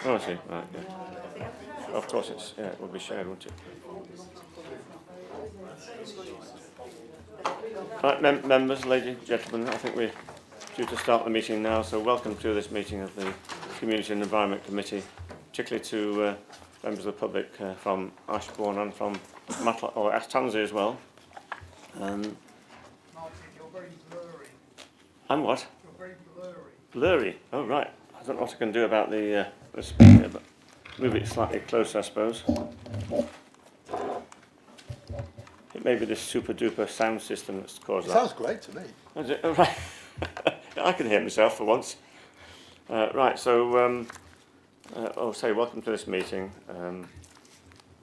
Oh, I see. Right, yeah. Of course, it will be shared, won't it? Right, members, ladies and gentlemen, I think we're due to start the meeting now, so welcome to this meeting of the Community and Environment Committee, particularly to members of the public from Ashbourne and from Matlock, or Tansey as well. Martin, you're very blurry. I'm what? You're very blurry. Blurry? Oh, right. I don't know what I can do about the speaker, but move it slightly closer, I suppose. It may be this super duper sound system that's caused that. Sounds great to me. Is it? Oh, right. I can hear myself for once. Right, so welcome to this meeting.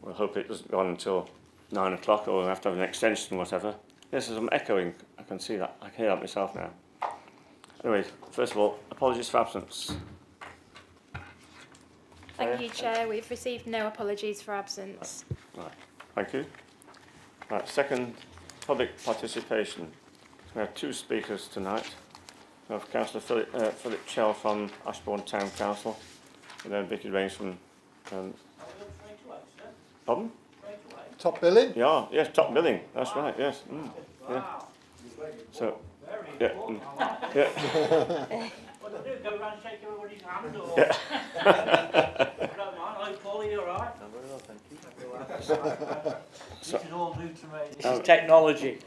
We'll hope it doesn't go on until 9 o'clock, or we'll have to have an extension or whatever. Yes, there's some echoing. I can see that. I can hear that myself now. Anyway, first of all, apologies for absence. Thank you, Chair. We've received no apologies for absence. Right, thank you. Right, second, public participation. We have two speakers tonight. We have Councillor Philip Chell from Ashbourne Town Council, and then Vicky Rains from... Pardon? Top billing? Yeah, yes, top billing. That's right, yes. Yeah. So, yeah. Yeah. What do I do? Go around and shake everybody's hand or? Yeah. I don't mind. Hi, Paul, you alright? I'm very well, thank you. This is all new to me. This is technology.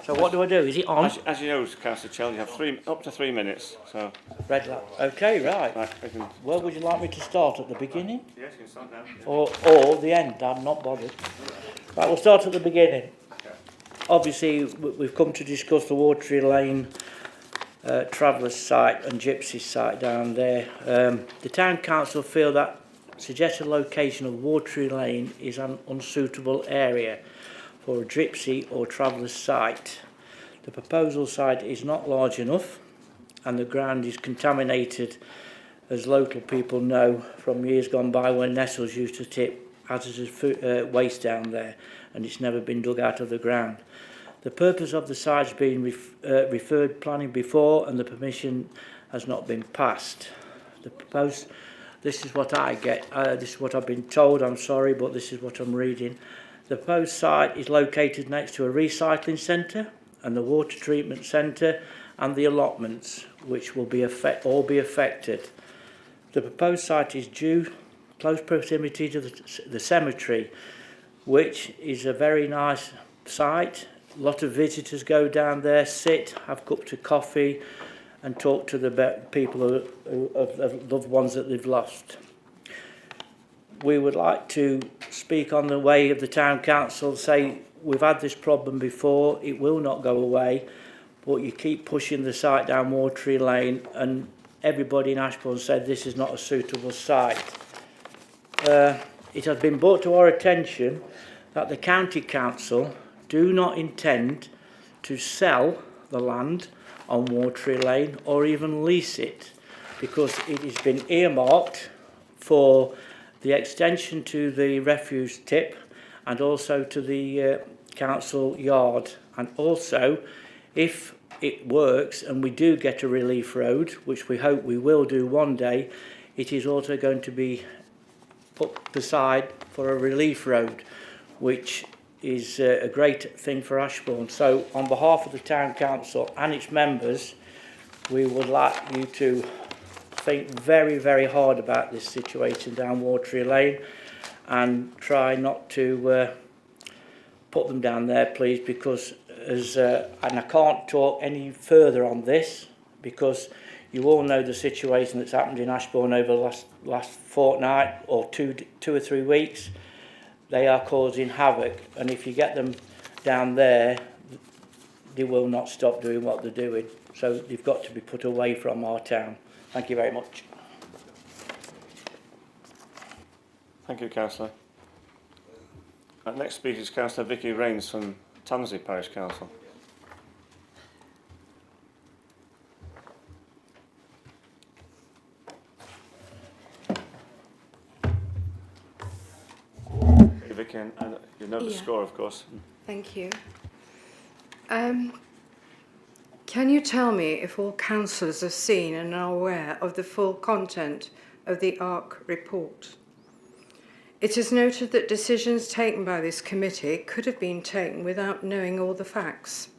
So what do I do? Is it on? As you know, Councillor Chell, you have up to 3 minutes. So, Red light. Okay, right. we can, Where would you like me to start? At the beginning? yes, you can start now. Yeah. Or the end? I'm not bothered. Right, we'll start at the beginning. Obviously, we've come to discuss the Watery Lane Traveller's site and Gypsy site down there. The Town Council feel that suggested location of Watery Lane is an unsuitable area for a Gypsy or Traveller's site. The proposal site is not large enough and the ground is contaminated, as local people know from years gone by when Nestles used to tip hazardous waste down there, and it's never been dug out of the ground. The purpose of the site has been referred planning before and the permission has not been passed. The proposed, this is what I get, this is what I've been told, I'm sorry, but this is what I'm reading. The proposed site is located next to a recycling centre and the water treatment centre and the allotments, which will be all be affected. The proposed site is due close proximity to the cemetery, which is a very nice site. A lot of visitors go down there, sit, have cups of coffee and talk to the people of loved ones that they've lost. We would like to speak on the way of the Town Council, say we've had this problem before, it will not go away, but you keep pushing the site down Watery Lane and everybody in Ashbourne said this is not a suitable site. It has been brought to our attention that the County Council do not intend to sell the land on Watery Lane or even lease it, because it has been earmarked for the extension to the refuse tip and also to the council yard. And also, if it works and we do get a relief road, which we hope we will do one day, it is also going to be put aside for a relief road, which is a great thing for Ashbourne. So on behalf of the Town Council and its members, we would like you to think very, very hard about this situation down Watery Lane and try not to put them down there, please, because and I can't talk any further on this because you all know the situation that's happened in Ashbourne over the last fortnight or two or 3 weeks. They are causing havoc, and if you get them down there, they will not stop doing what they're doing. So they've got to be put away from our town. Thank you very much. Thank you, Councillor. Next speaker is Councillor Vicky Rains from Tansey Parish Council. Vicky, and you know the score, of course. Thank you. Can you tell me if all councillors have seen and are aware of the full content of the ARC report. It is noted that decisions taken by this committee could have been taken without knowing all the facts.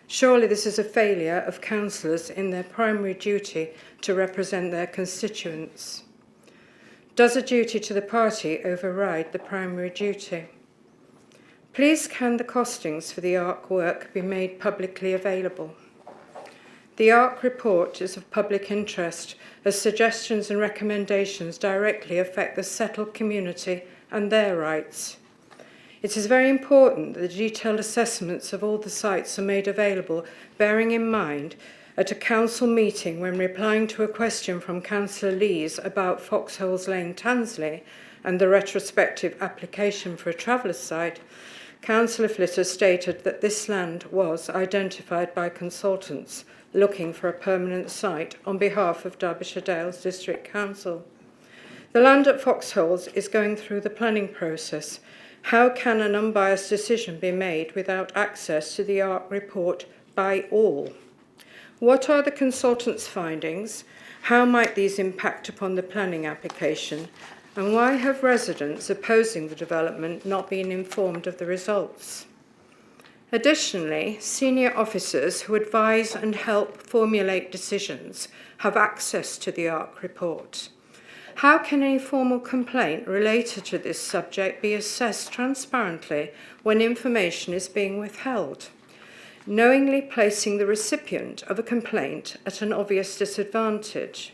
Surely this is a failure of councillors in their primary duty to represent their constituents. Does a duty to the party override the primary duty? Please can the costings for the ARC work be made publicly available? The ARC report is of public interest as suggestions and recommendations directly affect the settled community and their rights. It is very important that the detailed assessments of all the sites are made available, bearing in mind at a council meeting when replying to a question from Councillor Lees about Foxholes Lane, Tansley and the retrospective application for a traveller's site, Councillor Flitter stated that this land was identified by consultants looking for a permanent site on behalf of Derbyshire Dales District Council. The land at Foxholes is going through the planning process. How can an unbiased decision be made without access to the ARC report by all? What are the consultants' findings? How might these impact upon the planning application? And why have residents opposing the development not been informed of the results? Additionally, senior officers who advise and help formulate decisions have access to the ARC report. How can any formal complaint related to this subject be assessed transparently when information is being withheld, knowingly placing the recipient of a complaint at an obvious disadvantage?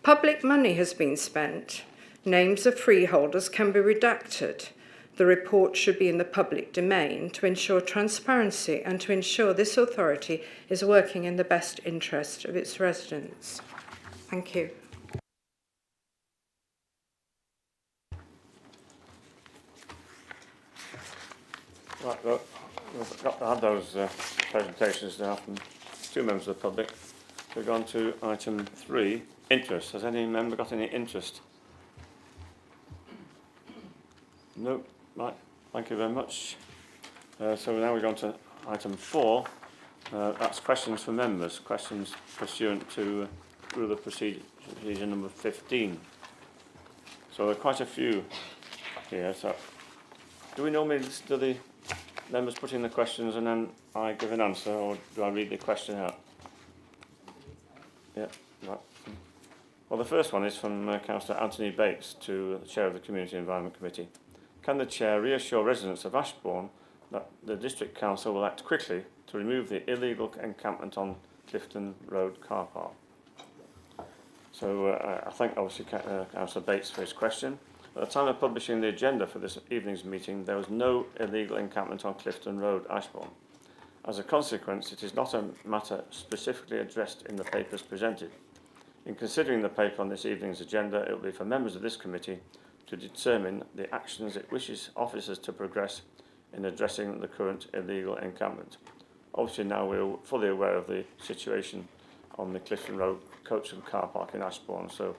Public money has been spent. Names of freeholders can be redacted. The report should be in the public domain to ensure transparency and to ensure this authority is working in the best interest of its residents. Thank you. Right, well, we've got to have those presentations now from two members of the public. We've gone to item 3, interest. Has any member got any interest? No. Right, thank you very much. So now we're going to item 4. That's questions for members, questions pursuant to rule of procedure number 15. So there are quite a few here. So do we normally do the members put in the questions and then I give an answer, or do I read the question out? Yeah, right. Well, the first one is from Councillor Anthony Bates to the Chair of the Community Environment Committee. Can the Chair reassure residents of Ashbourne that the District Council will act quickly to remove the illegal encampment on Clifton Road car park? So I thank obviously Councillor Bates for his question. At the time of publishing the agenda for this evening's meeting, there was no illegal encampment on Clifton Road, Ashbourne. As a consequence, it is not a matter specifically addressed in the papers presented. In considering the paper on this evening's agenda, it will be for members of this committee to determine the actions it wishes officers to progress in addressing the current illegal encampment. Obviously now we're fully aware of the situation on the Clifton Road coach and car park in Ashbourne, so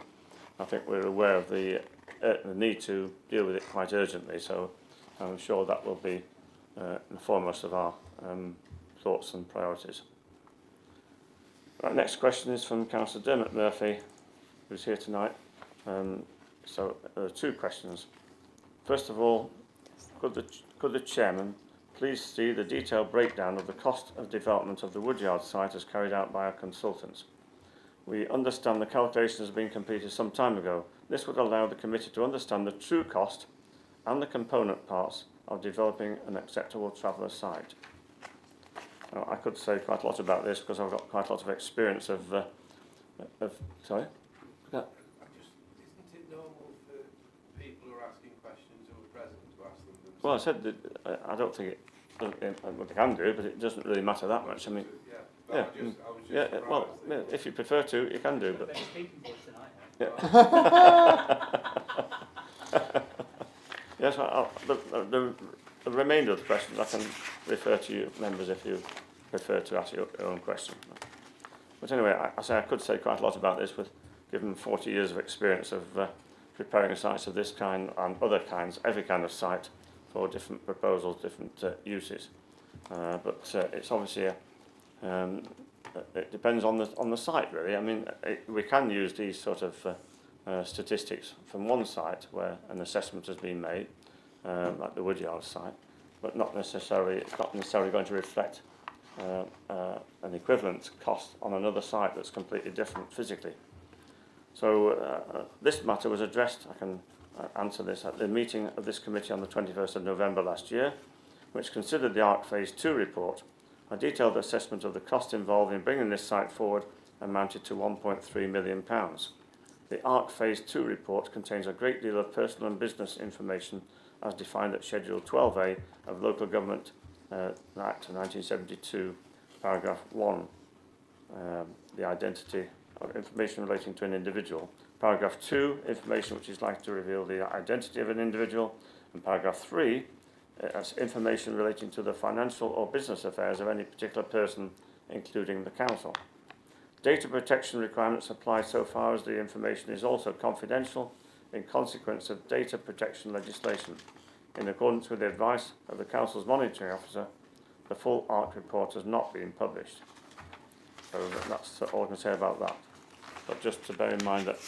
I think we're aware of the need to deal with it quite urgently, so I'm sure that will be in the foremost of our thoughts and priorities. Right, next question is from Councillor Dermot Murphy, who's here tonight. So there are two questions. First of all, could the Chairman please see the detailed breakdown of the cost of development of the Woodyard site as carried out by our consultants? We understand the calculations have been completed some time ago. This would allow the committee to understand the true cost and the component parts of developing an acceptable traveller site. Now, I could say quite a lot about this because I've got quite a lot of experience of sorry? Yeah. Isn't it normal for people who are asking questions who are present to ask them themselves? Well, I said that I don't think it can do, but it doesn't really matter that much. I mean, I was just well, yeah, if you prefer to, you can do, but yeah. Yes, the remainder of the questions I can refer to you members if you prefer to ask your own question. But anyway, I could say quite a lot about this, with given 40 years of experience of preparing sites of this kind and other kinds, every kind of site for different proposals, different uses. But it's obviously it depends on the site really. I mean, we can use these sort of statistics from one site where an assessment has been made, like the Woodyard site, but it's not necessarily going to reflect an equivalent cost on another site that's completely different physically. So this matter was addressed, I can answer this, at the meeting of this committee on the 21st of November last year, which considered the ARC Phase 2 report. A detailed assessment of the cost involved in bringing this site forward amounted to £1.3 million. The ARC Phase 2 report contains a great deal of personal and business information as defined at Schedule 12A of Local Government Act of 1972, paragraph 1, the identity or information relating to an individual. Paragraph 2, information which is likely to reveal the identity of an individual. And paragraph 3, as information relating to the financial or business affairs of any particular person, including the council. Data protection requirements apply so far as the information is also confidential in consequence of data protection legislation. In accordance with the advice of the council's monitoring officer, the full ARC report has not been published. So that's all I can say about that. But just to bear in mind that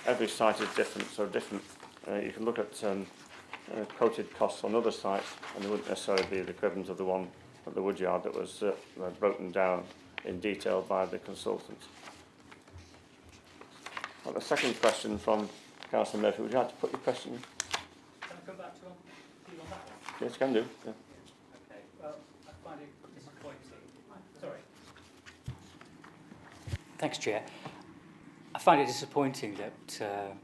every site is different, so different. You can look at quoted costs on other sites, and they wouldn't necessarily be the equivalent of the one at the Woodyard that was broken down in detail by the consultants. Well, the second question from Councillor Murphy, would you like to put your question? Can I come back to you on that one? Yes, you can do. Yeah. Okay, well, I find it disappointing. Sorry. Thanks, Chair. I find it disappointing that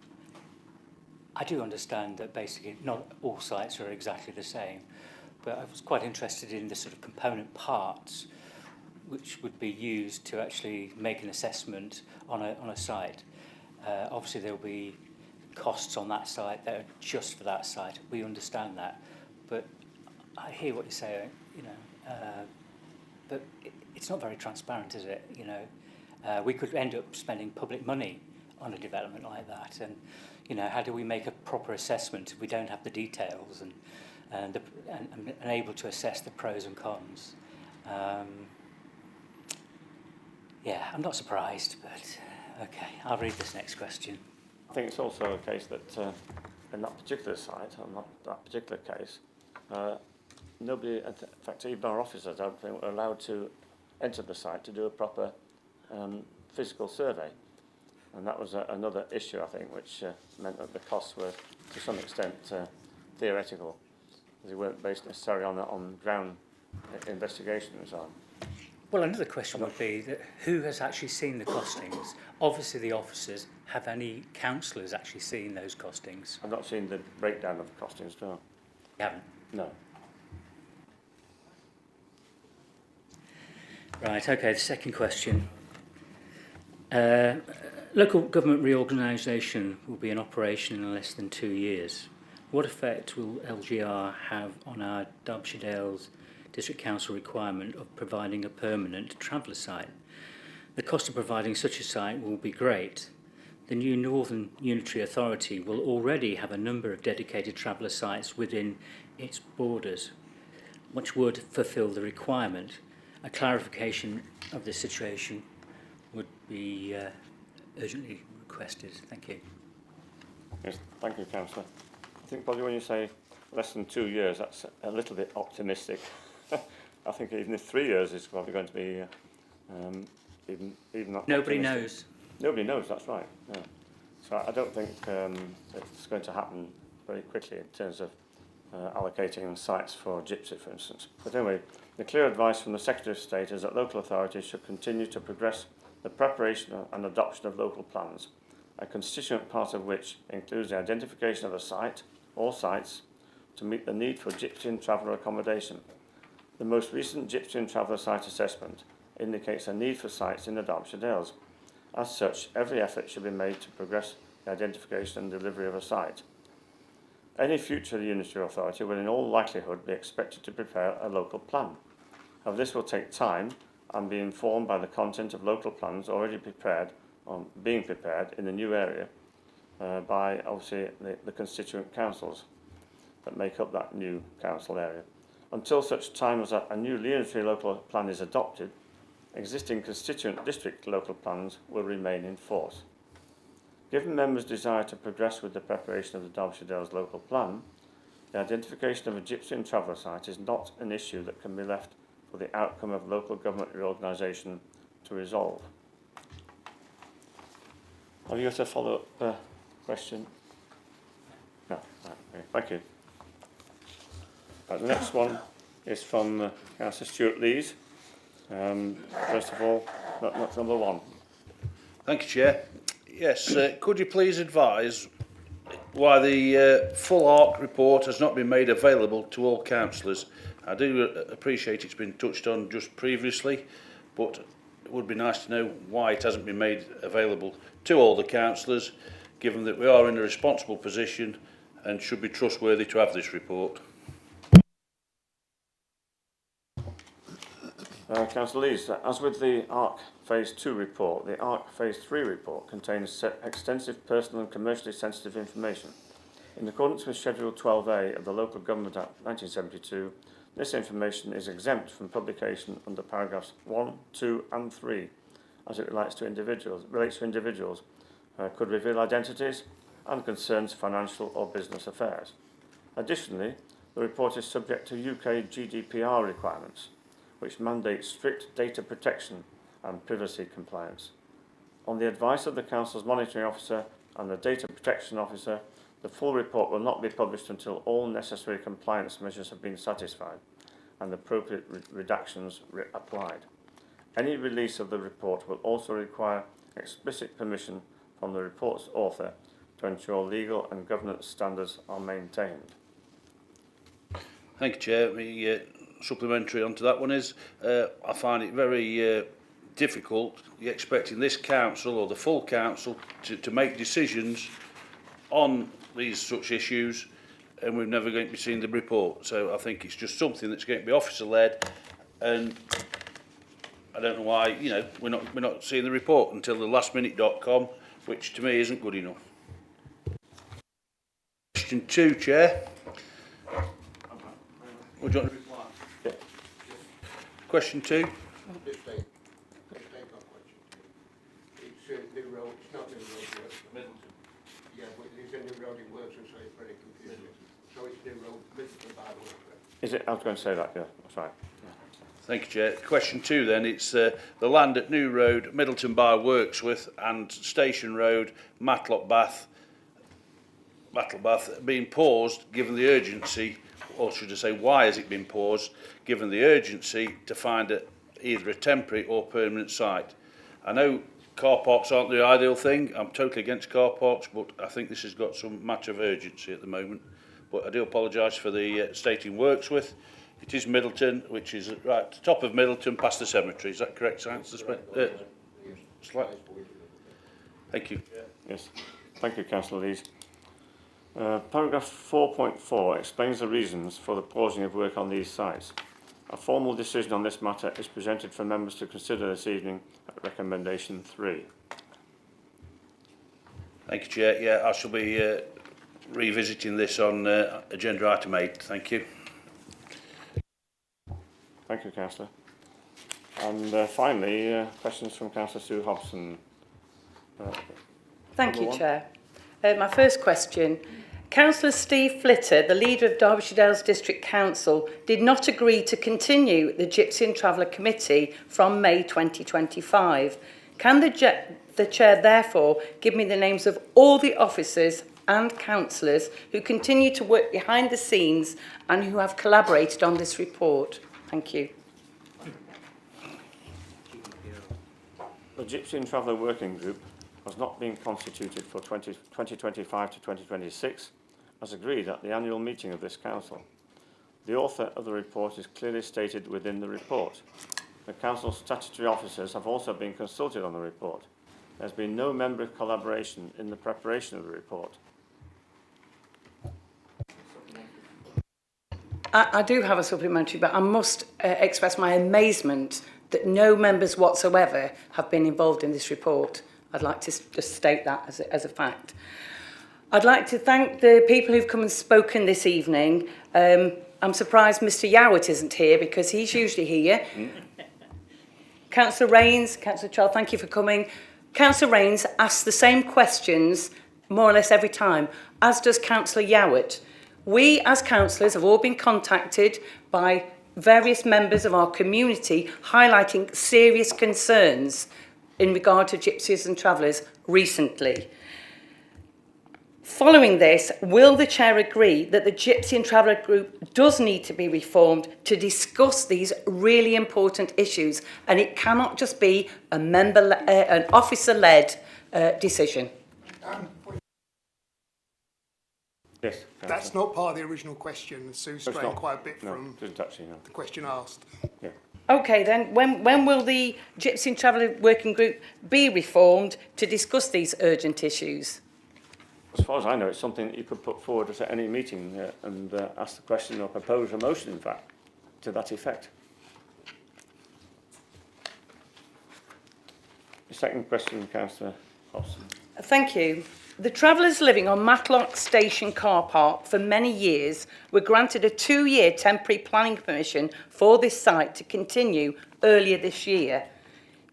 I do understand that basically not all sites are exactly the same, but I was quite interested in the sort of component parts which would be used to actually make an assessment on a site. Obviously there will be costs on that site that are just for that site. We understand that, but I hear what you're saying, you know, but it's not very transparent, is it? You know, we could end up spending public money on a development like that, and you know, how do we make a proper assessment if we don't have the details and able to assess the pros and cons? Yeah, I'm not surprised, but okay, I'll read this next question. I think it's also a case that in that particular site, or not that particular case, nobody, in fact even our officers, I don't think, were allowed to enter the site to do a proper physical survey. And that was another issue, I think, which meant that the costs were to some extent theoretical. They weren't based necessarily on ground investigation and so on. Well, another question would be that who has actually seen the costings? Obviously the officers. Have any councillors actually seen those costings? I've not seen the breakdown of the costings, no. You haven't? No. Right, okay, the second question. Local government reorganisation will be in operation in less than 2 years. What effect will LGR have on our Derbyshire Dales District Council requirement of providing a permanent traveller site? The cost of providing such a site will be great. The new Northern Unitary Authority will already have a number of dedicated traveller sites within its borders, which would fulfil the requirement. A clarification of the situation would be urgently requested. Thank you. Yes, thank you, Councillor. I think probably when you say less than 2 years, that's a little bit optimistic. I think even if 3 years is probably going to be even not. Nobody optimistic. knows. Nobody knows, that's right. Yeah. So I don't think it's going to happen very quickly in terms of allocating sites for Gypsy, for instance. But anyway, the clear advice from the Secretary of State is that local authorities should continue to progress the preparation and adoption of local plans, a constituent part of which includes the identification of a site or sites to meet the need for Gypsy and Traveller accommodation. The most recent Gypsy and Traveller site assessment indicates a need for sites in the Derbyshire Dales. As such, every effort should be made to progress the identification and delivery of a site. Any future unitary authority will in all likelihood be expected to prepare a local plan. However, this will take time and be informed by the content of local plans already prepared or being prepared in the new area by obviously the constituent councils that make up that new council area. Until such time as a new unitary local plan is adopted, existing constituent district local plans will remain in force. Given members' desire to progress with the preparation of the Derbyshire Dales local plan, the identification of a Gypsy and Traveller site is not an issue that can be left for the outcome of local government reorganisation to resolve. Have you got a follow-up question? No. Right, okay. Thank you. Right, the next one is from Councillor Stuart Lees. First of all, that's number one. Thank you, Chair. Yes, could you please advise why the full ARC report has not been made available to all councillors? I do appreciate it's been touched on just previously, but it would be nice to know why it hasn't been made available to all the councillors, given that we are in a responsible position and should be trustworthy to have this report. Councillor Lees, as with the ARC Phase 2 report, the ARC Phase 3 report contains extensive personal and commercially sensitive information. In accordance with Schedule 12A of the Local Government Act 1972, this information is exempt from publication under paragraphs 1, 2 and 3 as it relates to individuals, could reveal identities and concerns financial or business affairs. Additionally, the report is subject to UK GDPR requirements, which mandate strict data protection and privacy compliance. On the advice of the Council's Monitoring Officer and the Data Protection Officer, the full report will not be published until all necessary compliance measures have been satisfied and appropriate redactions applied. Any release of the report will also require explicit permission from the report's author to ensure legal and governance standards are maintained. Thank you, Chair. The supplementary onto that one is, I find it very difficult expecting this council or the full council to make decisions on these such issues, and we're never going to be seeing the report. So I think it's just something that's going to be officer-led, and I don't know why, you know, we're not seeing the report until the lastminute.com, which to me isn't good enough. Question 2, Chair. Would you want to reply? Yeah. Question 2. Just take my question. It's new road, it's not new road works. Middleton. Yeah, but it's a new road in works, and so it's very confusing. So it's new road, Middleton by works. Is it? I was going to say that, yeah, that's right. Thank you, Chair. Question 2 then, it's the land at New Road, Middleton by Wirksworth and Station Road, Matlock Bath being paused given the urgency, or should I say why has it been paused given the urgency to find either a temporary or permanent site? I know car parks aren't the ideal thing, I'm totally against car parks, but I think this has got some matter of urgency at the moment. But I do apologise for the stating Wirksworth. It is Middleton, which is right at the top of Middleton past the cemetery. Is that correct, Science? Thank you. Yes, thank you, Councillor Lees. Paragraph 4.4 explains the reasons for the pausing of work on these sites. A formal decision on this matter is presented for members to consider this evening at recommendation 3. Thank you, Chair. Yeah, I shall be revisiting this on agenda item 8. Thank you. Thank you, Councillor. And finally, questions from Councillor Sue Hobson. Thank Number you, one. Chair. My first question. Councillor Steve Flitter, the leader of Derbyshire Dales District Council, did not agree to continue the Gypsy and Traveller Committee from May 2025. Can the Chair therefore give me the names of all the officers and councillors who continue to work behind the scenes and who have collaborated on this report? Thank you. The Gypsy and Traveller Working Group has not been constituted for 2025 to 2026, as agreed at the annual meeting of this Council. The author of the report is clearly stated within the report. The Council's statutory officers have also been consulted on the report. There has been no member collaboration in the preparation of the report. I do have a supplementary, but I must express my amazement that no members whatsoever have been involved in this report. I'd like to just state that as a fact. I'd like to thank the people who've come and spoken this evening. I'm surprised Mr Yowett isn't here because he's usually here. Councillor Rains, Councillor Chell, thank you for coming. Councillor Rains asks the same questions more or less every time, as does Councillor Yowett. We as councillors have all been contacted by various members of our community highlighting serious concerns in regard to gypsies and travellers recently. Following this, will the Chair agree that the Gypsy and Traveller group does need to be reformed to discuss these really important issues, and it cannot just be an officer-led decision? Yes. That's not part of the original question. Sue It's strayed not. quite a bit No, from doesn't actually, no. the question asked. Yeah. Okay, then, when will the Gypsy and Traveller working group be reformed to discuss these urgent issues? As far as I know, it's something that you could put forward at any meeting and ask the question or propose a motion, in fact, to that effect. The second question, Councillor Hobson. Thank you. The travellers living on Matlock Station car park for many years were granted a 2-year temporary planning permission for this site to continue earlier this year.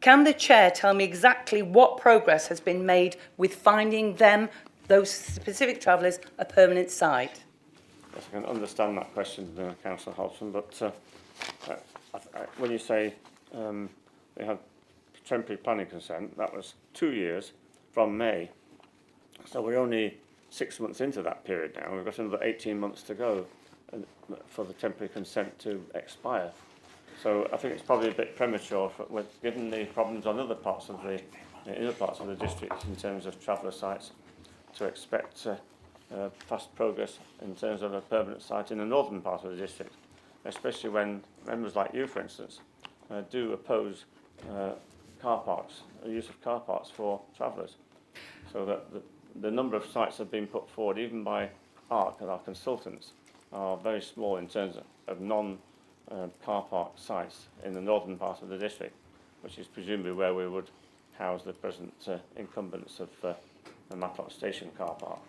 Can the Chair tell me exactly what progress has been made with finding them, those specific travellers, a permanent site? Yes, I can understand that question, Councillor Hobson, but when you say they had temporary planning consent, that was 2 years from May. So we're only 6 months into that period now. We've got another 18 months to go for the temporary consent to expire. So I think it's probably a bit premature, given the problems on other parts of the inner parts of the district in terms of traveller sites, to expect fast progress in terms of a permanent site in the northern part of the district, especially when members like you, for instance, do oppose car parks, the use of car parks for travellers. So that the number of sites that have been put forward, even by ARC and our consultants, are very small in terms of non-car park sites in the northern part of the district, which is presumably where we would house the present incumbents of the Matlock Station car park.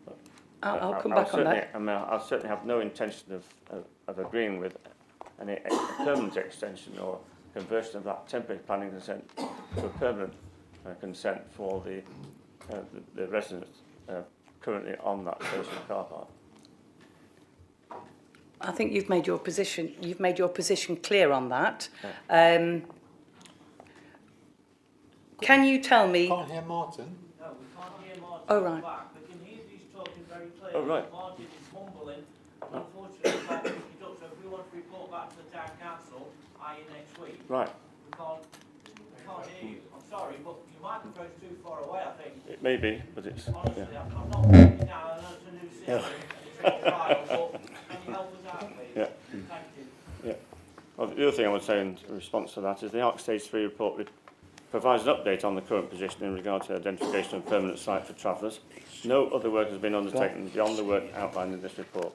But, I'll come back on that. I certainly have no intention of agreeing with any permanent extension or conversion of that temporary planning consent to a permanent consent for the residents currently on that station car park. I think you've made your position clear on that. Can you tell me? Can't hear Martin. No, we can't hear Martin. Oh, right. Back. We can hear he's talking very clearly. Oh, right. Martin is mumbling. Unfortunately, we can't pick it up. So if we want to report back to the town council, i.e. next week, Right. we can't hear you. I'm sorry, but your microphone's too far away, I think. It may be, but it's... Honestly, Yeah. I'm not putting it down. I know it's a new system. It's a trial, but can you help us out, please? Yeah. Thank you. Yeah. Well, the other thing I would say in response to that is the ARC Stage 3 report provides an update on the current position in regard to identification of permanent site for travellers. No other work has been undertaken beyond the work outlined in this report.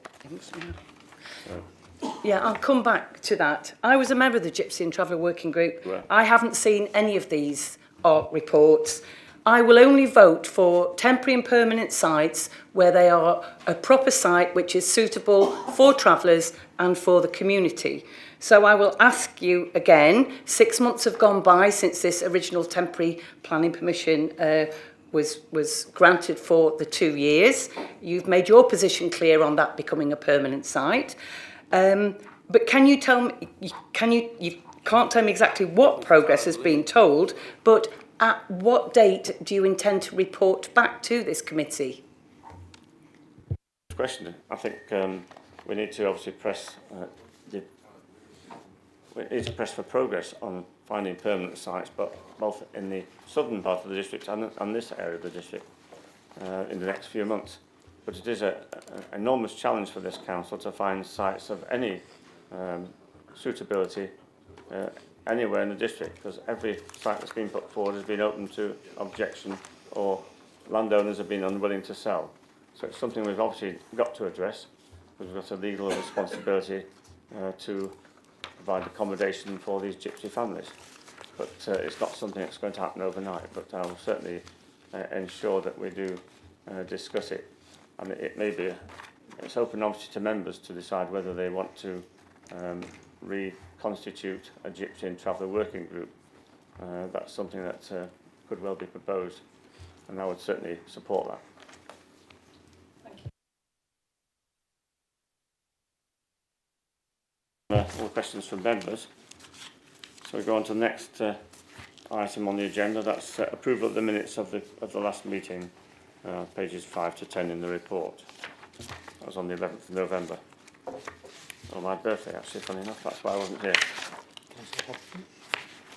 Yeah, I'll come back to that. I was a member of the Gypsy and Traveller Working Group. Right. I haven't seen any of these ARC reports. I will only vote for temporary and permanent sites where they are a proper site which is suitable for travellers and for the community. So I will ask you again, 6 months have gone by since this original temporary planning permission was granted for the 2 years. You've made your position clear on that becoming a permanent site. But can you tell me, you can't tell me exactly what progress has been told, but at what date do you intend to report back to this committee? Question. I think we need to obviously press for progress on finding permanent sites, but both in the southern part of the district and this area of the district in the next few months. But it is an enormous challenge for this council to find sites of any suitability anywhere in the district, because every site that's been put forward has been open to objection or landowners have been unwilling to sell. So it's something we've obviously got to address, because we've got a legal responsibility to provide accommodation for these gypsy families. But it's not something that's going to happen overnight, but I will certainly ensure that we do discuss it. And it may be, it's open obviously to members to decide whether they want to reconstitute a Gypsy and Traveller working group. That's something that could well be proposed, and I would certainly support that. All questions from members. So we go on to the next item on the agenda. That's approval of the minutes of the last meeting, pages 5 to 10 in the report. That was on the 11th of November. On my birthday, actually, funny enough. That's why I wasn't here.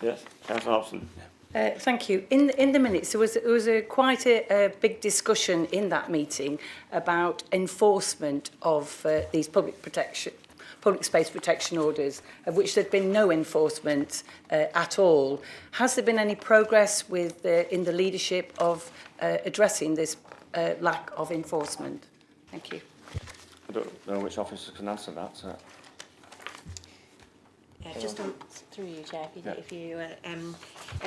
Yes, Councillor Hobson. Thank you. In the minutes, there was quite a big discussion in that meeting about enforcement of these public space protection orders, of which there'd been no enforcement at all. Has there been any progress with in the leadership of addressing this lack of enforcement? Thank you. I don't know which officer can answer that. Just on through you, Chair.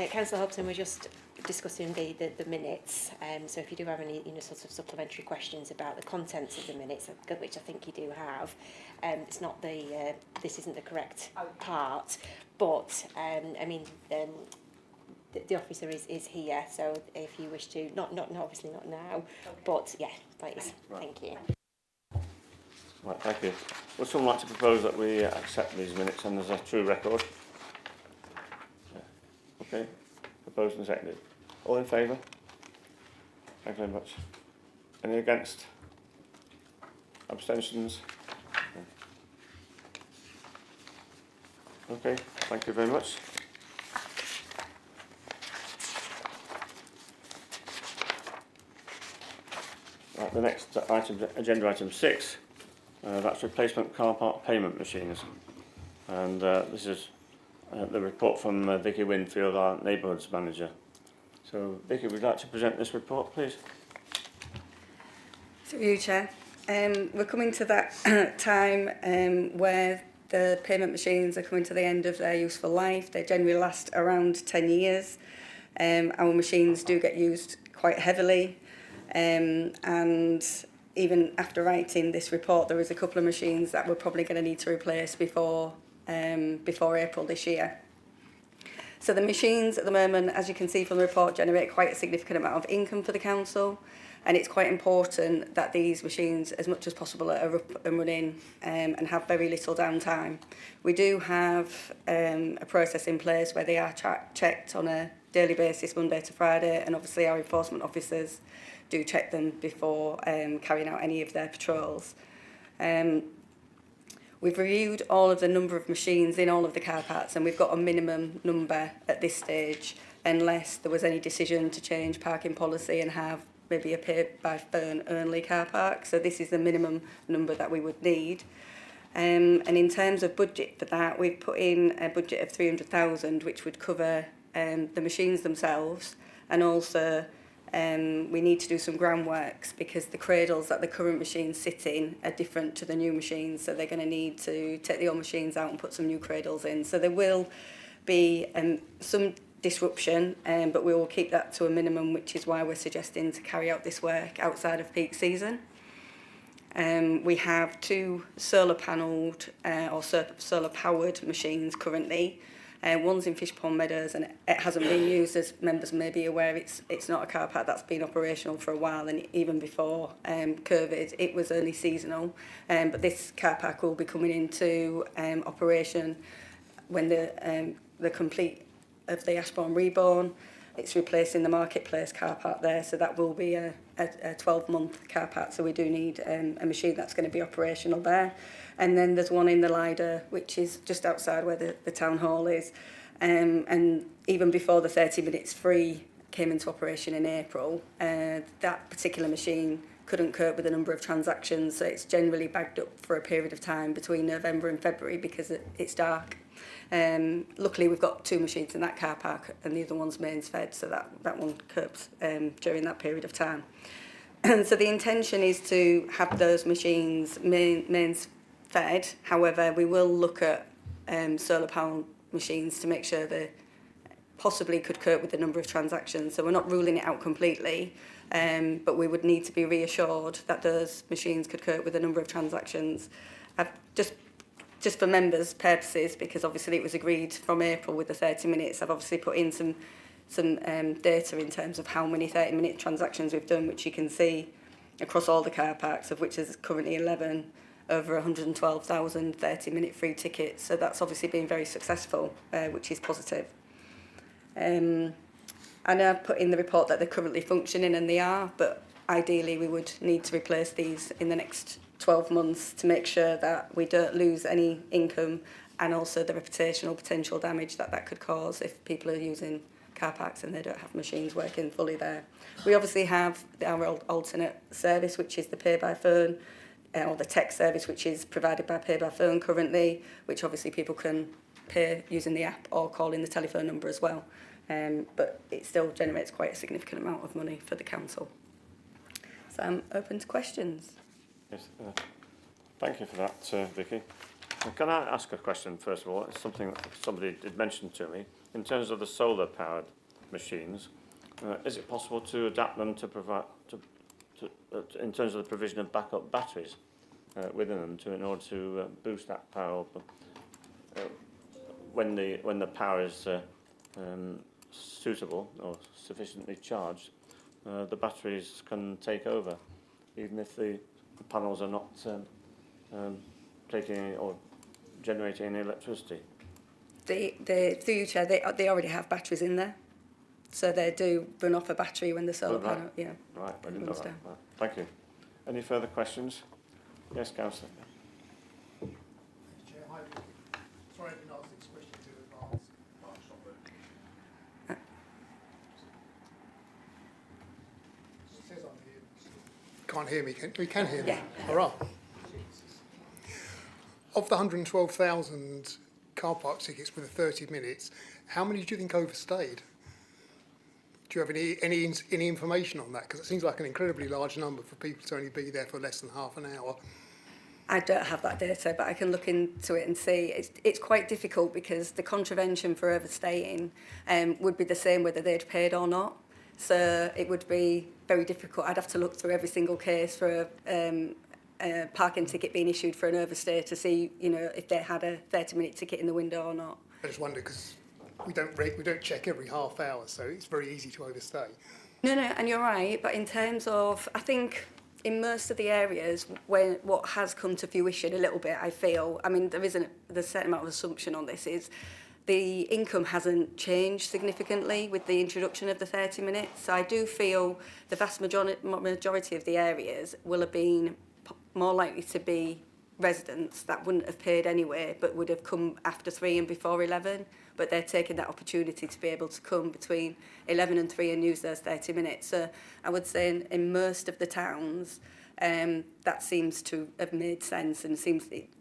Councillor Hobson, we're just discussing the minutes. So if you do have any sort of supplementary questions about the contents of the minutes, which I think you do have, it's not this isn't the correct part. But the officer is here. So if you wish to, not obviously not now, but yeah, please. Right. Thank you. Right, thank you. Would someone like to propose that we accept these minutes and there's a true record? Yeah. Okay. Proposed and seconded. All in favour? Thank you very much. Any against? Abstentions? Okay, thank you very much. Right, the next item, agenda item 6. That's replacement car park payment machines, and this is the report from Vicky Winfield, our neighbourhoods manager. So Vicky, would you like to present this report, please? Through you, Chair. We're coming to that time where the payment machines are coming to the end of their useful life. They generally last around 10 years. Our machines do get used quite heavily, and even after writing this report, there is a couple of machines that we're probably going to need to replace before April this year. So the machines at the moment, as you can see from the report, generate quite a significant amount of income for the council, and it's quite important that these machines, as much as possible, are up and running and have very little downtime. We do have a process in place where they are checked on a daily basis, Monday to Friday, and obviously our enforcement officers do check them before carrying out any of their patrols. We've reviewed all of the number of machines in all of the car parks, and we've got a minimum number at this stage, unless there was any decision to change parking policy and have maybe a pay by phone only car park. So this is the minimum number that we would need. And in terms of budget for that, we've put in a budget of 300,000, which would cover the machines themselves, and also we need to do some groundworks because the cradles that the current machines sit in are different to the new machines, so they're going to need to take the old machines out and put some new cradles in. So there will be some disruption, but we will keep that to a minimum, which is why we're suggesting to carry out this work outside of peak season. We have 2 solar panelled or solar powered machines currently. One's in Fishpond Meadows, and it hasn't been used, as members may be aware. It's not a car park that's been operational for a while, and even before COVID, it was only seasonal. But this car park will be coming into operation when the complete of the Ashbourne reborn. It's replacing the marketplace car park there, so that will be a 12-month car park. So we do need a machine that's going to be operational there. And then there's one in the Lider, which is just outside where the town hall is. And even before the 30 minutes free came into operation in April, that particular machine couldn't cope with the number of transactions, so it's generally bagged up for a period of time between November and February because it's dark. Luckily, we've got 2 machines in that car park, and the other one's mains fed, so that one copes during that period of time. So the intention is to have those machines mains fed. However, we will look at solar power machines to make sure they possibly could cope with the number of transactions. So we're not ruling it out completely, but we would need to be reassured that those machines could cope with the number of transactions. I've just for members' purposes, because obviously it was agreed from April with the 30 minutes, I've obviously put in some some data in terms of how many 30-minute transactions we've done, which you can see across all the car parks, of which there's currently 11, over 112,000 30-minute free tickets. So that's obviously been very successful, which is positive. And I've put in the report that they're currently functioning, and they are, but ideally we would need to replace these in the next 12 months to make sure that we don't lose any income, and also the reputational potential damage that could cause if people are using car parks and they don't have machines working fully there. We obviously have our alternate service, which is the pay by phone, or the tech service, which is provided by pay by phone currently, which obviously people can pay using the app or calling the telephone number as well. But it still generates quite a significant amount of money for the council. So I'm open to questions. Yes, thank you for that, Vicky. Can I ask a question first of all? It's something that somebody did mention to me. In terms of the solar-powered machines, is it possible to adapt them to provide, in terms of the provision of backup batteries within them, in order to boost that power up when the power is suitable or sufficiently charged? The batteries can take over, even if the panels are not taking or generating any electricity. Through you, Chair, they already have batteries in there, so they do run off a battery when the solar panel. Yeah. Right, I didn't know that. Right. Thank you. Any further questions? Yes, Councillor. Chair, hi. Sorry I didn't ask this question in advance. It says I'm here. Can't hear me. We can hear me. Yeah. All right. Of the 112,000 car park tickets for the 30 minutes, how many do you think overstayed? Do you have any information on that? Because it seems like an incredibly large number for people to only be there for less than half an hour. I don't have that data, but I can look into it and see. It's quite difficult because the contravention for overstaying would be the same whether they'd paid or not. So it would be very difficult. I'd have to look through every single case for a parking ticket being issued for an overstay to see, if they had a 30-minute ticket in the window or not. I just wonder because we don't check every half hour, so it's very easy to overstay. No, and you're right. But in terms of, I think in most of the areas where what has come to fruition a little bit, I feel, I mean, there's a certain amount of assumption on this, is the income hasn't changed significantly with the introduction of the 30 minutes. So I do feel the vast majority of the areas will have been more likely to be residents that wouldn't have paid anyway but would have come after 3 and before 11, but they're taking that opportunity to be able to come between 11 and 3 and use those 30 minutes. So I would say in most of the towns that seems to have made sense, and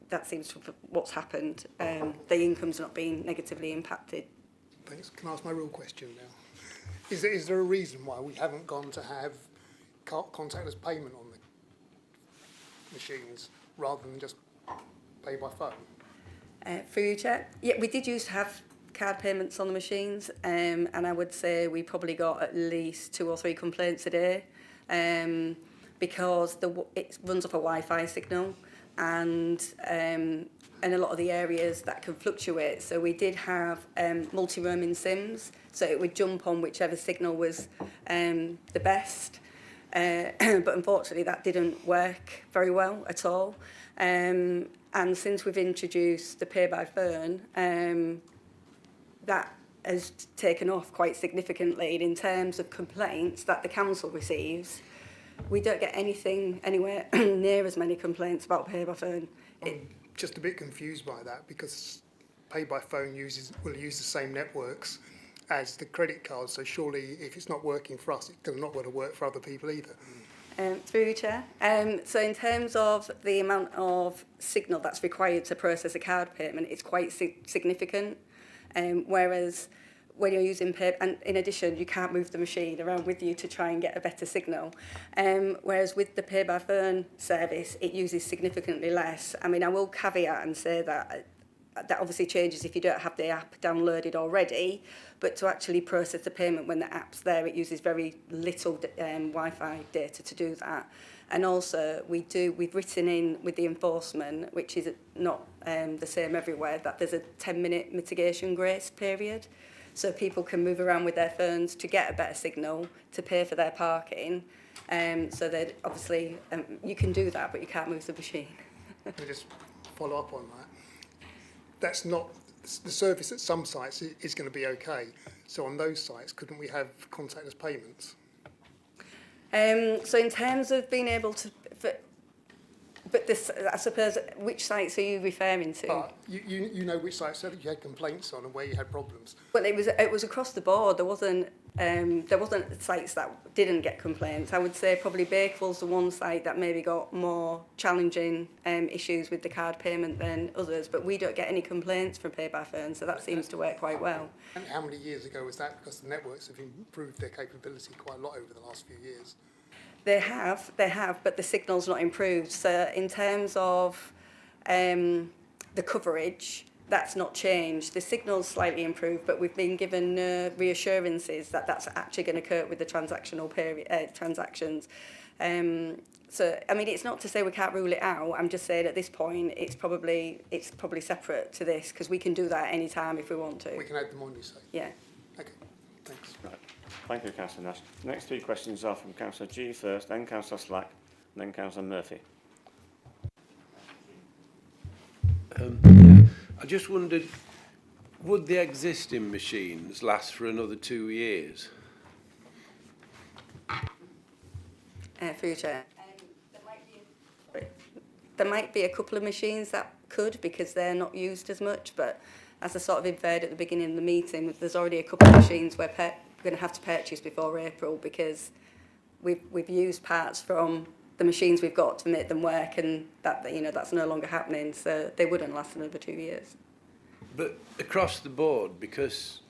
that seems to have what's happened. The income's not being negatively impacted. Thanks. Can I ask my real question now? Is there a reason why we haven't gone to have contactless payment on the machines rather than just pay by phone? For you, Chair? Yeah, we did used to have card payments on the machines, and I would say we probably got at least 2 or 3 complaints a day because it runs off a Wi-Fi signal, and a lot of the areas that can fluctuate. So we did have multi-roaming SIMs, so it would jump on whichever signal was the best. But unfortunately that didn't work very well at all. And since we've introduced the pay by phone, that has taken off quite significantly. And in terms of complaints that the council receives, we don't get anywhere near as many complaints about pay by phone. I'm just a bit confused by that because pay by phone will use the same networks as the credit card, so surely if it's not working for us, it's not going to work for other people either. Through you, Chair. So in terms of the amount of signal that's required to process a card payment, it's quite significant. Whereas when you're using pay, and in addition, you can't move the machine around with you to try and get a better signal. Whereas with the pay by phone service, it uses significantly less. I mean, I will caveat and say that obviously changes if you don't have the app downloaded already, but to actually process the payment when the app's there, it uses very little Wi-Fi data to do that. And also we've written in with the enforcement, which is not the same everywhere, that there's a 10-minute mitigation grace period. so people can move around with their phones to get a better signal, to pay for their parking. So that obviously you can do that, but you can't move the machine. Let me just follow up on that. That's not the service at some sites is going to be okay. So on those sites, couldn't we have contactless payments? So in terms of being able to, but this, I suppose, which sites are you referring to? You know which sites that you had complaints on and where you had problems. Well, it was across the board. There wasn't sites that didn't get complaints. I would say probably Bakewell's the one site that maybe got more challenging issues with the card payment than others, but we don't get any complaints from pay by phone, so that seems to work quite well. And how many years ago was that? Because the networks have improved their capability quite a lot over the last few years. They have, but the signal's not improved. So in terms of the coverage, that's not changed. The signal's slightly improved, but we've been given reassurances that that's actually going to occur with the transactional transactions. So, I mean, it's not to say we can't rule it out. I'm just saying at this point, it's probably separate to this, because we can do that any time if we want to. We can add them on, you say? Yeah. Okay, thanks. Right. Thank you, Councillor Nash. The next three questions are from Councillor G first, then Councillor Slack, and then Councillor Murphy. I just wondered, would the existing machines last for another 2 years? Through your chair. There might be a couple of machines that could, because they're not used as much, but as I sort of inferred at the beginning of the meeting, there's already a couple of machines we're going to have to purchase before April, because we've used parts from the machines we've got to make them work, and that, you know, that's no longer happening, so they wouldn't last another 2 years. But across the board, because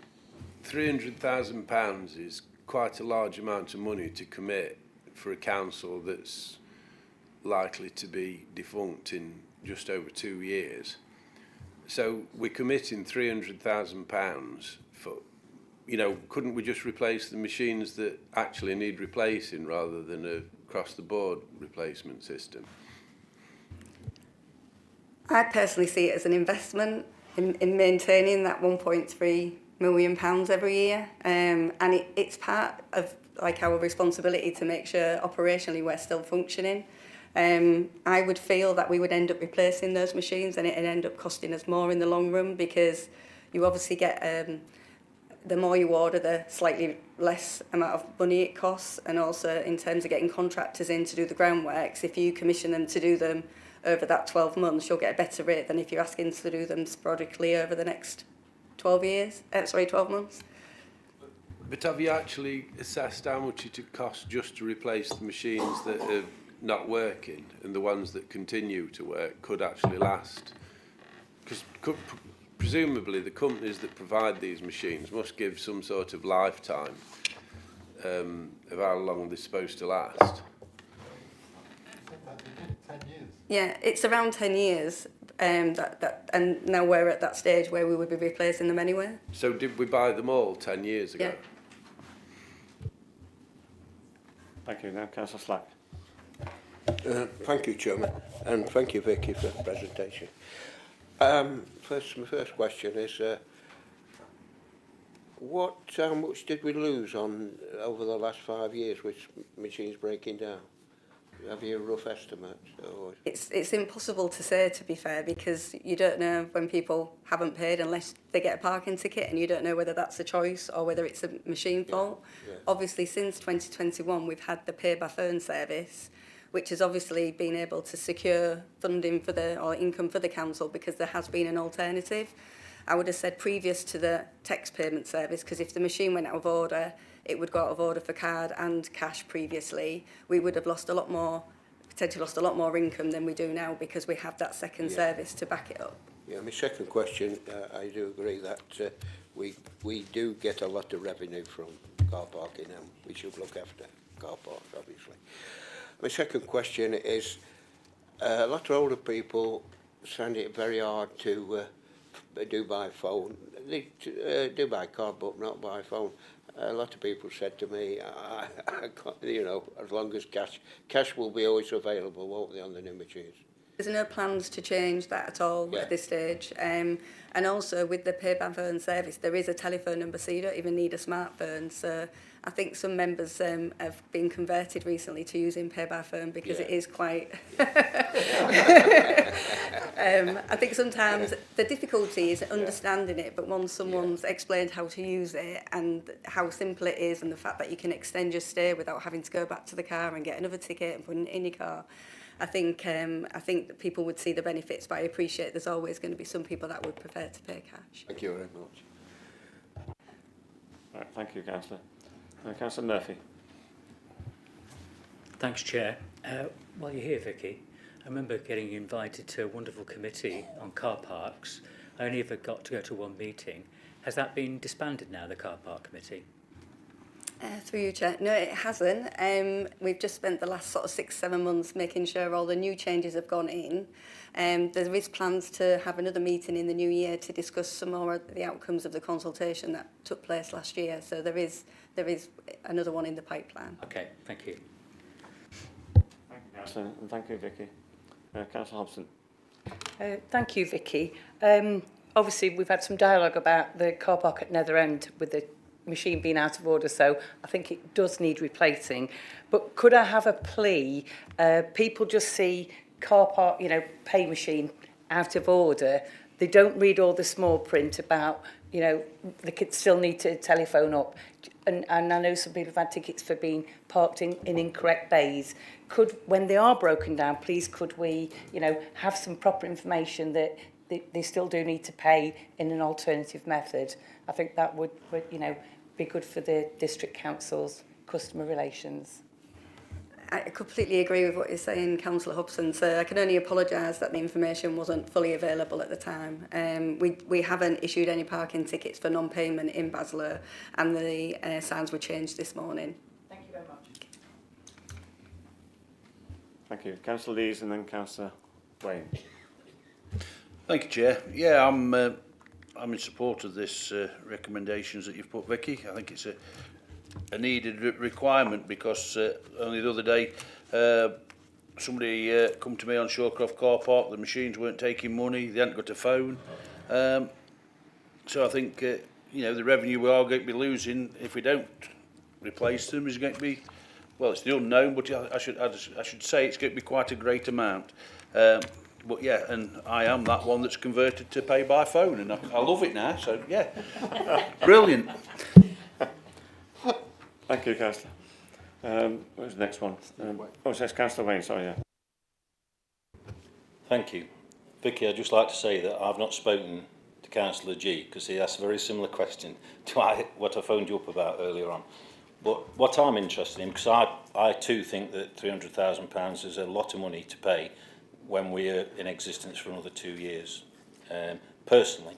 £300,000 is quite a large amount of money to commit for a council that's likely to be defunct in just over 2 years. So we're committing £300,000 for, you know, couldn't we just replace the machines that actually need replacing rather than a across-the-board replacement system? I personally see it as an investment in maintaining that £1.3 million every year, and it's part of like our responsibility to make sure operationally we're still functioning. I would feel that we would end up replacing those machines, and it'd end up costing us more in the long run, because you obviously get the more you order, the slightly less amount of money it costs, and also in terms of getting contractors in to do the groundworks, if you commission them to do them over that 12 months, you'll get a better rate than if you're asking to do them sporadically over the next 12 months. But have you actually assessed how much it would cost just to replace the machines that are not working, and the ones that continue to work could actually last? Because presumably the companies that provide these machines must give some sort of lifetime of how long they're supposed to last. 10 years. Yeah, it's around 10 years, and now we're at that stage where we would be replacing them anyway. So did we buy them all 10 years ago? Yeah. Thank you. Now, Councillor Slack. Thank you, Chairman, and thank you, Vicky, for the presentation. My first question is, how much did we lose on over the last 5 years with machines breaking down? Have you a rough estimate? Or? It's impossible to say, to be fair, because you don't know when people haven't paid unless they get a parking ticket, and you don't know whether that's a choice or whether it's a machine fault. Yeah. Obviously, since 2021, we've had the pay by phone service, which has obviously been able to secure funding for or income for the council, because there has been an alternative. I would have said previous to the text payment service, because if the machine went out of order, it would go out of order for card and cash previously. We would have potentially lost a lot more income than we do now, because we have that second service to back it up. Yeah, my second question, I do agree that we do get a lot of revenue from car parking, and we should look after car parks, obviously. My second question is, a lot of older people find it very hard to do by phone. They do by card, but not by phone. A lot of people said to me, I can't, you know, as long as cash will be always available, won't they, on the new machines? There's no plans to change that at all at this stage. And also with the pay by phone service, there is a telephone number, so you don't even need a smartphone. So I think some members have been converted recently to using pay by phone because it is quite... I think sometimes the difficulty is understanding it, but once someone's explained how to use it and how simple it is and the fact that you can extend your stay without having to go back to the car and get another ticket and put it in your car, I think that people would see the benefits, but I appreciate there's always going to be some people that would prefer to pay cash. Thank you very much. Right, thank you, Councillor. Councillor Murphy. Thanks, Chair. While you're here, Vicky, I remember getting invited to a wonderful committee on car parks. I only ever got to go to one meeting. Has that been disbanded now, the car park committee? Through you, Chair. No, it hasn't. We've just spent the last sort of 6-7 months making sure all the new changes have gone in. There is plans to have another meeting in the new year to discuss some more of the outcomes of the consultation that took place last year. So there is another one in the pipeline. Okay, thank you. Thank you, Councillor, and thank you, Vicky. Councillor Hobson. Thank you, Vicky. Obviously, we've had some dialogue about the car park at Nether End with the machine being out of order, so I think it does need replacing. But could I have a plea? People just see car park, pay machine out of order. They don't read all the small print about, they could still need to telephone up. And I know some people have had tickets for being parked in incorrect bays. When they are broken down, please could we, have some proper information that they still do need to pay in an alternative method? I think that would be good for the district council's customer relations. I completely agree with what you're saying, Councillor Hobson. So I can only apologise that the information wasn't fully available at the time. We haven't issued any parking tickets for non-payment in Basler, and the signs were changed this morning. Thank you very much. Thank you. Councillor Lees and then Councillor Wayne. Thank you, Chair. Yeah, I'm in support of this recommendations that you've put, Vicky. I think it's a needed requirement because only the other day somebody come to me on Shawcroft car park. The machines weren't taking money. They hadn't got a phone. So I think the revenue we are going to be losing if we don't replace them is going to be, well, it's the unknown, but I should say it's going to be quite a great amount. But yeah, and I am that one that's converted to pay by phone, and I love it now. So yeah, brilliant. Thank you, Councillor. Where's the next one? It says Councillor Wayne, sorry, yeah. Thank you. Vicky, I'd just like to say that I've not spoken to Councillor G because he asked a very similar question to what I phoned you up about earlier on. But what I'm interested in, because I too think that £300,000 is a lot of money to pay when we're in existence for another 2 years, personally.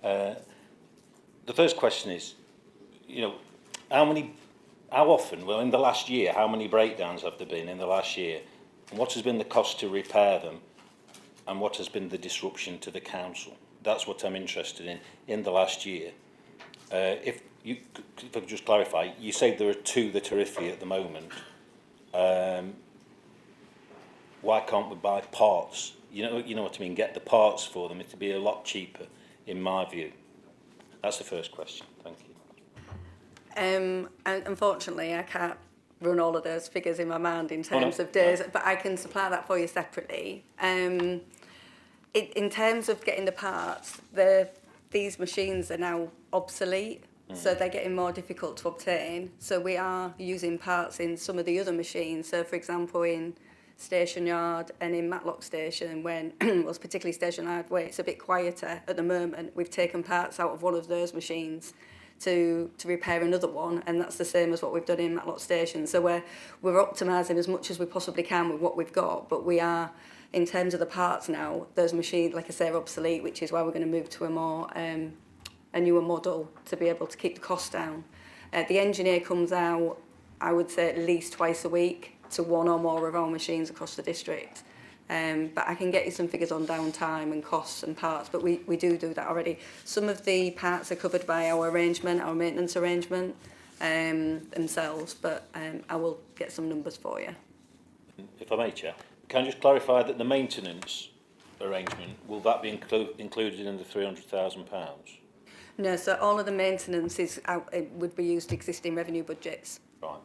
The first question is, how often, well, in the last year, how many breakdowns have there been in the last year? And what has been the cost to repair them? And what has been the disruption to the council? That's what I'm interested in the last year. If I could just clarify, you said there are 2 that are iffy at the moment. Why can't we buy parts? You know what I mean? Get the parts for them. It'd be a lot cheaper, in my view. That's the first question. Thank you. And unfortunately, I can't run all of those figures in my mind in terms of days, but I can supply that for you separately. In terms of getting the parts, these machines are now obsolete, so they're getting more difficult to obtain. So we are using parts in some of the other machines. So, for example, in Station Yard and in Matlock Station, when was particularly Station Yard, where it's a bit quieter at the moment, we've taken parts out of one of those machines to repair another one, and that's the same as what we've done in Matlock Station. So we're optimising as much as we possibly can with what we've got, but we are, in terms of the parts now, those machines, like I say, are obsolete, which is why we're going to move to a newer model to be able to keep the cost down. The engineer comes out, I would say, at least twice a week to one or more of our machines across the district. But I can get you some figures on downtime and costs and parts, but we do that already. Some of the parts are covered by our arrangement, our maintenance arrangement themselves, but I will get some numbers for you. If I may, Chair, can I just clarify that the maintenance arrangement, will that be included in the £300,000? No, so all of the maintenance is out, it would be used existing revenue budgets. Right.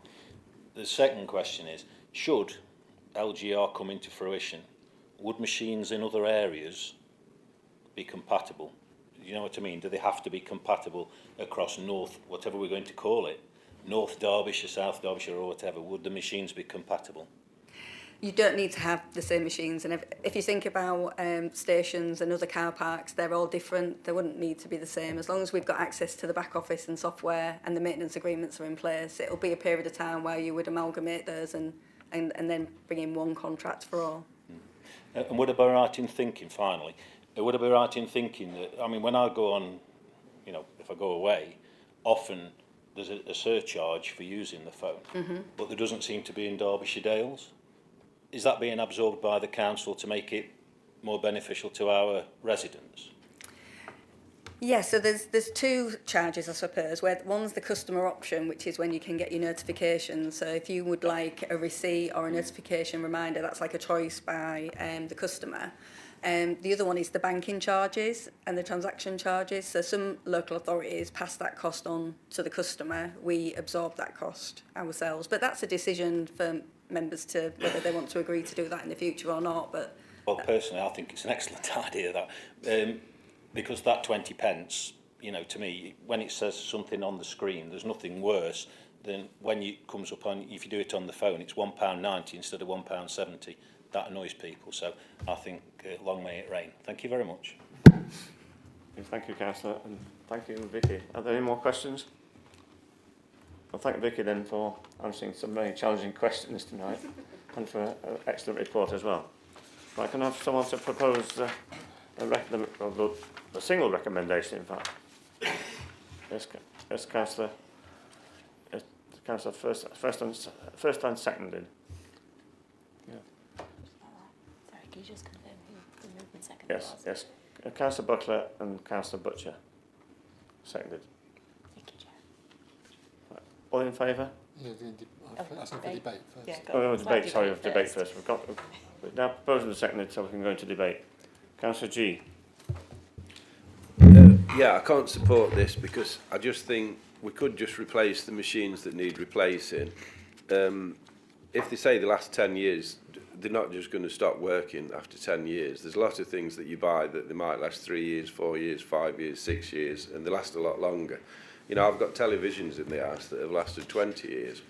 The second question is, should LGR come into fruition, would machines in other areas be compatible? You know what I mean? Do they have to be compatible across North, whatever we're going to call it, North Derbyshire, South Derbyshire or whatever? Would the machines be compatible? You don't need to have the same machines, and if you think about stations and other car parks, they're all different. They wouldn't need to be the same. As long as we've got access to the back office and software and the maintenance agreements are in place, it'll be a period of time where you would amalgamate those and then bring in one contract for all. And would I be right in thinking, finally, would I be right in thinking that, I mean, when I go on, you know, if I go away, often there's a surcharge for using the phone, but there doesn't seem to be in Derbyshire Dales. Is that being absorbed by the council to make it more beneficial to our residents? Yeah, so there's two charges, I suppose. Where one's the customer option, which is when you can get your notifications. So if you would like a receipt or a notification reminder, that's like a choice by the customer. The other one is the banking charges and the transaction charges. So some local authorities pass that cost on to the customer. We absorb that cost ourselves. But that's a decision for members to whether they want to agree to do that in the future or not. But well, personally, I think it's an excellent idea that because that 20 pence, you know, to me, when it says something on the screen, there's nothing worse than when it comes up on, if you do it on the phone, it's £1.90 instead of £1.70. That annoys people. So I think long may it rain. Thank you very much. Thank you, Councillor, and thank you, Vicky. Are there any more questions? Well, thank Vicky then for answering some very challenging questions tonight and for an excellent report as well. Right, can I have someone to propose a single recommendation, in fact? Yes, Councillor. Yes, Councillor first and seconded. Yeah. Sorry, can you just confirm who the movement second Yes, was? yes. Councillor Butler and Councillor Butcher. Seconded. Thank you, Chair. Right. All in favour? Yeah, asking for debate first. Yeah, Oh, no, let's debate, have sorry, first. debate first. We're now proposing the seconded, so we can go into debate. Councillor G. Yeah, I can't support this because I just think we could just replace the machines that need replacing. If they say the last 10 years, they're not just going to stop working after 10 years. There's a lot of things that you buy that they might last 3 years, 4 years, 5 years, 6 years, and they last a lot longer. You know, I've got televisions in the house that have lasted 20 years.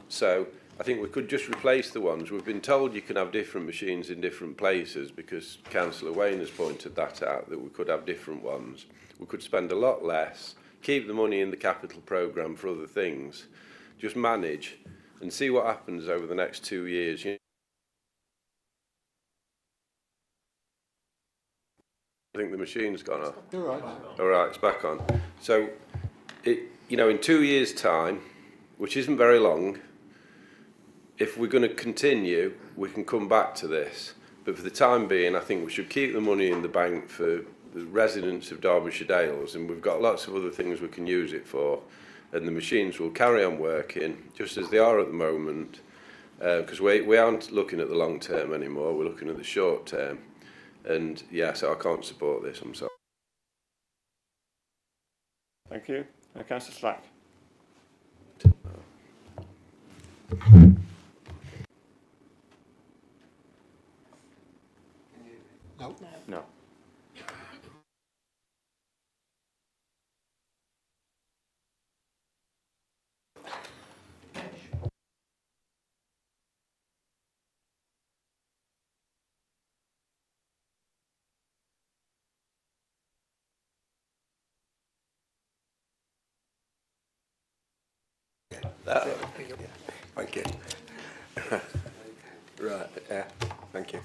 So I think we could just replace the ones. We've been told you can have different machines in different places because Councillor Wayne has pointed that out, that we could have different ones. We could spend a lot less, keep the money in the capital programme for other things, just manage and see what happens over the next 2 years. You know, I think the machine's gone off. You're right. All right, it's back on. So, you know, in 2 years' time, which isn't very long, if we're going to continue, we can come back to this. But for the time being, I think we should keep the money in the bank for the residents of Derbyshire Dales, and we've got lots of other things we can use it for. And the machines will carry on working just as they are at the moment, because we aren't looking at the long term anymore. We're looking at the short term. And yeah, so I can't support this. I'm sorry. Thank you. Councillor Slack. No. No. Thank you. Right, thank you.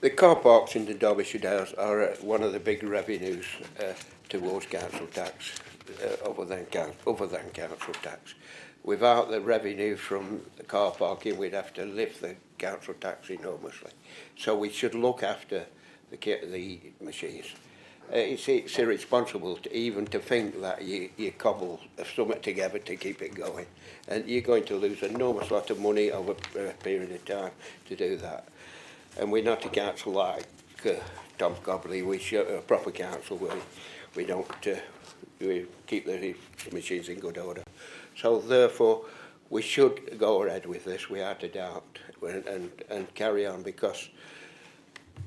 The car parks in the Derbyshire Dales are one of the big revenues towards council tax, other than council tax. Without the revenue from the car parking, we'd have to lift the council tax enormously. So we should look after the machines. It's irresponsible to even to think that you cobble something together to keep it going. And you're going to lose an enormous lot of money over a period of time to do that. And we're not a council like Tom Cobley. We're a proper council where we don't we keep the machines in good order. So therefore, we should go ahead with this, without a doubt, and carry on, because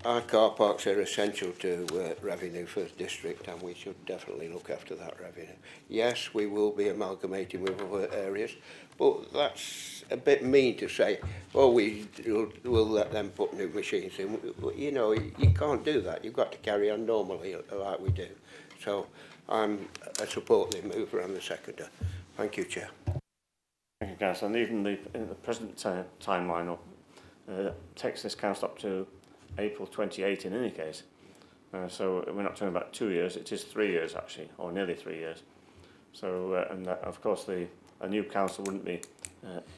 our car parks are essential to revenue for the district, and we should definitely look after that revenue. Yes, we will be amalgamating with other areas, but that's a bit mean to say, oh, we'll let them put new machines in. You know, you can't do that. You've got to carry on normally like we do. So I support the mover and the seconder. Thank you, Chair. Thank you, Councillor. And even in the present timeline takes this council up to April 28 in any case. So we're not talking about 2 years, it is 3 years actually, or nearly 3 years. So, and that, of course, a new council wouldn't be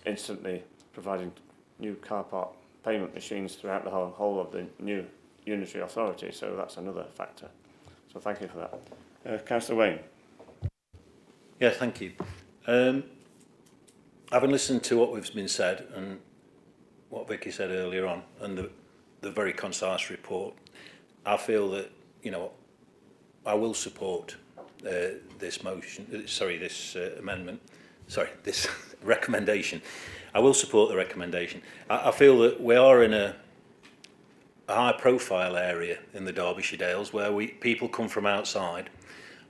instantly providing new car park payment machines throughout the whole of the new unitary authority, so that's another factor. So thank you for that. Councillor Wayne. Yeah, thank you. Having listened to what we've been said and what Vicky said earlier on, and the very concise report, I feel that, you know, I will support this motion, this amendment, this recommendation. I will support the recommendation. I feel that we are in a high profile area in the Derbyshire Dales where people come from outside,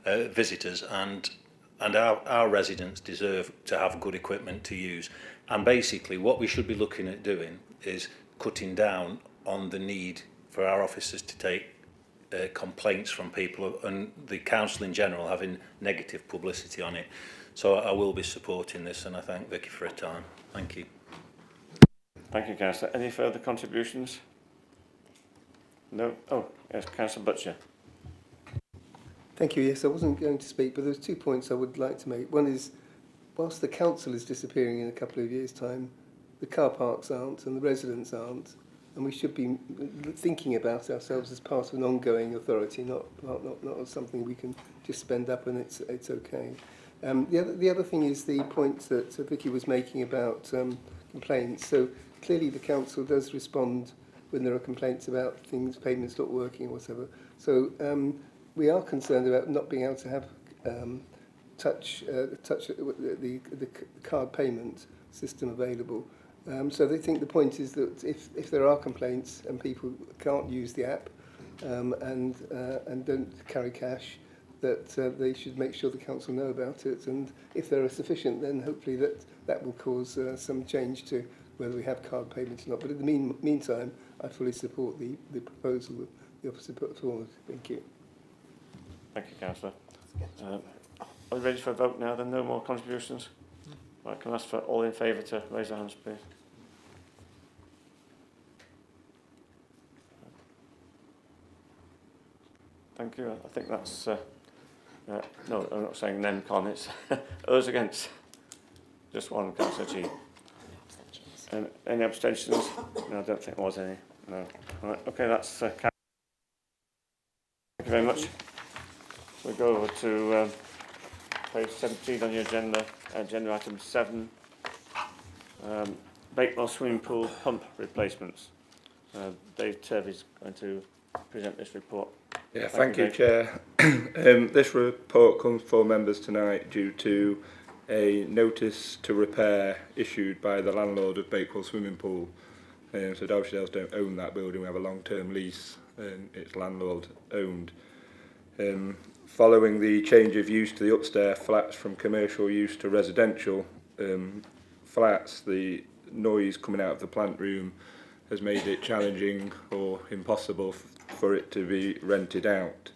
visitors, and our residents deserve to have good equipment to use. And basically what we should be looking at doing is cutting down on the need for our officers to take complaints from people and the council in general having negative publicity on it. So I will be supporting this, and I thank Vicky for her time. Thank you. Thank you, Councillor. Any further contributions? No? Oh, yes, Councillor Butcher. Thank you. Yes, I wasn't going to speak, but there's 2 points I would like to make. One is, whilst the council is disappearing in a couple of years' time, the car parks aren't and the residents aren't, and we should be thinking about ourselves as part of an ongoing authority, not as something we can just spend up and it's okay. The other thing is the point that Vicky was making about complaints. So clearly the council does respond when there are complaints about things, payments not working or whatever. So we are concerned about not being able to have touch the card payment system available. So they think the point is that if there are complaints and people can't use the app and don't carry cash, that they should make sure the council know about it. And if there are sufficient, then hopefully that will cause some change to whether we have card payments or not. But in the meantime, I fully support the proposal that the officer put forward. Thank you. Thank you, Councillor. Are we ready for a vote now then? No more contributions? Right, can I ask for all in favour to raise their hands, please? Thank you. I think that's... no, I'm not saying then, Con. It's those against. Just one, Councillor G. Any abstentions? No, I don't think there was any. No. All right, okay, that's... Thank you very much. We go over to page 17 on your agenda, agenda item 7, Bakewell Swimming Pool pump replacements. Dave Turvey's going to present this report. Yeah, thank you, Chair. This report comes for members tonight due to a notice to repair issued by the landlord of Bakewell Swimming Pool. So Derbyshire Dales don't own that building, we have a long-term lease and it's landlord owned. Following the change of use to the upstairs flats from commercial use to residential flats, the noise coming out of the plant room has made it challenging or impossible for it to be rented out.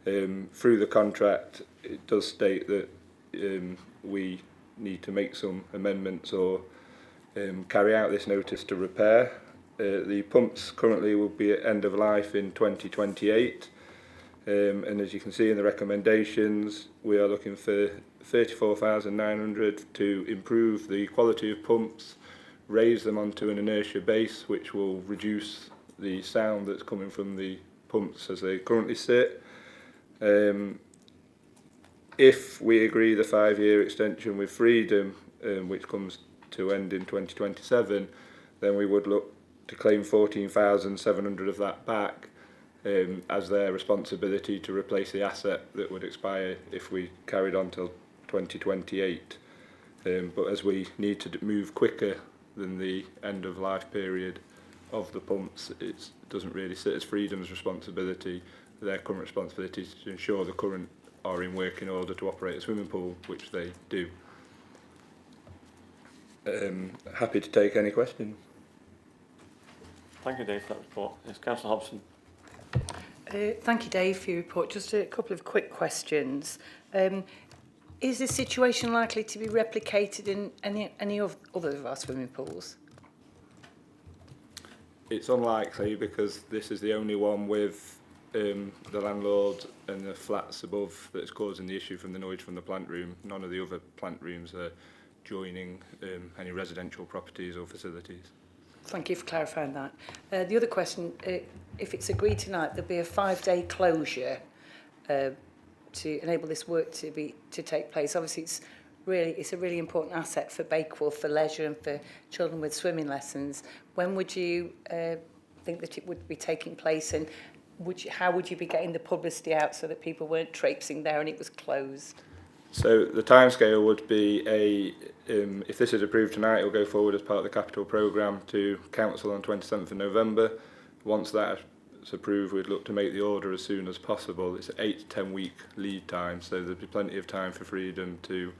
Through the contract, it does state that we need to make some amendments or carry out this notice to repair. The pumps currently will be at end of life in 2028. And as you can see in the recommendations, we are looking for 34,900 to improve the quality of pumps, raise them onto an inertia base which will reduce the sound that's coming from the pumps as they currently sit, If we agree the 5-year extension with Freedom, which comes to end in 2027, then we would look to claim 14,700 of that back as their responsibility to replace the asset that would expire if we carried on till 2028. But as we need to move quicker than the end of life period of the pumps, it doesn't really sit as Freedom's responsibility. Their current responsibility is to ensure the current are in working order to operate a swimming pool, which they do. Happy to take any questions. Thank you, Dave, for that report. Yes, Councillor Hobson. Thank you, Dave, for your report. Just a couple of quick questions. Is this situation likely to be replicated in any of other of our swimming pools? It's unlikely because this is the only one with the landlord and the flats above that's causing the issue from the noise from the plant room. None of the other plant rooms are joining any residential properties or facilities. Thank you for clarifying that. The other question, if it's agreed tonight, there'll be a 5-day closure to enable this work to take place. Obviously, it's a really important asset for Bakewell, for leisure and for children with swimming lessons. When would you think that it would be taking place, and how would you be getting the publicity out so that people weren't traipsing there and it was closed? So the timescale would be if this is approved tonight, it will go forward as part of the capital programme to council on 27th of November. Once that is approved, we'd look to make the order as soon as possible. It's an 8 to 10 week lead time, so there'd be plenty of time for Freedom to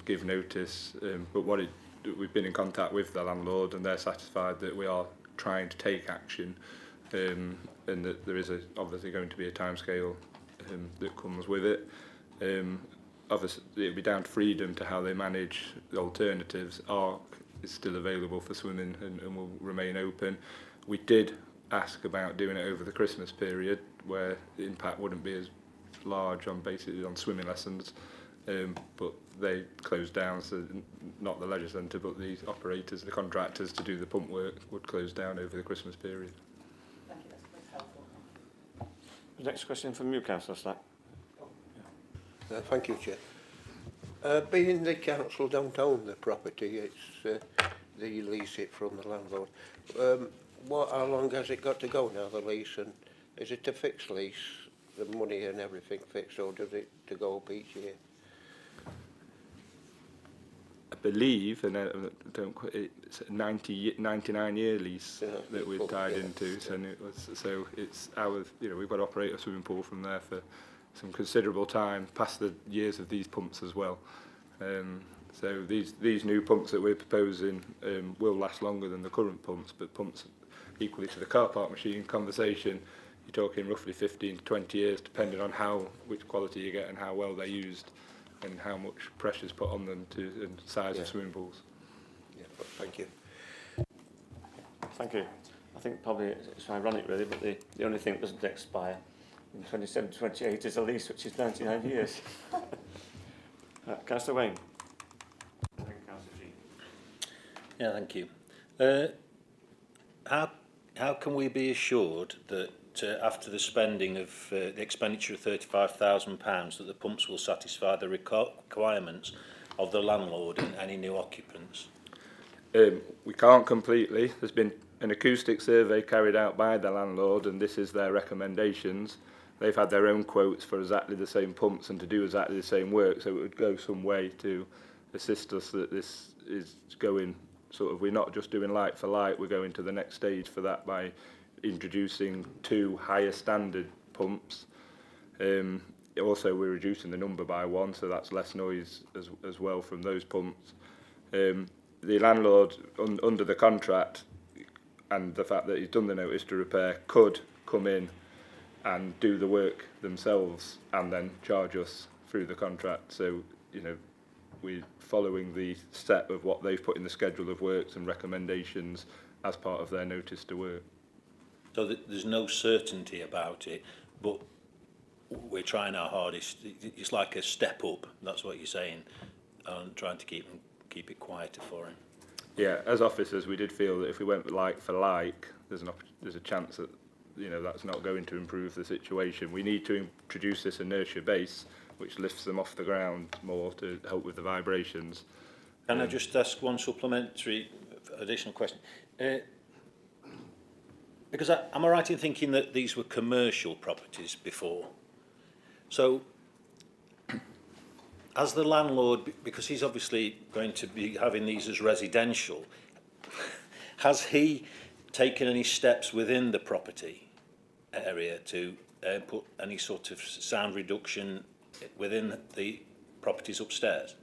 give notice. But we've been in contact with the landlord, and they're satisfied that we are trying to take action, and that there is obviously going to be a timescale that comes with it. Obviously, it'll be down to Freedom to how they manage the alternatives. ARC is still available for swimming and will remain open. We did ask about doing it over the Christmas period, where the impact wouldn't be as large on basically on swimming lessons, but they closed down, so not the leisure centre, but the operators, the contractors to do the pump work would close down over the Christmas period. Thank you, that's helpful. The next question from you, Councillor Slack. Thank you, Chair. Being the council don't own the property, it's they lease it from the landlord. How long has it got to go now, the lease, and is it a fixed lease, the money and everything fixed, or does it to go up each year? I believe, and it's a 99-year lease that we're tied into, so it's our, we've got to operate a swimming pool from there for some considerable time, past the years of these pumps as well. So these new pumps that we're proposing will last longer than the current pumps, but pumps equally to the car park machine conversation, you're talking roughly 15 to 20 years, depending on which quality you get and how well they're used and how much pressure is put on them and size of swimming pools. Yeah, thank you. Thank you. I think probably it's ironic really, but the only thing that doesn't expire in 27 to 28 is a lease, which is 99 years. Councillor Wayne. I think Councillor G. Yeah, thank you. How can we be assured that after the spending of the expenditure of £35,000 that the pumps will satisfy the requirements of the landlord and any new occupants? We can't completely. There's been an acoustic survey carried out by the landlord, and this is their recommendations. They've had their own quotes for exactly the same pumps and to do exactly the same work, so it would go some way to assist us that this is going sort of, we're not just doing light for light, we're going to the next stage for that by introducing 2 higher standard pumps. Also, we're reducing the number by 1, so that's less noise as well from those pumps. The landlord, under the contract, and the fact that he's done the notice to repair, could come in and do the work themselves and then charge us through the contract. So, we're following the set of what they've put in the schedule of works and recommendations as part of their notice to work. So there's no certainty about it, but we're trying our hardest. It's like a step up, that's what you're saying, and trying to keep it quieter for him. Yeah, as officers, we did feel that if we went like for like, there's a chance that you know, that's not going to improve the situation. We need to introduce this inertia base, which lifts them off the ground more to help with the vibrations. Can I just ask one supplementary additional question? Because am I right in thinking that these were commercial properties before? So, as the landlord, because he's obviously going to be having these as residential, has he taken any steps within the property area to put any sort of sound reduction within the properties upstairs?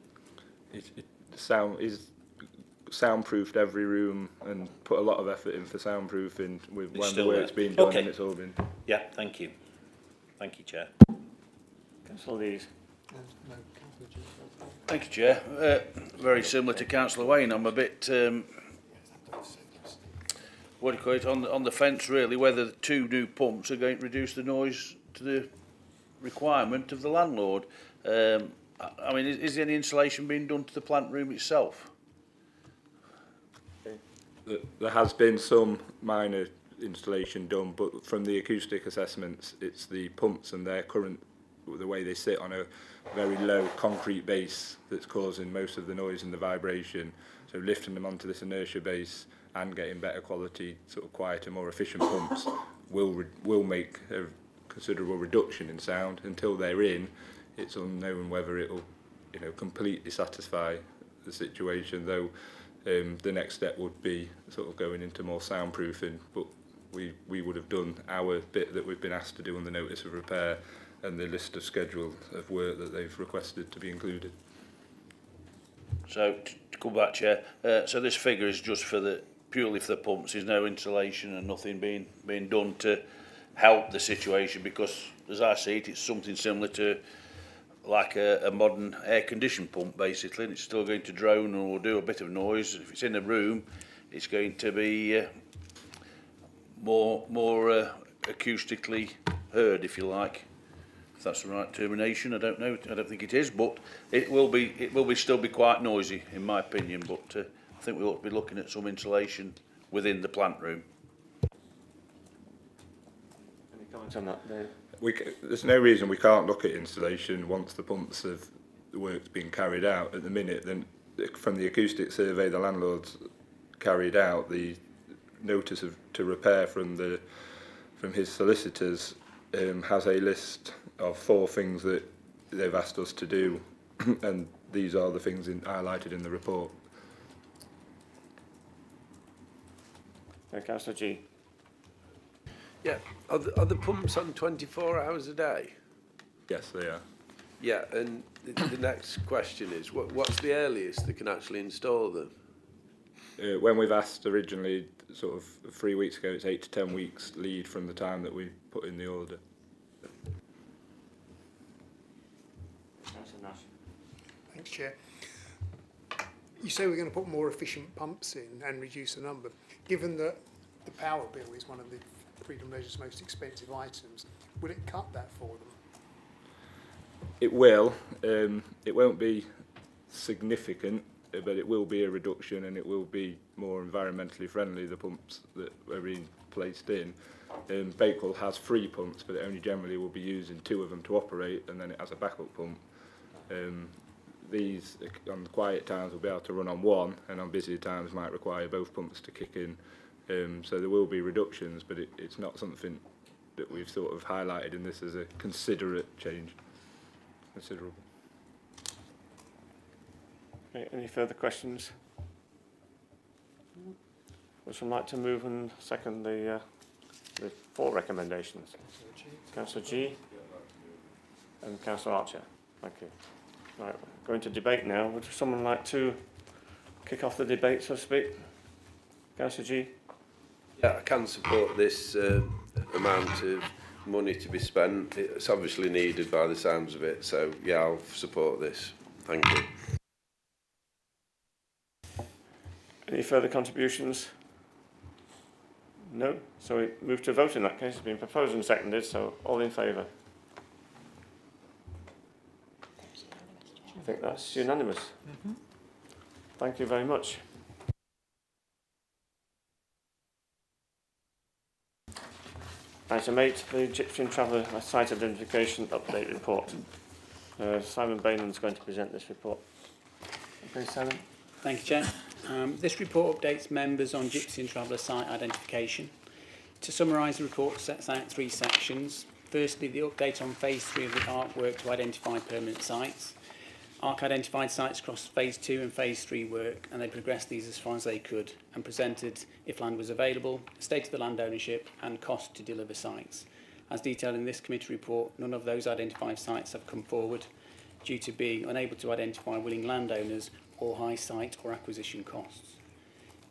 Soundproofed every room and put a lot of effort in for soundproofing with when the work's been done and it's all been... Yeah, thank you. Thank you, Chair. Councillor Lees. Thank you, Chair. Very similar to Councillor Wayne. I'm a bit, what do you call it, on the fence really, whether the 2 new pumps are going to reduce the noise to the requirement of the landlord. I mean, is any insulation being done to the plant room itself? There has been some minor installation done, but from the acoustic assessments, it's the pumps and their current, the way they sit on a very low concrete base that's causing most of the noise and the vibration. So lifting them onto this inertia base and getting better quality, sort of quieter, more efficient pumps will make a considerable reduction in sound. Until they're in, it's unknown whether it'll, you know, completely satisfy the situation, though. The next step would be sort of going into more soundproofing, but we would have done our bit that we've been asked to do on the notice of repair and the list of schedule of work that they've requested to be included. So, to come back, Chair, so this figure is just for purely for the pumps, there's no insulation and nothing being done to help the situation, because as I see it, it's something similar to like a modern air-conditioned pump, basically, and it's still going to drone and will do a bit of noise. If it's in a room, it's going to be more acoustically heard, if you like. If that's the right termination, I don't know. I don't think it is, but it will still be quite noisy, in my opinion. But I think we ought to be looking at some insulation within the plant room. Any comments on that, Dave? There's no reason we can't look at installation once the pumps have the work's been carried out. At the minute, then from the acoustic survey the landlord's carried out, the notice to repair from his solicitors has a list of 4 things that they've asked us to do, and these are the things highlighted in the report. Councillor G. Yeah, are the pumps on 24 hours a day? Yes, they are. Yeah, and the next question is, what's the earliest they can actually install them? When we've asked originally, sort of 3 weeks ago, it's 8 to 10 weeks lead from the time that we put in the order. Councillor Nash. Thanks, Chair. You say we're going to put more efficient pumps in and reduce the number. Given that the power bill is one of the Freedom Leisure's most expensive items, will it cut that for them? It will. It won't be significant, but it will be a reduction, and it will be more environmentally friendly, the pumps that are being placed in. Bakewell has 3 pumps, but it only generally will be using 2 of them to operate, and then it has a backup pump. These, on quiet times, will be able to run on 1, and on busier times might require both pumps to kick in. So there will be reductions, but it's not something that we've sort of highlighted in this as a considerable. Okay, any further questions? Would someone like to move and second the 4 recommendations? Councillor G and Councillor Archer. Thank you. Right, going to debate now. Would someone like to kick off the debate, so to speak? Councillor G. Yeah, I can support this amount of money to be spent. It's obviously needed by the sounds of it, so yeah, I'll support this. Thank you. Any further contributions? No? So we move to vote in that case. It's been proposed and seconded, so all in favour? I think that's unanimous. Mm-hmm. Thank you very much. Item 8, the Gypsy and Traveller site identification update report. Simon Bainland's going to present this report. Okay, Simon. Thank you, Chair. This report updates members on Gypsy and Traveller site identification. To summarise, the report sets out 3 sections. Firstly, the update on Phase 3 of the ARC work to identify permanent sites. ARC identified sites across Phase 2 and Phase 3 work, and they progressed these as far as they could and presented, if land was available, the state of the land ownership and cost to deliver sites. As detailed in this committee report, none of those identified sites have come forward due to being unable to identify willing landowners or high site or acquisition costs.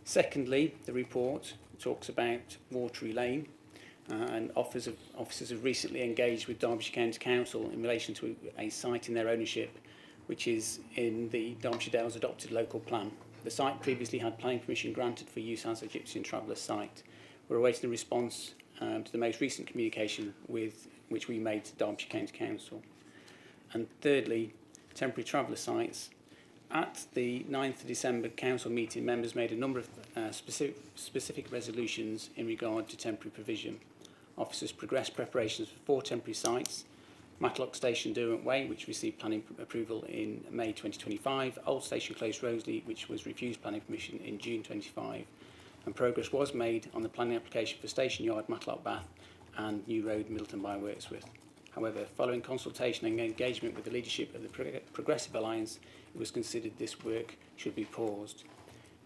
Secondly, the report talks about Watery Lane, and officers have recently engaged with Derbyshire County Council in relation to a site in their ownership which is in the Derbyshire Dales adopted local plan. The site previously had planning permission granted for use as a Gypsy and Traveller site. We're awaiting a response to the most recent communication which we made to Derbyshire County Council. And thirdly, temporary traveller sites. At the 9th of December council meeting, members made a number of specific resolutions in regard to temporary provision. Officers progressed preparations for 4 temporary sites: Matlock Station, Derwent Way, which received planning approval in May 2025, Old Station Close, Roseley, which was refused planning permission in June 25, and progress was made on the planning application for Station Yard, Matlock Bath, and New Road, Middleton by Wirksworth. However, following consultation and engagement with the leadership of the Progressive Alliance, it was considered this work should be paused.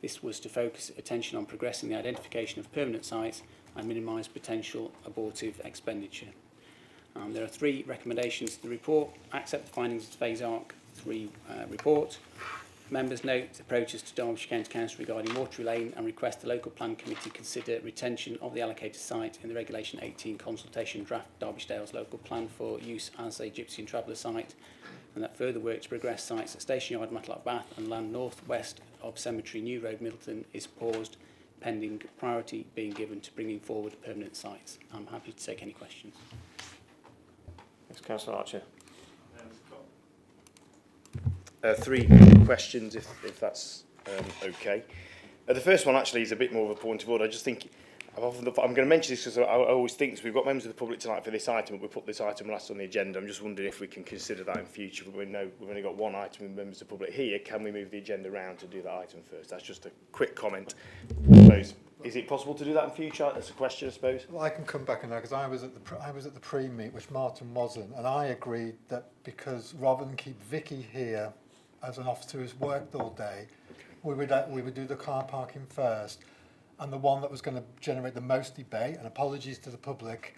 This was to focus attention on progressing the identification of permanent sites and minimise potential abortive expenditure. There are 3 recommendations to the report. Accept the findings of the Phase ARC 3 report. Members note approaches to Derbyshire County Council regarding Watery Lane and request the local plan committee consider retention of the allocated site in the Regulation 18 consultation draft Derbyshire Dales local plan for use as a Gypsy and Traveller site, and that further work to progress sites at Station Yard, Matlock Bath and land north west of Cemetery, New Road, Middleton is paused, pending priority being given to bringing forward permanent sites. I'm happy to take any questions. Thanks, Councillor Archer. 3 questions, if that's okay. The first one actually is a bit more of a point of order. I just think I'm going to mention this because I always think we've got members of the public tonight for this item, but we put this item last on the agenda. I'm just wondering if we can consider that in future. We know we've only got 1 item with members of the public here. Can we move the agenda around to do that item first? That's just a quick comment. I suppose, is it possible to do that in future? That's a question, I suppose. Well, I can come back on that because I was at the pre-meet, which Martin wasn't, and I agreed that because rather than keep Vicky here as an officer who's worked all day, we would do the car parking first, and the one that was going to generate the most debate, and apologies to the public,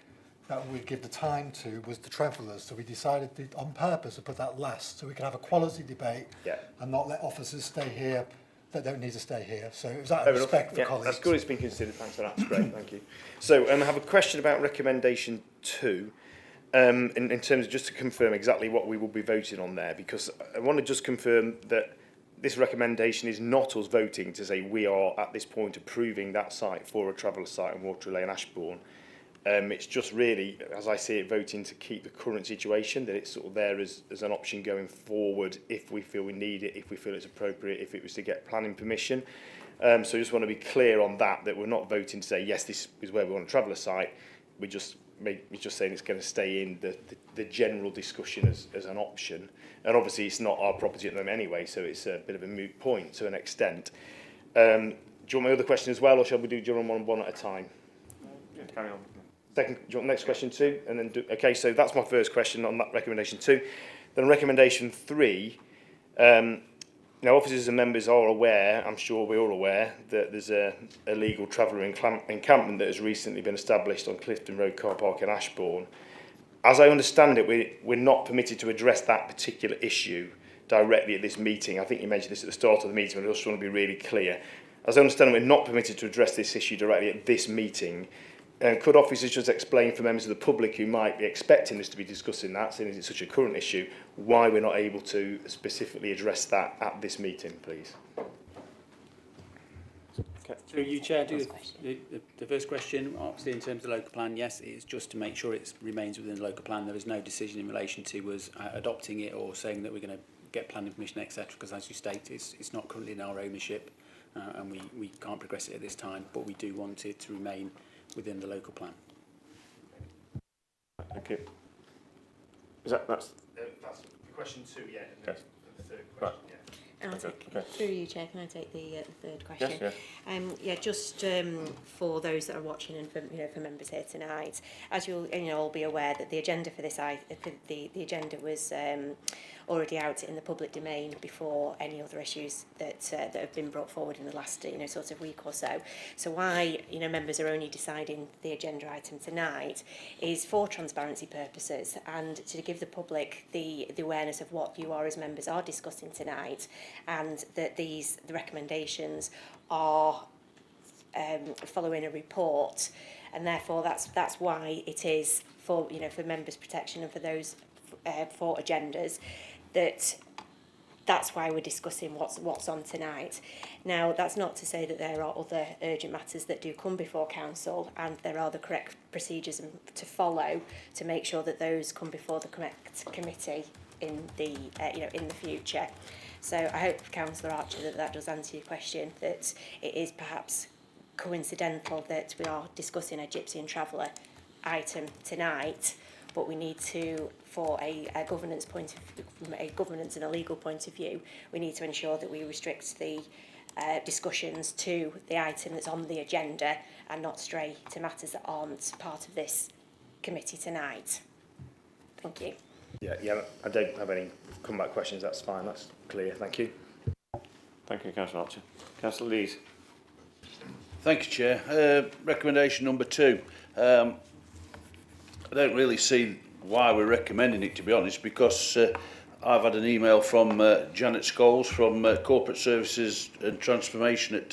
that we'd give the time to was the travellers. So we decided on purpose to put that last, so we could have a quality debate and not let officers stay here that don't need to stay here. So it was out of respect for colleagues. That's good, it's been considered. Thanks for that. That's great, thank you. So I have a question about recommendation 2. In terms of just to confirm exactly what we will be voting on there, because I want to just confirm that this recommendation is not us voting to say we are at this point approving that site for a traveller site in Watery Lane, Ashbourne. It's just really, as I see it, voting to keep the current situation, that it's sort of there as an option going forward if we feel we need it, if we feel it's appropriate, if it was to get planning permission. So I just want to be clear on that we're not voting to say, yes, this is where we want a traveller site. We're just saying it's going to stay in the general discussion as an option. And obviously it's not our property at the moment anyway, so it's a bit of a moot point to an extent. Do you want my other question as well, or shall we do one at a time? Yeah, carry on. Second, do you want the next question 2? And then okay, so that's my first question on that recommendation 2. Then recommendation 3. Now, officers and members are aware, I'm sure we're all aware, that there's a illegal traveller encampment that has recently been established on Clifton Road car park in Ashbourne. As I understand it, we're not permitted to address that particular issue directly at this meeting. I think you mentioned this at the start of the meeting, but I just want to be really clear. As I understand it, we're not permitted to address this issue directly at this meeting. Could officers just explain for members of the public who might be expecting us to be discussing that, seeing as it's such a current issue, why we're not able to specifically address that at this meeting, please? Okay. Through you, Chair, the first question, obviously in terms of the local plan, yes, it is just to make sure it remains within the local plan. There is no decision in relation to us adopting it or saying that we're going to get planning permission, etc., because as you state, it's not currently in our ownership and we can't progress it at this time, but we do want it to remain within the local plan. Thank you. That's question 2, yeah. Yes. The third Right. question, yeah. And I'll take, Okay. through you, Chair, can I take the third question? Yes, Yeah, just for those that are watching and for members here tonight, as you'll all be aware that the agenda for this the agenda was already out in the public domain before any other issues that have been brought forward in the last sort of week or so. So why members are only deciding the agenda item tonight is for transparency purposes and to give the public the awareness of what you are as members are discussing tonight, and that the recommendations are following a report, and therefore that's why it is for for members' protection and for those for agendas that's why we're discussing what's on tonight. Now, that's not to say that there are other urgent matters that do come before council, and there are the correct procedures to follow to make sure that those come before the correct committee in the in the future. So I hope, Councillor Archer, that does answer your question, that it is perhaps coincidental that we are discussing a Gypsy and Traveller item tonight, but we need to, for a governance point of, from a governance and a legal point of view, we need to ensure that we restrict the discussions to the item that's on the agenda and not stray to matters that aren't part of this committee tonight. Thank you. Yeah, I don't have any comeback questions. That's fine. That's clear. Thank you. Thank you, Councillor Archer. Councillor Lees. Thank you, Chair. Recommendation number 2. I don't really see why we're recommending it, to be honest, because I've had an email from Janet Scholes from Corporate Services and Transformation at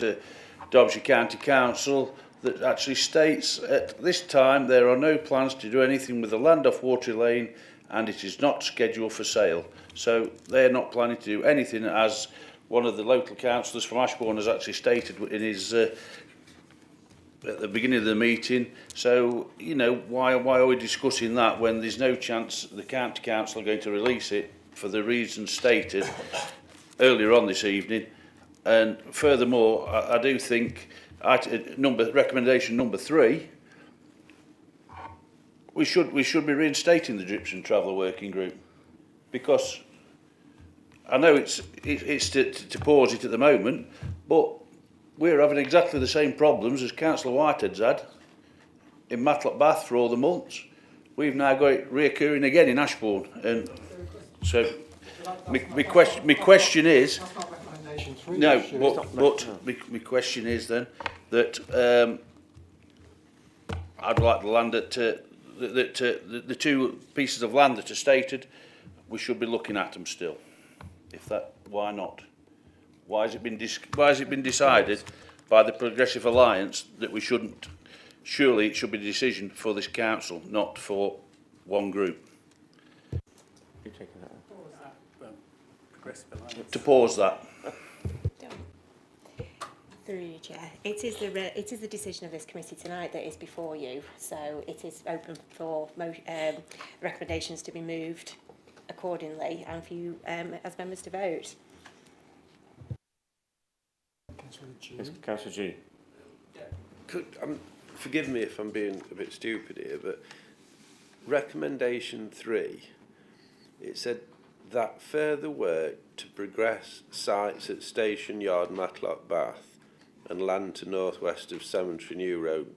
Derbyshire County Council that actually states at this time there are no plans to do anything with the land off Watery Lane and it is not scheduled for sale. So they're not planning to do anything, as one of the local councillors from Ashbourne has actually stated in his at the beginning of the meeting. So, why are we discussing that when there's no chance the county council are going to release it for the reasons stated earlier on this evening? And furthermore, I do think recommendation number 3, we should be reinstating the Gypsy and Traveller working group, because I know it's to pause it at the moment, but we're having exactly the same problems as Councillor Whitehead's had in Matlock Bath for all the months. We've now got it reoccurring again in Ashbourne, and so my question is, no, but my question is then that I'd like the land that the 2 pieces of land that are stated, we should be looking at them still. If that, why not? Why has it been decided by the Progressive Alliance that we shouldn't? Surely it should be a decision for this council, not for one group. You taking that? Progressive Alliance. To pause that. Through you, Chair. It is the decision of this committee tonight that is before you. So it is open for recommendations to be moved accordingly, and for you as members to vote. Councillor G. Forgive me if I'm being a bit stupid here, but recommendation 3, it said that further work to progress sites at Station Yard, Matlock Bath, and land to northwest of Cemetery New Road,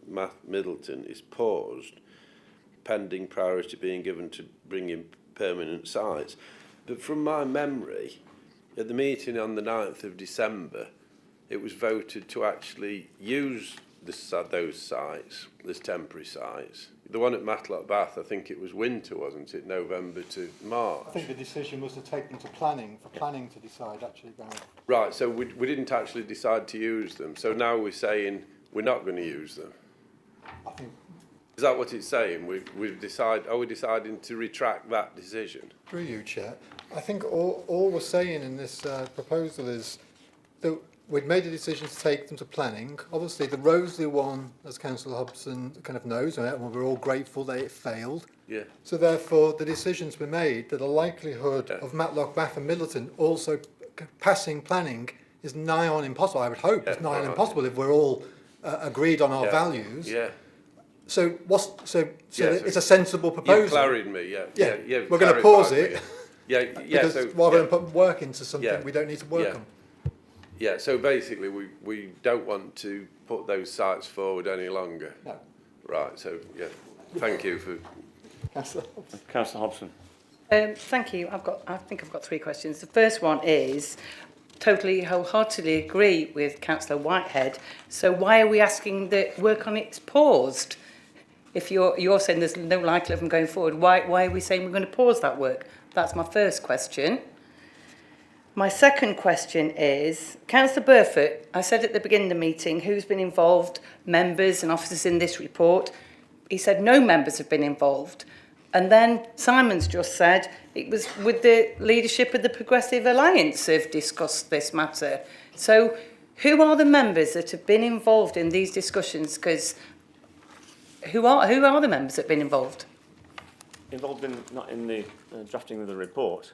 Middleton, is paused, pending priority being given to bringing permanent sites. But from my memory, at the meeting on the 9th of December, it was voted to actually use those sites, those temporary sites. The one at Matlock Bath, I think it was winter, wasn't it? November to March. I think the decision was to take them to planning, for planning to decide actually about. Right, so we didn't actually decide to use them. So now we're saying we're not going to use them. I think. Is that what it's saying? Are we deciding to retract that decision? Through you, Chair. I think all we're saying in this proposal is that we'd made a decision to take them to planning. Obviously, the Roseley one, as Councillor Hobson kind of knows, and we're all grateful that it failed. Yeah. So therefore, the decisions were made that the likelihood of Matlock, Bath and Middleton also passing planning is nigh on impossible. I would hope it's nigh on impossible if we're all agreed on our values. Yeah. So what's so Yes. it's a sensible proposal. You've clarified me, yeah. Yeah, we're going to pause it. Yeah, because so, rather yeah. than put work into something Yeah. we don't need to work Yeah. on. Yeah, so basically we don't want to put those sites forward any longer. No. Right, so yeah, thank you for... Councillor Hobson. Thank you. I think I've got 3 questions. The first one is, totally wholeheartedly agree with Councillor Whitehead. So why are we asking that work on it's paused? If you're saying there's no likelihood of them going forward, why are we saying we're going to pause that work? That's my first question. My second question is, Councillor Burfoot, I said at the beginning of the meeting, who's been involved, members and officers in this report? He said no members have been involved. And then Simon's just said it was with the leadership of the Progressive Alliance have discussed this matter. So who are the members that have been involved in these discussions? Because who are the members that have been involved? Involved in, not in the drafting of the report.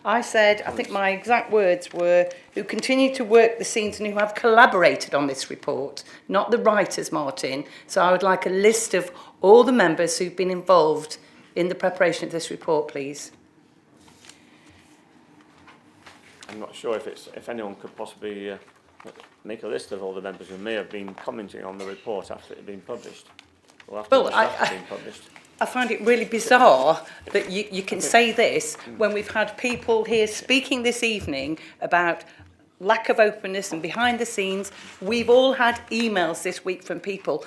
I said, I think my exact words were, who continue to work the scenes and who have collaborated on this report, not the writers, Martin. So I would like a list of all the members who've been involved in the preparation of this report, please. I'm not sure if anyone could possibly make a list of all the members who may have been commenting on the report after it had been published, or after the draft had been published. I find it really bizarre that you can say this when we've had people here speaking this evening about lack of openness and behind the scenes. We've all had emails this week from people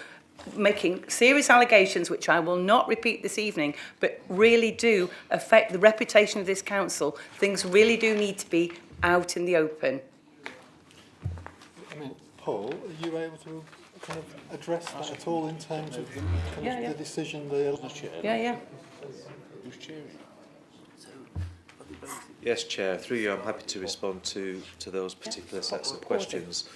making serious allegations, which I will not repeat this evening, but really do affect the reputation of this council. Things really do need to be out in the open. I mean, Paul, are you able to kind of address that at all in terms of the decision? Yeah. Who's chairing? Yes, Chair. Through you, I'm happy to respond to those particular sets of questions.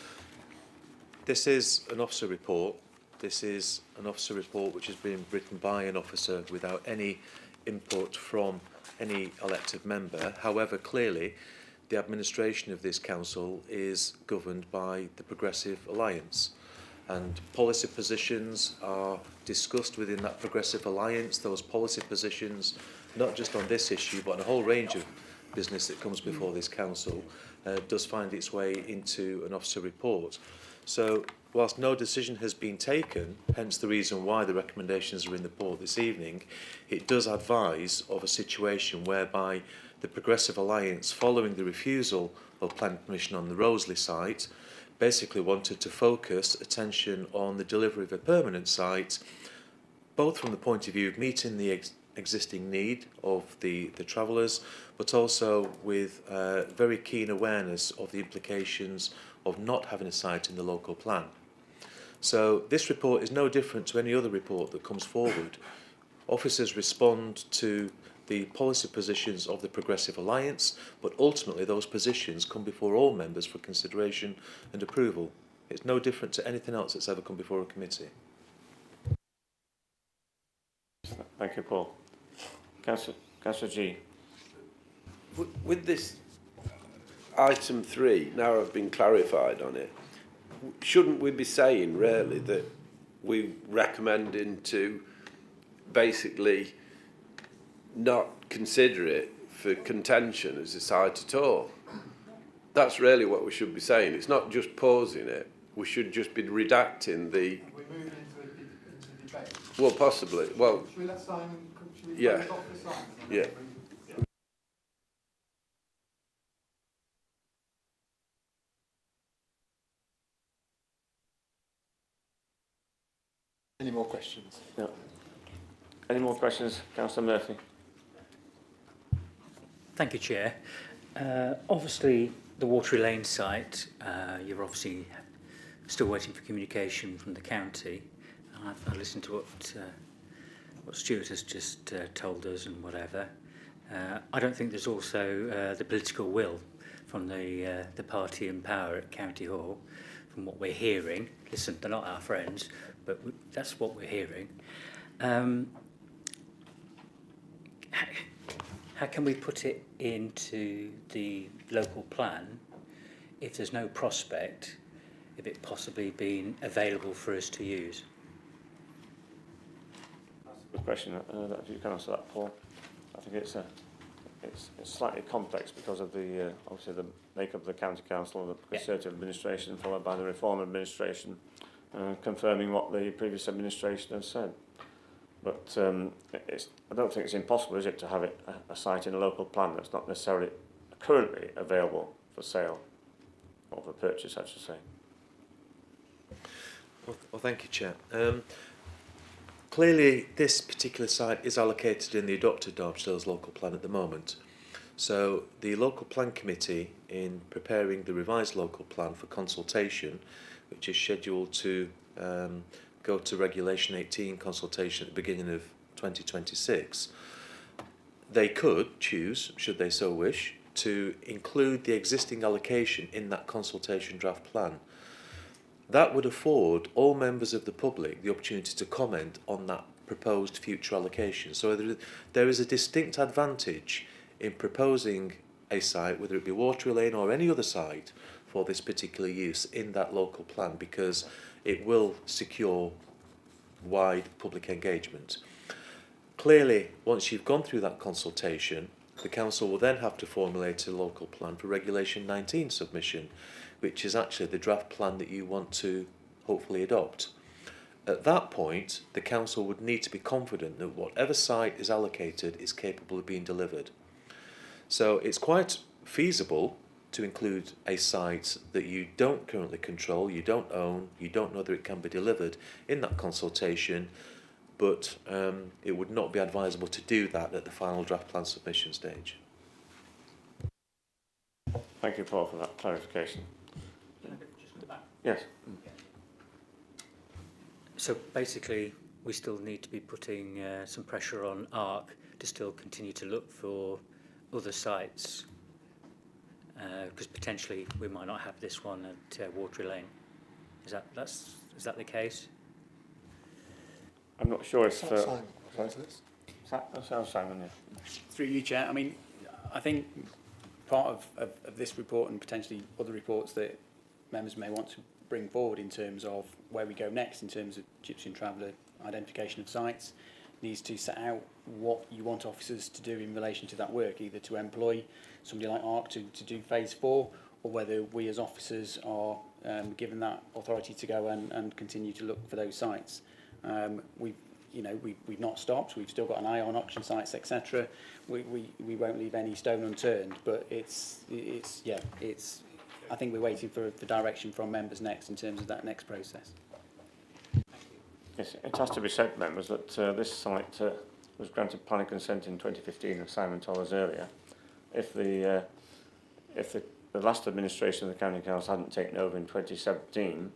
This is an officer report. This is an officer report which has been written by an officer without any input from any elected member. However, clearly, the administration of this council is governed by the Progressive Alliance, and policy positions are discussed within that Progressive Alliance. Those policy positions, not just on this issue, but on a whole range of business that comes before this council, does find its way into an officer report. So, whilst no decision has been taken, hence the reason why the recommendations are in the report this evening, it does advise of a situation whereby the Progressive Alliance, following the refusal of planning permission on the Roseley site, basically wanted to focus attention on the delivery of a permanent site, both from the point of view of meeting the existing need of the travellers, but also with very keen awareness of the implications of not having a site in the local plan. So this report is no different to any other report that comes forward. Officers respond to the policy positions of the Progressive Alliance, but ultimately those positions come before all members for consideration and approval. It's no different to anything else that's ever come before a committee. Thank you, Paul. Councillor G. With this item 3, now I've been clarified on it, shouldn't we be saying really that we're recommending to basically not consider it for contention as a site at all? That's really what we should be saying. It's not just pausing it. We should just be redacting the... Are we moving into debate? Well, possibly. Well, should we let Simon... Should we yeah. close off for Simon? Yeah. Any more questions? No. Any more questions, Councillor Murphy? Thank you, Chair. Obviously, the Watery Lane site, you're obviously still waiting for communication from the county. I listened to what Stuart has just told us and whatever. I don't think there's also the political will from the party in power at County Hall, from what we're hearing. Listen, they're not our friends, but that's what we're hearing. How can we put it into the local plan if there's no prospect of it possibly being available for us to use? good question. If you can answer that, Paul. I think it's slightly complex because of the obviously the makeup of the county council, the Conservative administration, followed by the Reform administration, confirming what the previous administration has said. But I don't think it's impossible, is it, to have a site in a local plan that's not necessarily currently available for sale or for purchase, I should say. Well, thank you, Chair. Clearly, this particular site is allocated in the adopted Derbyshire Dales local plan at the moment. So the local plan committee, in preparing the revised local plan for consultation, which is scheduled to go to Regulation 18 consultation at the beginning of 2026, they could choose, should they so wish, to include the existing allocation in that consultation draft plan. That would afford all members of the public the opportunity to comment on that proposed future allocation. So there is a distinct advantage in proposing a site, whether it be Watery Lane or any other site, for this particular use in that local plan, because it will secure wide public engagement. Clearly, once you've gone through that consultation, the council will then have to formulate a local plan for Regulation 19 submission, which is actually the draft plan that you want to hopefully adopt. At that point, the council would need to be confident that whatever site is allocated is capable of being delivered. So it's quite feasible to include a site that you don't currently control, you don't own, you don't know whether it can be delivered in that consultation, but it would not be advisable to do that at the final draft plan submission stage. Thank you, Paul, for that clarification. Yes. So basically, we still need to be putting some pressure on ARC to still continue to look for other sites, because potentially we might not have this one at Watery Lane. Is that the case? I'm not sure if... Simon. Simon, yeah. Through you, Chair. I mean, I think part of this report and potentially other reports that members may want to bring forward in terms of where we go next in terms of Gypsy and Traveller identification of sites needs to set out what you want officers to do in relation to that work, either to employ somebody like ARC to do phase 4, or whether we as officers are given that authority to go and continue to look for those sites. We've not stopped. We've still got an eye on auction sites, etc. We won't leave any stone unturned. But I think we're waiting for the direction from members next in terms of that next process. Yes, it has to be said, members, that this site was granted planning consent in 2015, as Simon told us earlier. If the last administration of the county council hadn't taken over in 2017,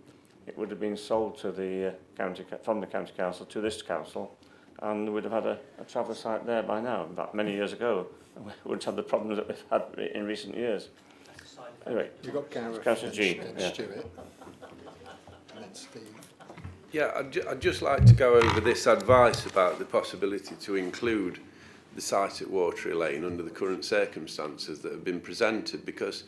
it would have been sold to the from the county council to this council, and we'd have had a traveller site there by now. In fact, many years ago, we wouldn't have the problems that we've had in recent years. Anyway, you've got Gareth, Councillor G. then Stuart, and then Steve. Yeah, I'd just like to go over this advice about the possibility to include the site at Watery Lane under the current circumstances that have been presented, because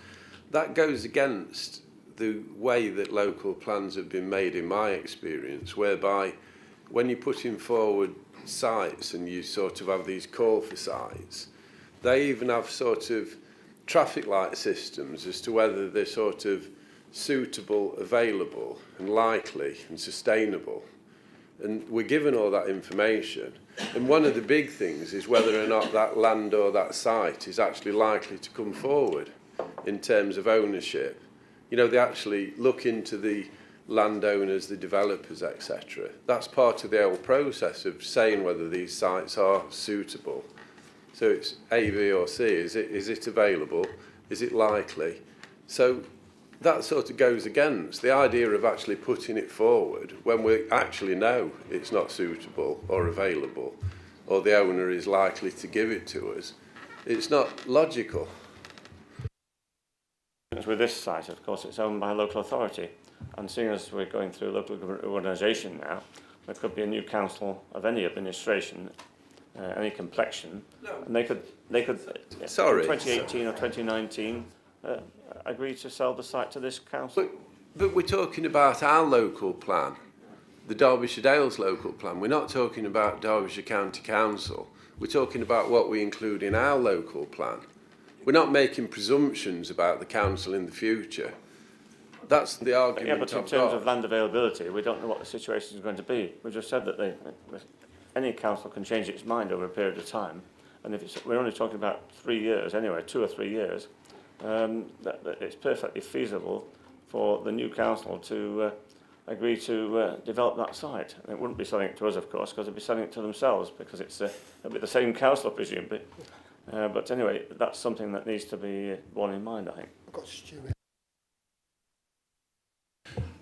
that goes against the way that local plans have been made in my experience, whereby when you're putting forward sites and you sort of have these call for sites, they even have sort of traffic light systems as to whether they're sort of suitable, available and likely and sustainable. And we're given all that information. And one of the big things is whether or not that land or that site is actually likely to come forward in terms of ownership. You know, they actually look into the landowners, the developers, etc. That's part of the whole process of saying whether these sites are suitable. So it's A, B or C. Is it available? Is it likely? So that sort of goes against the idea of actually putting it forward when we actually know it's not suitable or available, or the owner is likely to give it to us. It's not logical. With this site, of course, it's owned by a local authority, and seeing as we're going through local government organisation now, there could be a new council of any administration, any complexion, and they could Sorry. in 2018 or 2019 agree to sell the site to this council. But we're talking about our local plan. the Derbyshire Dales local plan. We're not talking about Derbyshire County Council. We're talking about what we include in our local plan. We're not making presumptions about the council in the future. That's the argument Yeah, but in I've terms got. of land availability, we don't know what the situation is going to be. We just said that any council can change its mind over a period of time, and if we're only talking about 3 years anyway, 2 or 3 years, that it's perfectly feasible for the new council to agree to develop that site. And it wouldn't be selling it to us, of course, because they'd be selling it to themselves, because it'll be the same council, presumably. But anyway, that's something that needs to be borne in mind, I think. I've got Stuart.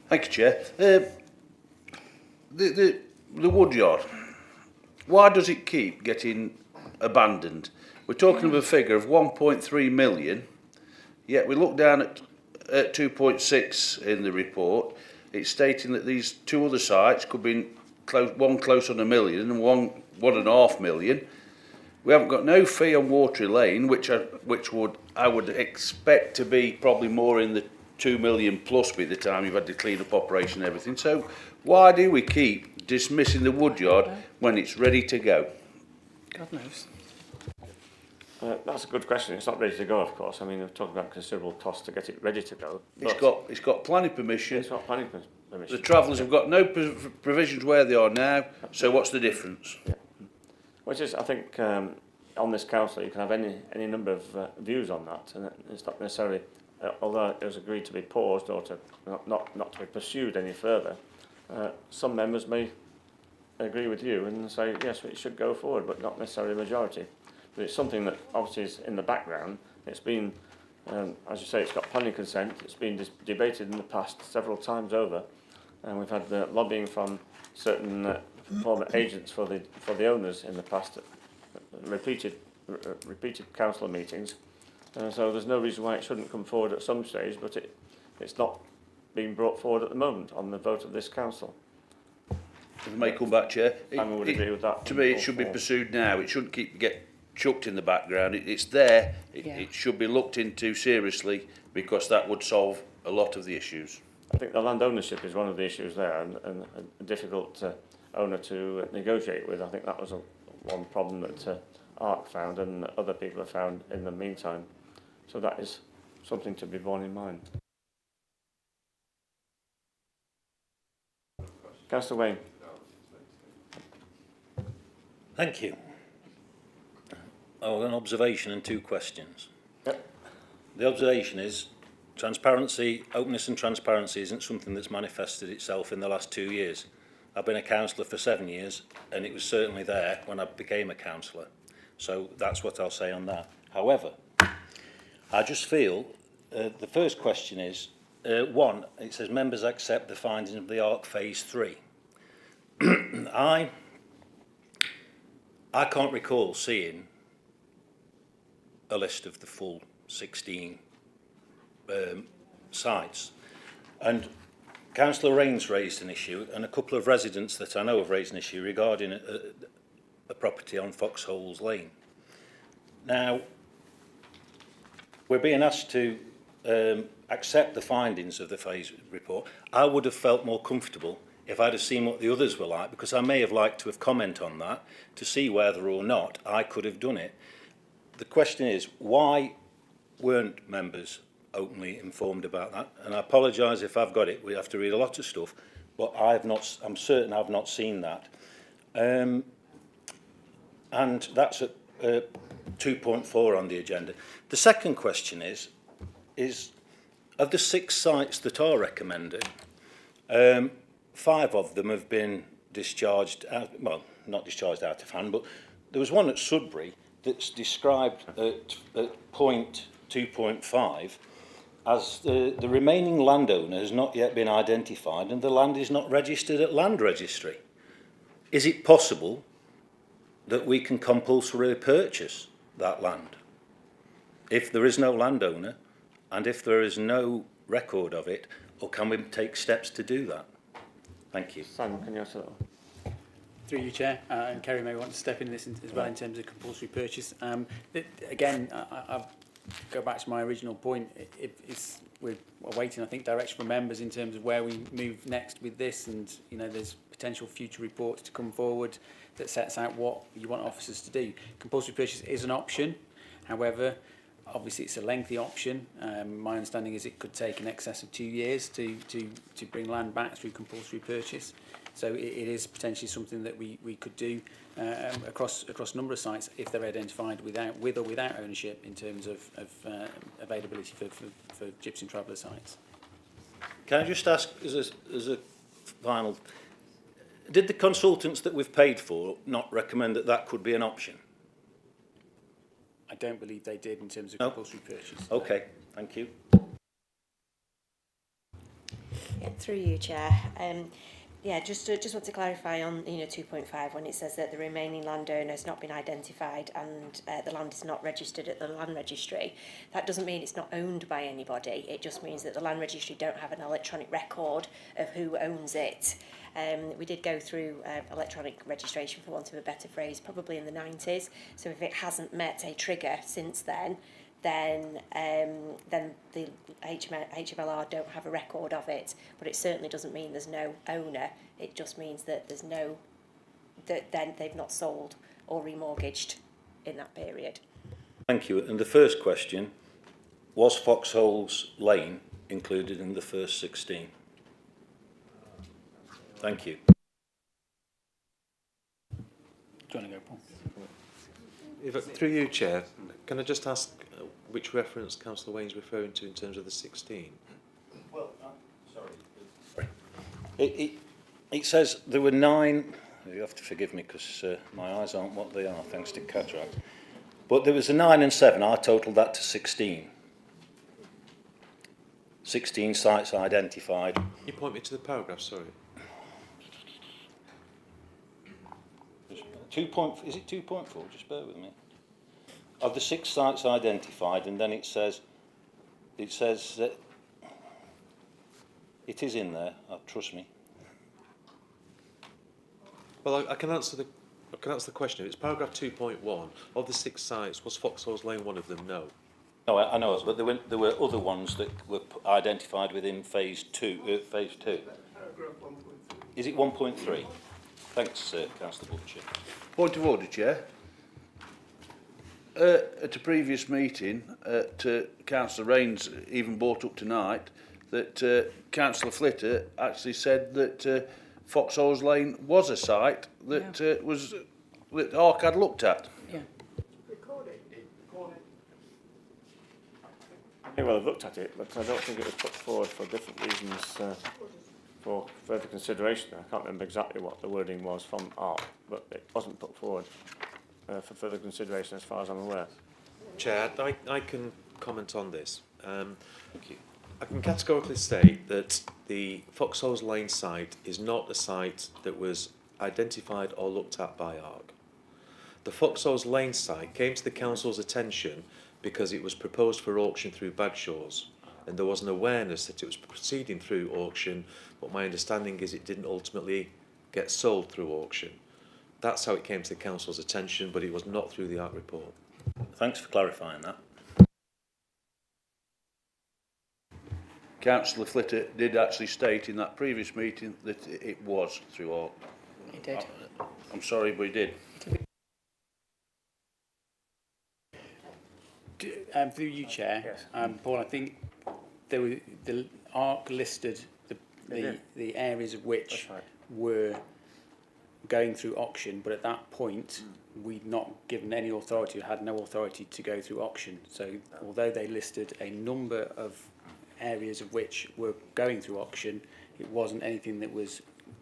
Thank you, Chair. The woodyard, why does it keep getting abandoned? We're talking of a figure of 1.3 million, yet we look down at 2.6 in the report. It's stating that these 2 other sites could be one close on a million and 1.5 million. We haven't got no fee on Watery Lane, which I would expect to be probably more in the 2 million plus by the time you've had the clean-up operation and everything. So why do we keep dismissing the woodyard when it's ready to go? God knows. That's a good question. It's not ready to go, of course. I mean, we're talking about considerable cost to get it ready to go. It's got planning permission. It's got planning permission. The Travellers have got no provisions where they are now, so what's the difference? Yeah. Which is, I think, on this council, you can have any number of views on that, and it's not necessarily, although it was agreed to be paused or to not to be pursued any further, some members may agree with you and say, yes, it should go forward, but not necessarily a majority. But it's something that obviously is in the background. It's been, as you say, it's got planning consent. It's been debated in the past several times over, and we've had lobbying from certain former agents for the owners in the past, repeated council meetings. So there's no reason why it shouldn't come forward at some stage, but it's not being brought forward at the moment on the vote of this council. If I may come back, Chair. I would agree with that. To me, it should be pursued now. It shouldn't get chucked in the background. It's there. It should be looked into seriously, because that would solve a lot of the issues. I think the land ownership is one of the issues there, and a difficult owner to negotiate with. I think that was one problem that ARC found and other people have found in the meantime. So that is something to be borne in mind. Councillor Wayne. Thank you. An observation and 2 questions. Yep. The observation is transparency, openness and transparency isn't something that's manifested itself in the last 2 years. I've been a councillor for 7 years, and it was certainly there when I became a councillor. So that's what I'll say on that. However, I just feel the first question is, 1, it says members accept the findings of the ARC Phase 3. I can't recall seeing a list of the full 16 sites. And Councillor Rains raised an issue, and a couple of residents that I know have raised an issue regarding a property on Foxholes Lane. Now, we're being asked to accept the findings of the phase report. I would have felt more comfortable if I'd have seen what the others were like, because I may have liked to have commented on that to see whether or not I could have done it. The question is, why weren't members openly informed about that? And I apologise if I've got it. We have to read a lot of stuff, but I'm certain I've not seen that. And that's at 2.4 on the agenda. The second question is of the 6 sites that are recommended, 5 of them have been discharged, well, not discharged out of hand, but there was one at Sudbury that's described at point 2.5 as the remaining landowner has not yet been identified and the land is not registered at land registry. Is it possible that we can compulsorily purchase that land if there is no landowner and if there is no record of it, or can we take steps to do that? Thank you. Simon, can you answer that one? Through you, Chair, and Kerry may want to step in this as well in terms of compulsory purchase. Again, I've go back to my original point, we're awaiting, I think, direction from members in terms of where we move next with this, and you know, there's potential future reports to come forward that sets out what you want officers to do. Compulsory purchase is an option, however, obviously it's a lengthy option. My understanding is it could take in excess of 2 years to bring land back through compulsory purchase. So it is potentially something that we could do across a number of sites if they're identified with or without ownership in terms of availability for Gypsy and Traveller sites. Can I just ask, as a final, did the consultants that we've paid for not recommend that that could be an option? I don't believe they did in terms of compulsory purchase. Okay, thank you. Yeah, through you, Chair. Yeah, just want to clarify on 2.5 when it says that the remaining landowner has not been identified and the land is not registered at the land registry. That doesn't mean it's not owned by anybody. It just means that the land registry don't have an electronic record of who owns it. We did go through electronic registration, for want of a better phrase, probably in the 90s. So if it hasn't met a trigger since then the HMLR don't have a record of it, but it certainly doesn't mean there's no owner. It just means that there's no, that then they've not sold or remortgaged in that period. Thank you. And the first question, was Foxholes Lane included in the first 16? Thank you. Do you want to go, Paul? Through you, Chair, can I just ask which reference Councillor Wayne's referring to in terms of the 16? Well, sorry. It says there were 9, you have to forgive me because my eyes aren't what they are thanks to cataract, but there was a 9 and 7, I totalled that to 16. 16 sites identified. Can you point me to the paragraph, sorry? 2 point, is it 2.4? Just bear with me. Of the 6 sites identified, and then it says that it is in there. Trust me. Well, I can answer the question. It's paragraph 2.1. Of the 6 sites, was Foxholes Lane one of them? No. No, I know, but there were other ones that were identified within phase 2. Phase 2. Paragraph 1.3. Is it 1.3? Thanks, Councillor Butcher. Point of order, Chair. At a previous meeting, Councillor Rains even brought up tonight that Councillor Flitter actually said that Foxholes Lane was a site that that ARC had looked at. Yeah. I may well have looked at it, but I don't think it was put forward for different reasons for further consideration. I can't remember exactly what the wording was from ARC, but it wasn't put forward for further consideration as far as I'm aware. Chair, I can comment on this. I can categorically state that the Foxholes Lane site is not a site that was identified or looked at by ARC. The Foxholes Lane site came to the Council's attention because it was proposed for auction through Bagshaw's, and there was an awareness that it was proceeding through auction, but my understanding is it didn't ultimately get sold through auction. That's how it came to the Council's attention, but it was not through the ARC report. Thanks for clarifying that. Councillor Flitter did actually state in that previous meeting that it was through ARC. He did. I'm sorry, but he did. Through you, Chair, Paul, I think the ARC listed the areas of which were going through auction, but at that point we'd not given any authority, had no authority to go through auction. So although they listed a number of areas of which were going through auction, it wasn't anything that was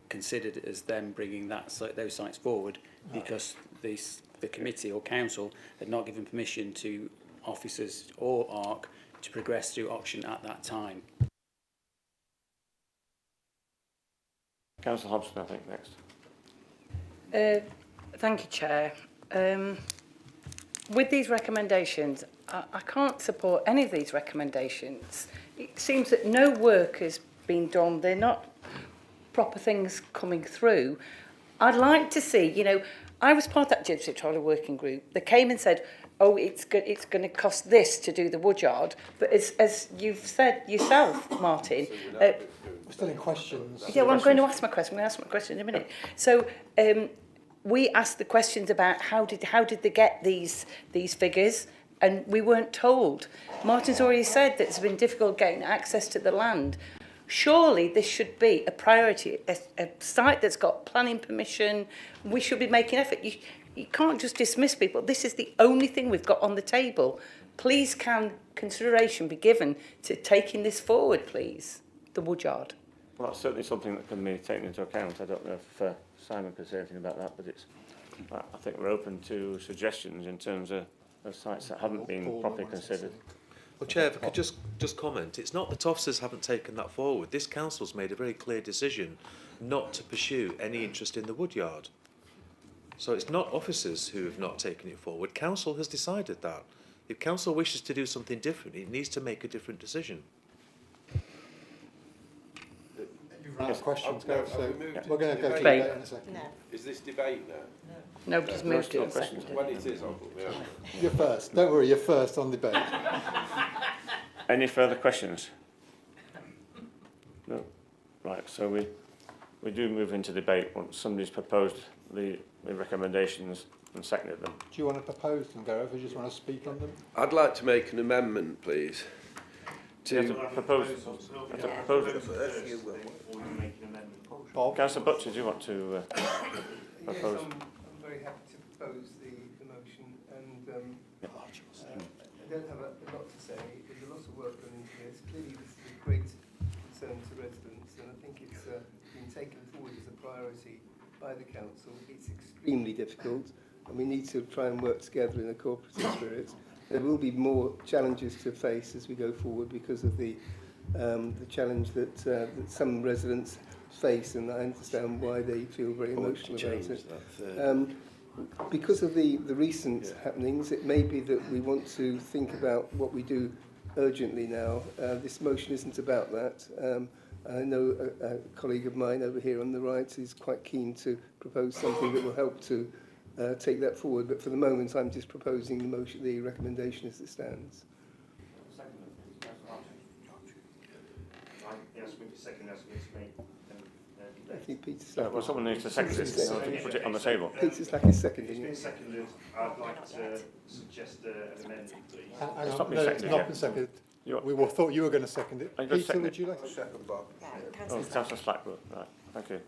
considered as them bringing those sites forward, because the committee or council had not given permission to officers or ARC to progress through auction at that time. Councillor Hobson, I think, next. Thank you, Chair. With these recommendations, I can't support any of these recommendations. It seems that no work has been done. They're not proper things coming through. I'd like to see, I was part of that Gypsy and Traveller working group that came and said, oh, it's going to cost this to do the woodyard. But as you've said yourself, Martin, We're still in questions. yeah, well, I'm going to ask my question. I'm going to ask my question in a minute. So we asked the questions about how did they get these figures, and we weren't told. Martin's already said that it's been difficult getting access to the land. Surely this should be a priority, a site that's got planning permission. We should be making effort. You can't just dismiss people. This is the only thing we've got on the table. Please can consideration be given to taking this forward, please, the woodyard? Well, that's certainly something that can be taken into account. I don't know if Simon could say anything about that, but I think we're open to suggestions in terms of sites that haven't been properly considered. Well, Chair, if I could just comment, it's not that officers haven't taken that forward. This council's made a very clear decision not to pursue any interest in the woodyard. So it's not officers who have not taken it forward. Council has decided that. If council wishes to do something different, it needs to make a different decision. You've run out of questions, so we're going to go to debate debate in a second. No. Is this debate now? Nobody's moved it and seconded. When it is, I'll put me on. You're first. Don't worry, you're first on debate. Any further questions? No. Right, so we do move into debate once somebody's proposed the recommendations and seconded them. Do you want to propose them, Gareth, or do you just want to speak on them? I'd like to make an amendment, please. You have to propose it. Bob? Councillor Butcher, do you want to propose? Yes, I'm very happy to propose the motion, and I don't have a lot to say. There's a lot of work gone into this. Clearly, this is a great concern to residents, and I think it's been taken forward as a priority by the council. It's extremely difficult, and we need to try and work together in a cooperative spirit. There will be more challenges to face as we go forward because of the challenge that some residents face, and I understand why they feel very emotional about it. Because of the recent happenings, it may be that we want to think about what we do urgently now. This motion isn't about that. I know a colleague of mine over here on the right is quite keen to propose something that will help to take that forward, but for the moment I'm just proposing the motion, the recommendation as it stands. I think Peter Slack. Well, someone needs to second this, so put it on the table. Peter Slack is seconding it. Seconded. I'd like to suggest an amendment, please. It's not been No, seconded it's not yet. been seconded. We thought you were going to second it. Are you going to Peter, second would it? you like to? Second, Bob. Oh, Councillor Slack will. Right, thank you.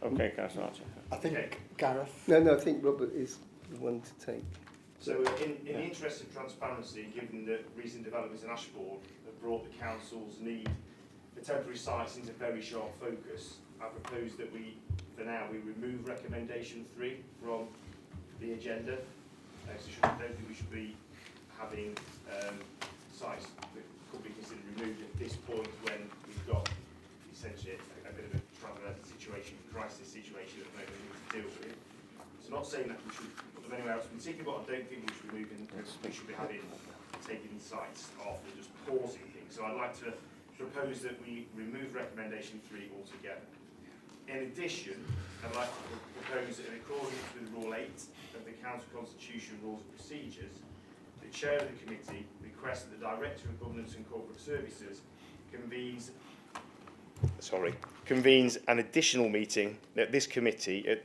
Okay, Councillor Archer. I think Gareth. No, I think Robert is the one to take. So in the interest of transparency, given that recent developments in Ashbourne have brought the council's need for temporary sites into very sharp focus, I propose that we, for now, we remove recommendation 3 from the agenda. So I don't think we should be having sites that could be considered removed at this point when we've got essentially a bit of a traveller situation, crisis situation at the moment we need to deal with. So not saying that we should put them anywhere else in particular, but I don't think we should be moving, we should be taking sites off and just pausing things. So I'd like to propose that we remove recommendation 3 altogether. In addition, I'd like to propose that in accordance with Rule 8 of the Council Constitution Rules and Procedures, the Chair of the Committee requests that the Director of Governance and Corporate Services convenes an additional meeting at this committee, at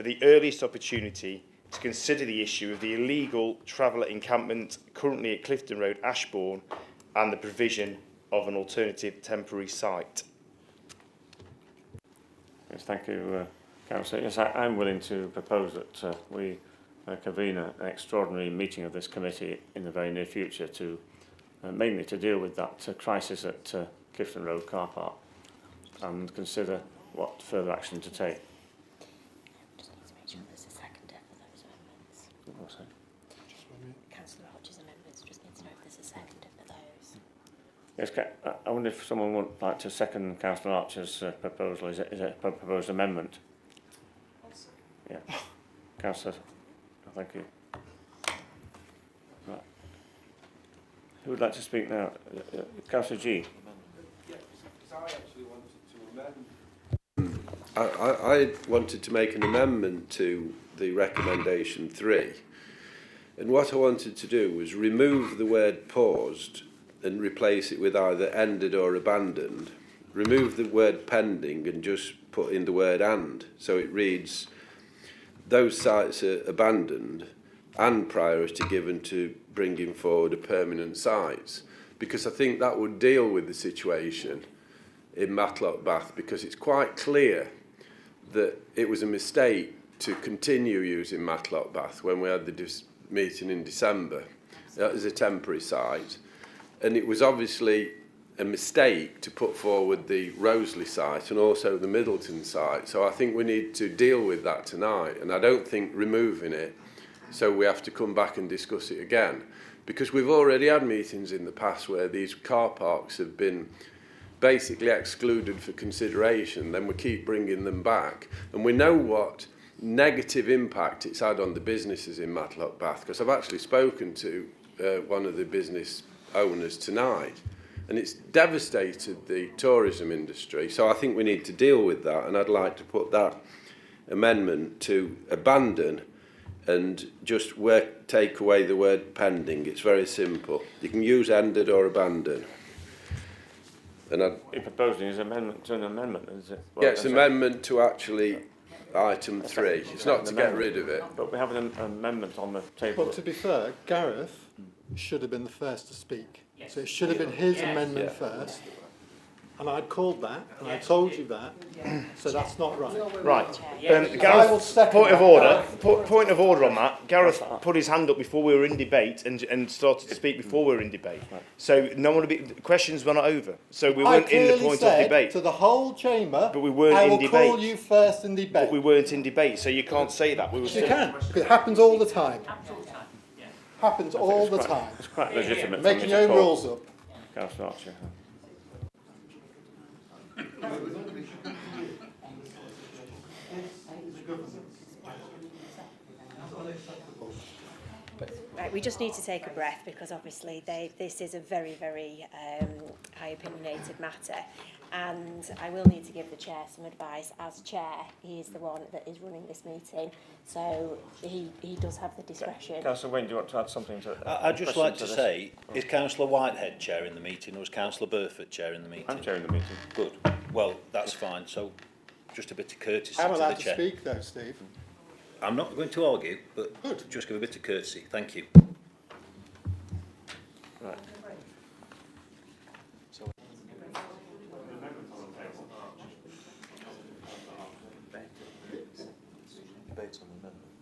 the earliest opportunity to consider the issue of the illegal traveller encampment currently at Clifton Road, Ashbourne, and the provision of an alternative temporary site. Yes, thank you, Councillor. Yes, I'm willing to propose that we convene an extraordinary meeting of this committee in the very near future to mainly to deal with that crisis at Clifton Road car park and consider what further action to take. Just need to make sure there's a seconder for those amendments. What's that? Councillor Hodges' amendments, just need to know if there's a seconder for those. Yes, I wonder if someone would like to second Councillor Archer's proposal. Is it a proposed amendment? Yeah. Councillor, thank you. Right. Who would like to speak now? Councillor G. I actually wanted to amend. I wanted to make an amendment to the recommendation 3 And what I wanted to do was remove the word paused and replace it with either ended or abandoned. Remove the word pending and just put in the word and. So it reads, those sites are abandoned and priority given to bringing forward a permanent sites. Because I think that would deal with the situation in Matlock Bath, because it's quite clear that it was a mistake to continue using Matlock Bath when we had the meeting in December. That was a temporary site. And it was obviously a mistake to put forward the Roseley site and also the Middleton site. So I think we need to deal with that tonight. And I don't think removing it, so we have to come back and discuss it again. Because we've already had meetings in the past where these car parks have been basically excluded for consideration, then we keep bringing them back. And we know what negative impact it's had on the businesses in Matlock Bath, because I've actually spoken to one of the business owners tonight, and it's devastated the tourism industry. So I think we need to deal with that, and I'd like to put that amendment to abandon and just take away the word pending. It's very simple. You can use ended or abandon. And You're proposing is amendment to an amendment, is it? Well, yeah, it's an amendment to actually item 3. It's not to get rid of it. But we have an amendment on the table. Well, to be fair, Gareth should have been the first to speak. So it should have been his amendment first. And I'd called that, and I told you that, so that's not right. Right. Gareth, point of order on that. Gareth put his hand up before we were in debate and started to speak before we were in debate. So no one questions were not over. So we weren't in the point of debate. To the whole chamber, but we weren't I in will debate. call you first in debate. But we weren't in debate, so you can't say that. We were You can, because it happens all the time. Happens all the time. It's quite legitimate. Making your own rules up. Councillor Archer. Right, we just need to take a breath because obviously this is a very, very high opinionated matter, and I will need to give the chair some advice. As chair, he is the one that is running this meeting, so he does have the discretion. Councillor Wayne, do you want to add something to that? I'd just like to say, is Councillor Whitehead chairing the meeting or is Councillor Burford chairing the meeting? I'm chairing the meeting. Good. Well, that's fine. So just a bit of courtesy I'm to the allowed to chair. speak though, Steve. I'm not going to argue, but just give a bit of courtesy. Thank you. Right.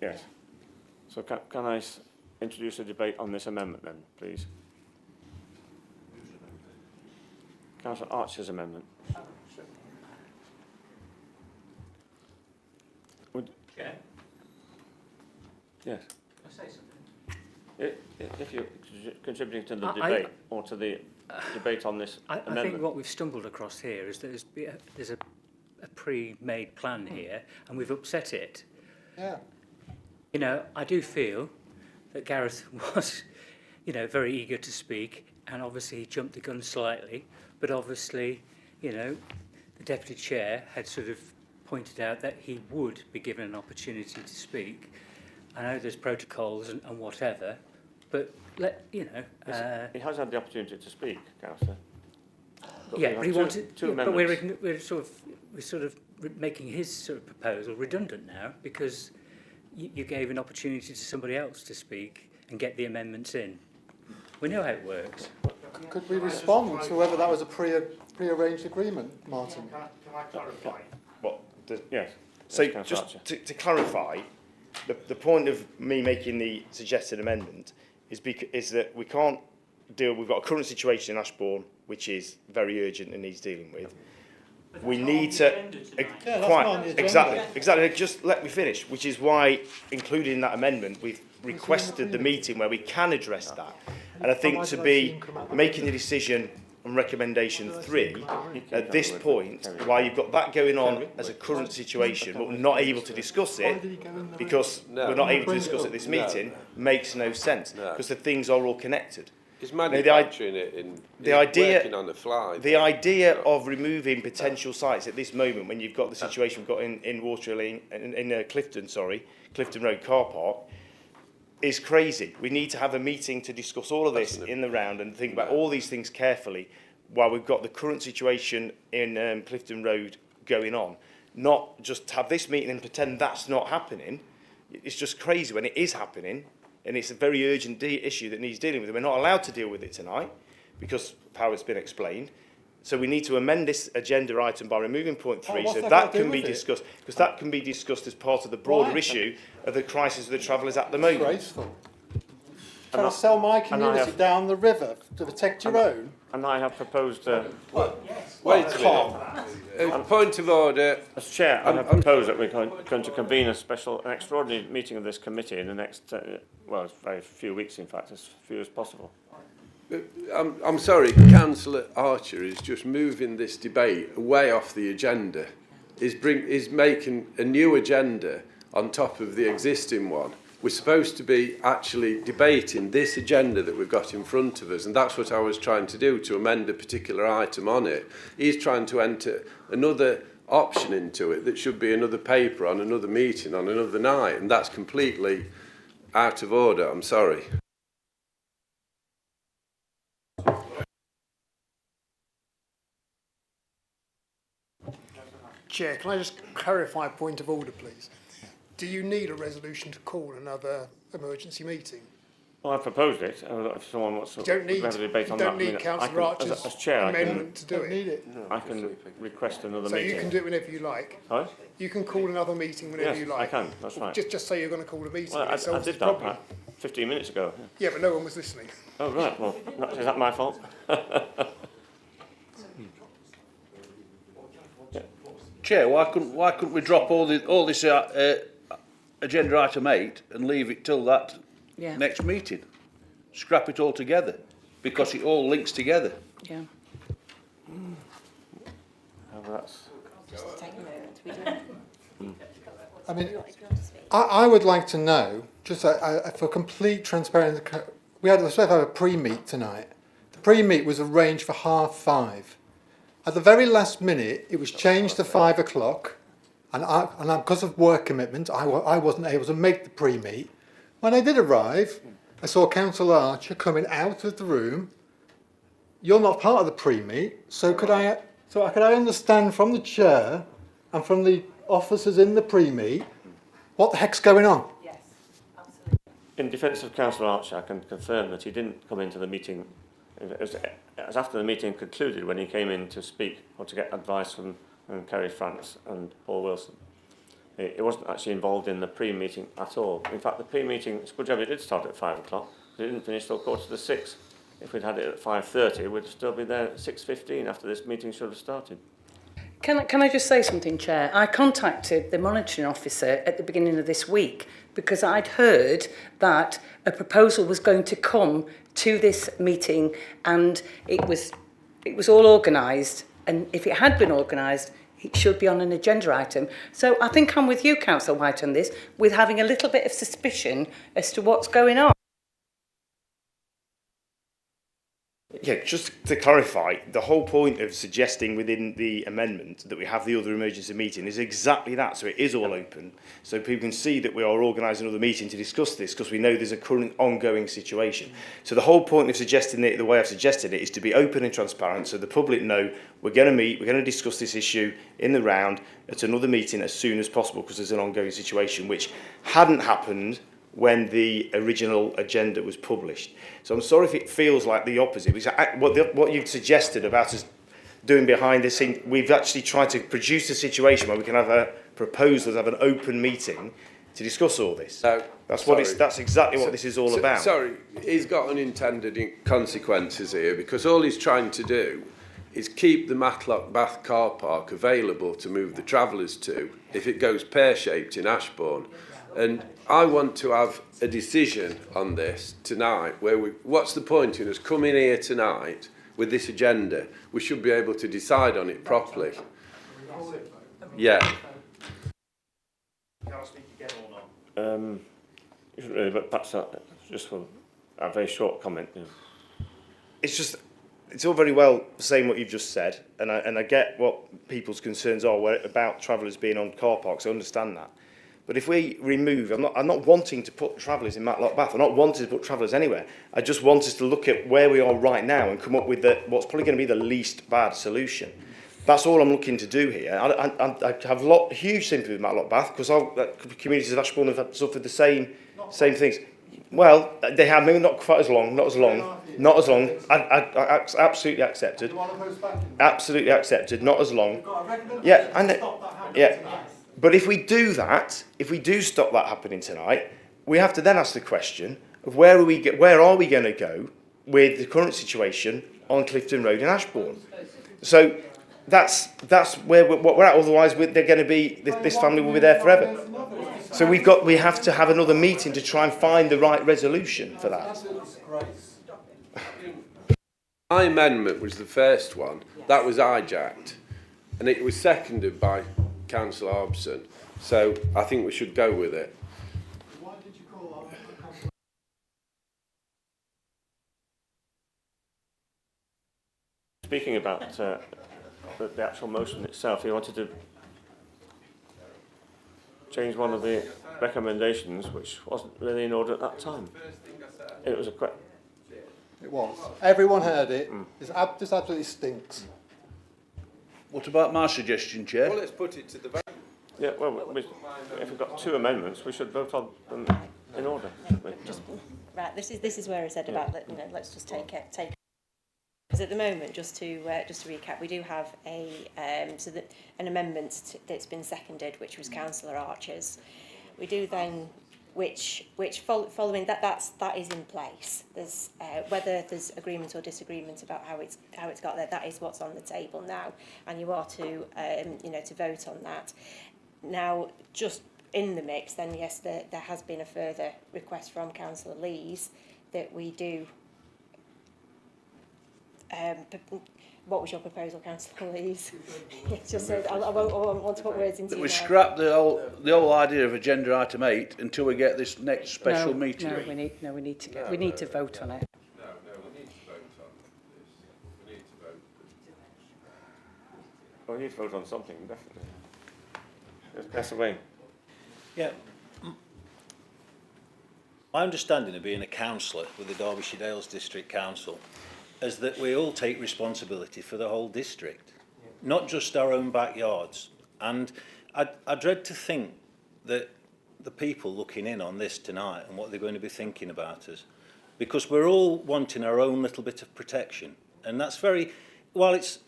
Yes. So can I introduce a debate on this amendment then, please? Councillor Archer's amendment. Would, Chair? yes. Can I say something? If you're contributing to the debate or to the debate on this amendment. I think what we've stumbled across here is that there's a pre-made plan here and we've upset it. Yeah. You know, I do feel that Gareth was, you know, very eager to speak and obviously he jumped the gun slightly, but obviously, you know, the Deputy Chair had sort of pointed out that he would be given an opportunity to speak. I know there's protocols and whatever, but he has had the opportunity to speak, Councillor. Yeah, but he wanted. Two Yeah, but amendments. we're sort of making his sort of proposal redundant now because you gave an opportunity to somebody else to speak and get the amendments in. We know how it works. Could we respond to whether that was a pre-arranged agreement, Martin? Can I clarify? What? Yes. So Yes, just to clarify, the point of me making the suggested amendment is that we can't deal. We've got a current situation in Ashbourne which is very urgent and needs dealing with. We need to exactly. Just let me finish. Which is why, included in that amendment, we've requested the meeting where we can address that. And I think to be making the decision on recommendation 3 at this point, while you've got that going on as a current situation, but we're not able to discuss it because we're not able to discuss it at this meeting, makes no sense because the things are all connected. He's manufacturing it in working on the fly. The idea of removing potential sites at this moment, when you've got the situation we've got in Watery Lane, in Clifton Road car park, is crazy. We need to have a meeting to discuss all of this in the round and think about all these things carefully while we've got the current situation in Clifton Road going on. Not just have this meeting and pretend that's not happening. It's just crazy when it is happening, and it's a very urgent issue that needs dealing with. We're not allowed to deal with it tonight because of how it's been explained. So we need to amend this agenda item by removing point 3 so that can be discussed, because that can be discussed as part of the broader issue of the crisis of the travellers at the moment. Graceful. Trying to sell my community down the river to protect your own. And I have proposed... Wait a minute. Point of order. As Chair, I have proposed that we're going to convene an extraordinary meeting of this committee in the next, well, very few weeks, in fact, as few as possible. I'm sorry, Councillor Archer is just moving this debate way off the agenda. Is making a new agenda on top of the existing one. We're supposed to be actually debating this agenda that we've got in front of us, and that's what I was trying to do, to amend a particular item on it. He's trying to enter another option into it that should be another paper on another meeting on another night, and that's completely out of order. I'm sorry. Chair, can I just clarify a point of order, please? Do you need a resolution to call another emergency meeting? Well, I proposed it. If someone wants to have a debate on that, don't need Councillor Archer's as Chair, amendment to do it. I can request another So meeting. you can do it whenever you like. Sorry? You can call another meeting whenever Yes, you like. I can. That's right. Just say you're going to call a meeting. Well, and it I solves did the that problem. about 15 minutes ago. Yeah, but no one was listening. Oh, right. Well, is that my fault? Chair, why couldn't we drop all this agenda item 8 and leave it till that next meeting? Scrap it all together, because it all links together. Yeah. I mean, I would like to know, just for complete transparency, we had to have a pre-meet tonight. The pre-meet was arranged for 5:30. At the very last minute, it was changed to 5 o'clock, and because of work commitment, I wasn't able to make the pre-meet. When I did arrive, I saw Councillor Archer coming out of the room. You're not part of the pre-meet, so could I understand from the chair and from the officers in the pre-meet what the heck's going on? Yes, absolutely. In defence of Councillor Archer, I can confirm that he didn't come into the meeting. It was after the meeting concluded when he came in to speak or to get advice from Kerry France and Paul Wilson. He wasn't actually involved in the pre-meeting at all. In fact, the pre-meeting, it's a good job it did start at 5 o'clock. It didn't finish till 6:15. If we'd had it at 5:30, we'd still be there at 6:15 after this meeting should have started. Can I just say something, Chair? I contacted the monitoring officer at the beginning of this week because I'd heard that a proposal was going to come to this meeting, and it was all organised, and if it had been organised, it should be on an agenda item. So I think I'm with you, Councillor White, on this, with having a little bit of suspicion as to what's going on. Yeah, just to clarify, the whole point of suggesting within the amendment that we have the other emergency meeting is exactly that, so it is all open, so people can see that we are organising another meeting to discuss this, because we know there's a current ongoing situation. So the whole point of suggesting it the way I've suggested it is to be open and transparent, so the public know we're going to meet, we're going to discuss this issue in the round at another meeting as soon as possible, because there's an ongoing situation which hadn't happened when the original agenda was published. So I'm sorry if it feels like the opposite, because what you've suggested about us doing behind the scene, we've actually tried to produce a situation where we can have a proposal to have an open meeting to discuss all this. That's exactly what this is all about. Sorry, he's got unintended consequences here, because all he's trying to do is keep the Matlock Bath car park available to move the travellers to if it goes pear-shaped in Ashbourne. And I want to have a decision on this tonight, where what's the point in us coming here tonight with this agenda? We should be able to decide on it properly. Yeah. Can I speak again or not? You shouldn't really, but perhaps just for a very short comment. Yeah. It's all very well saying what you've just said, and I get what people's concerns are about travellers being on car parks. I understand that. But if we remove, I'm not wanting to put travellers in Matlock Bath. I'm not wanting to put travellers anywhere. I just want us to look at where we are right now and come up with what's probably going to be the least bad solution. That's all I'm looking to do here. I have huge sympathy with Matlock Bath because communities of Ashbourne have suffered the same things. Well, they have, maybe not quite as long, not as long. I absolutely accepted. Absolutely accepted, not as long. Yeah. But if we do that, if we do stop that happening tonight, we have to then ask the question of where are we going to go with the current situation on Clifton Road in Ashbourne? So that's where we're at. Otherwise, they're going to be this family will be there forever. So we have to have another meeting to try and find the right resolution for that. My amendment was the first one. That was hijacked, and it was seconded by Councillor Hobson. So I think we should go with it. Why did you call that? Speaking about the actual motion itself, he wanted to change one of the recommendations, which wasn't really in order at that time. It was a It was. Everyone heard it. This absolutely stinks. What about my suggestion, Chair? Well, let's put it to the vote. Yeah, well, if we've got two amendments, we should vote on them in order, shouldn't we? Right, this is where I said about that. Let's just take because at the moment, just to recap, we do have an amendment that's been seconded, which was Councillor Archer's. We do then, which following that is in place. There's whether there's agreement or disagreement about how it's got there. That is what's on the table now, and you are to to vote on that. Now, just in the mix, then yes, there has been a further request from Councillor Lees that we do. What was your proposal, Councillor Lees? Just so I won't want to put words into your mouth. We scrap the whole idea of agenda item 8 until we get this next special meeting. We need to vote on it. No, we need to vote on this. We need to vote. Well, we need to vote on something, definitely. Let's pass away. Yeah. My understanding of being a councillor with the Derbyshire Dales District Council is that we all take responsibility for the whole district, not just our own backyards. And I dread to think that the people looking in on this tonight and what they're going to be thinking about us, because we're all wanting our own little bit of protection. And that's well, it's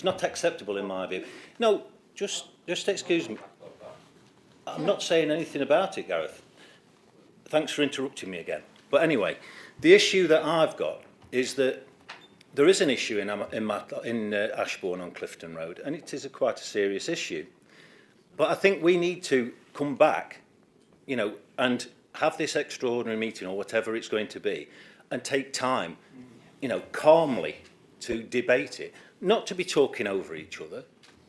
not acceptable in my view. No, just excuse me. I'm not saying anything about it, Gareth. Thanks for interrupting me again. But anyway, the issue that I've got is that there is an issue in Ashbourne on Clifton Road, and it is quite a serious issue. But I think we need to come back, and have this extraordinary meeting or whatever it's going to be, and take time, calmly to debate it, not to be talking over each other,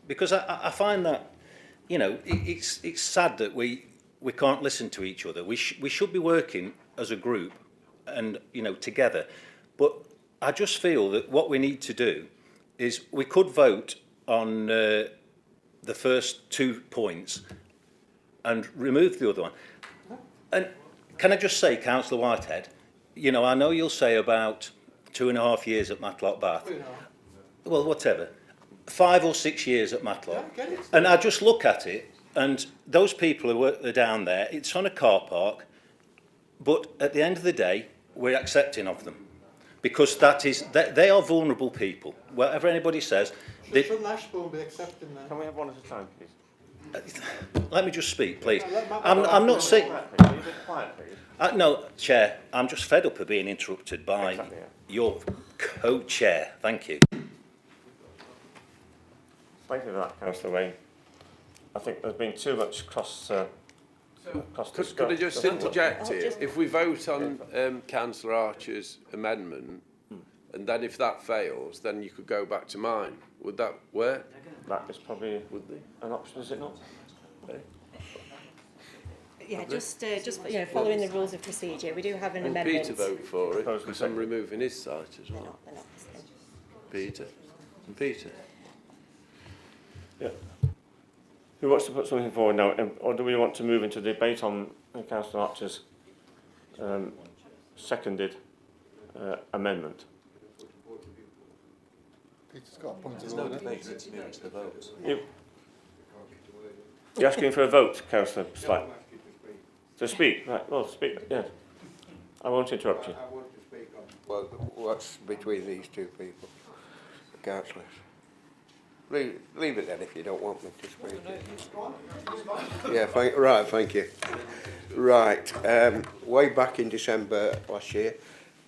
because I find that, it's sad that we can't listen to each other. We should be working as a group and, together. But I just feel that what we need to do is we could vote on the first 2 points and remove the other one. And can I just say, Councillor Whitehead, I know you'll say about 2.5 years at Matlock Bath. Well, whatever. 5 or 6 years at Matlock. And I just look at it, and those people who are down there, it's on a car park, but at the end of the day, we're accepting of them. Because they are vulnerable people. Whatever anybody says. Shouldn't Ashbourne be accepting that? Can we have one at a time, please? Let me just speak, please. I'm not saying. No, Chair. I'm just fed up of being interrupted by your co-chair. Thank you. Thank you for that, Councillor Wayne. I think there's been too much cross. Could I just interject here? If we vote on Councillor Archer's amendment, and then if that fails, then you could go back to mine. Would that work? That is probably an option, is it not? Yeah, just following the rules of procedure, we do have an amendment. Peter vote for it, because I'm removing his site as well. They're not Peter. And Peter. Yeah. Who wants to put something forward now, or do we want to move into debate on Councillor Archer's seconded amendment? Peter's got a point There's of no order. debate, it's moving to the vote. You're asking for a vote, Councillor Slack? To speak? Right, well, speak, yeah. I won't interrupt you. I want to speak on well, what's between these two people, the councillors. Leave it then if you don't want me to speak. Yeah, thank you. Right, way back in December last year,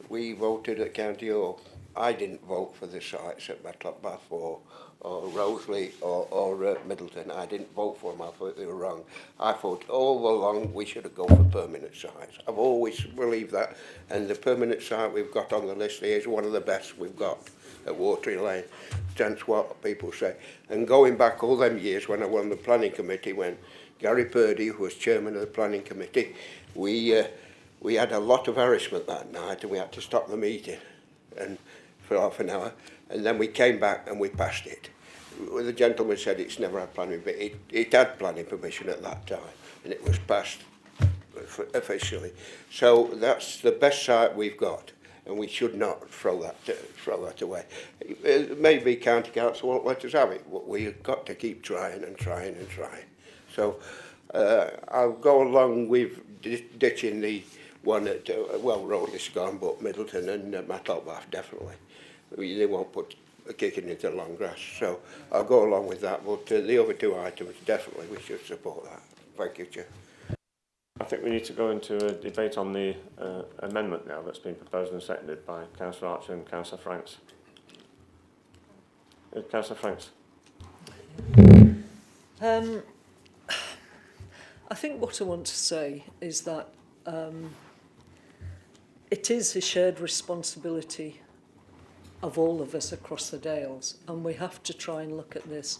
we voted at County Hall. I didn't vote for the sites at Matlock Bath or Roseley or Middleton. I didn't vote for them. I thought they were wrong. I thought all along we should have gone for permanent sites. I've always believed that, and the permanent site we've got on the list here is one of the best we've got at Watery Lane. That's what people say. And going back all them years when I won the planning committee, when Gary Purdy, who was chairman of the planning committee, we had a lot of harassment that night, and we had to stop the meeting and for half an hour, and then we came back and we passed it. The gentleman said it's never had planning, but it had planning permission at that time, and it was passed officially. So that's the best site we've got, and we should not throw that away. Maybe County Council won't let us have it, but we've got to keep trying and trying and trying. So I'll go along with ditching the one at, well, Roseley's gone, but Middleton and Matlock Bath, definitely. They won't put a kicking into the long grass, so I'll go along with that, but the other two items, definitely we should support that. Thank you, Chair. I think we need to go into a debate on the amendment now that's been proposed and seconded by Councillor Archer and Councillor Franks. Councillor Franks. I think what I want to say is that it is a shared responsibility of all of us across the Dales, and we have to try and look at this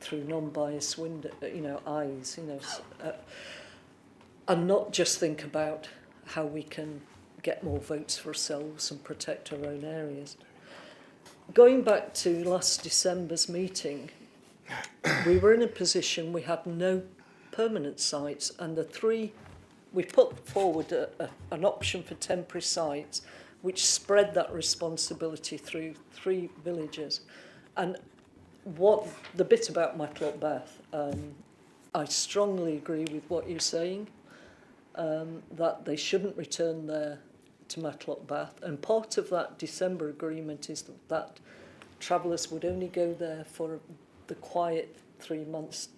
through non-biased eyes, and not just think about how we can get more votes for ourselves and protect our own areas. Going back to last December's meeting, we were in a position we had no permanent sites, and we put forward an option for temporary sites which spread that responsibility through 3 villages. And the bit about Matlock Bath, I strongly agree with what you're saying, that they shouldn't return there to Matlock Bath. And part of that December agreement is that travellers would only go there for the quiet 3 months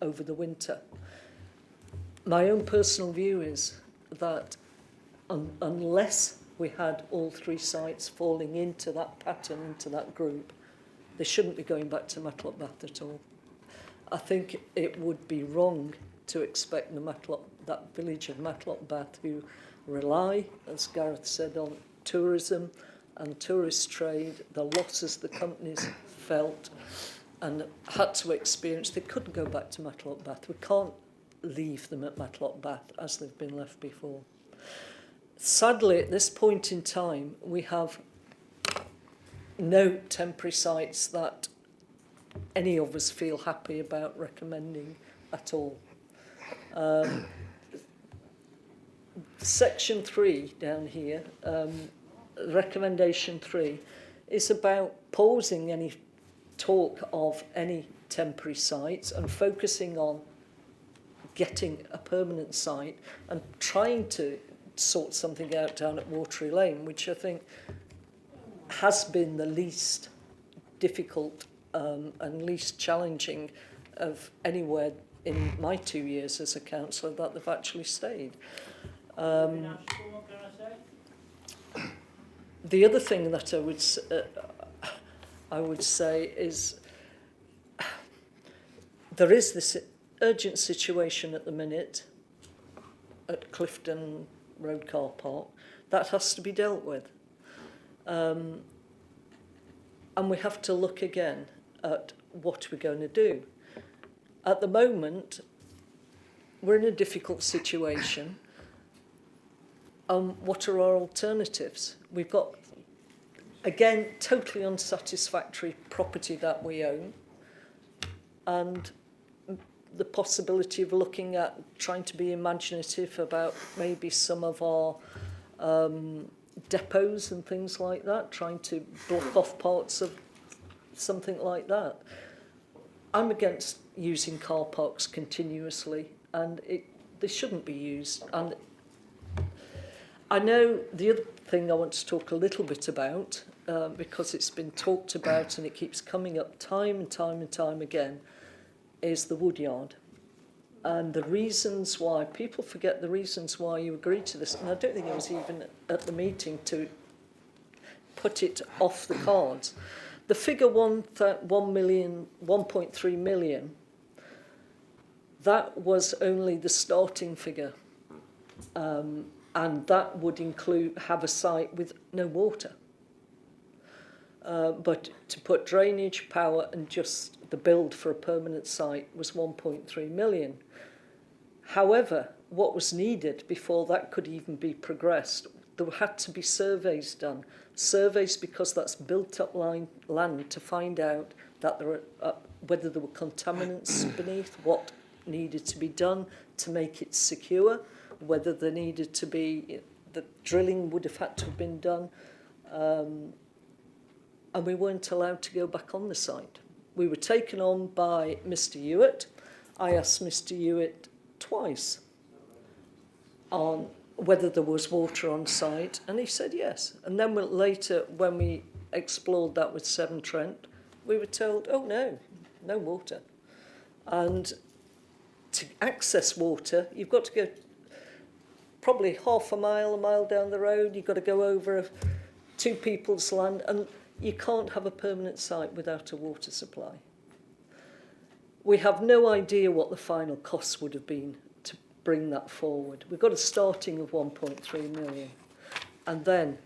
over the winter. My own personal view is that unless we had all 3 sites falling into that pattern, into that group, they shouldn't be going back to Matlock Bath at all. I think it would be wrong to expect that village of Matlock Bath, who rely, as Gareth said, on tourism and tourist trade, the losses the companies felt and had to experience, they couldn't go back to Matlock Bath. We can't leave them at Matlock Bath as they've been left before. Sadly, at this point in time, we have no temporary sites that any of us feel happy about recommending at all. Section 3 down here, recommendation 3, is about pausing any talk of any temporary sites and focusing on getting a permanent site and trying to sort something out down at Watery Lane, which I think has been the least difficult and least challenging of anywhere in my 2 years as a councillor that they've actually stayed. The other thing that I would say is there is this urgent situation at the minute at Clifton Road car park that has to be dealt with. And we have to look again at what we're going to do. At the moment, we're in a difficult situation. What are our alternatives? We've got, again, totally unsatisfactory property that we own, and the possibility of looking at trying to be imaginative about maybe some of our depots and things like that, trying to block off parts of something like that. I'm against using car parks continuously, and they shouldn't be used. And I know the other thing I want to talk a little bit about, because it's been talked about and it keeps coming up time and time and time again, is the woodyard. And the reasons why, people forget the reasons why you agreed to this, and I don't think it was even at the meeting to put it off the cards. The figure 1.3 million, that was only the starting figure. And that would have a site with no water. But to put drainage, power, and just the build for a permanent site was 1.3 million. However, what was needed before that could even be progressed, there had to be surveys done. Surveys, because that's built up land, to find out that there were, whether there were contaminants beneath, what needed to be done to make it secure, whether there needed to be, the drilling would have had to have been done, and we weren't allowed to go back on the site. We were taken on by Mr. Hewitt. I asked Mr. Hewitt twice on whether there was water on site, and he said yes. And then later, when we explored that with Severn Trent, we were told, oh no, no water. And to access water, you've got to go probably half a mile down the road. You've got to go over two people's land, and you can't have a permanent site without a water supply. We have no idea what the final costs would have been to bring that forward. We've got a starting of 1.3 million, and then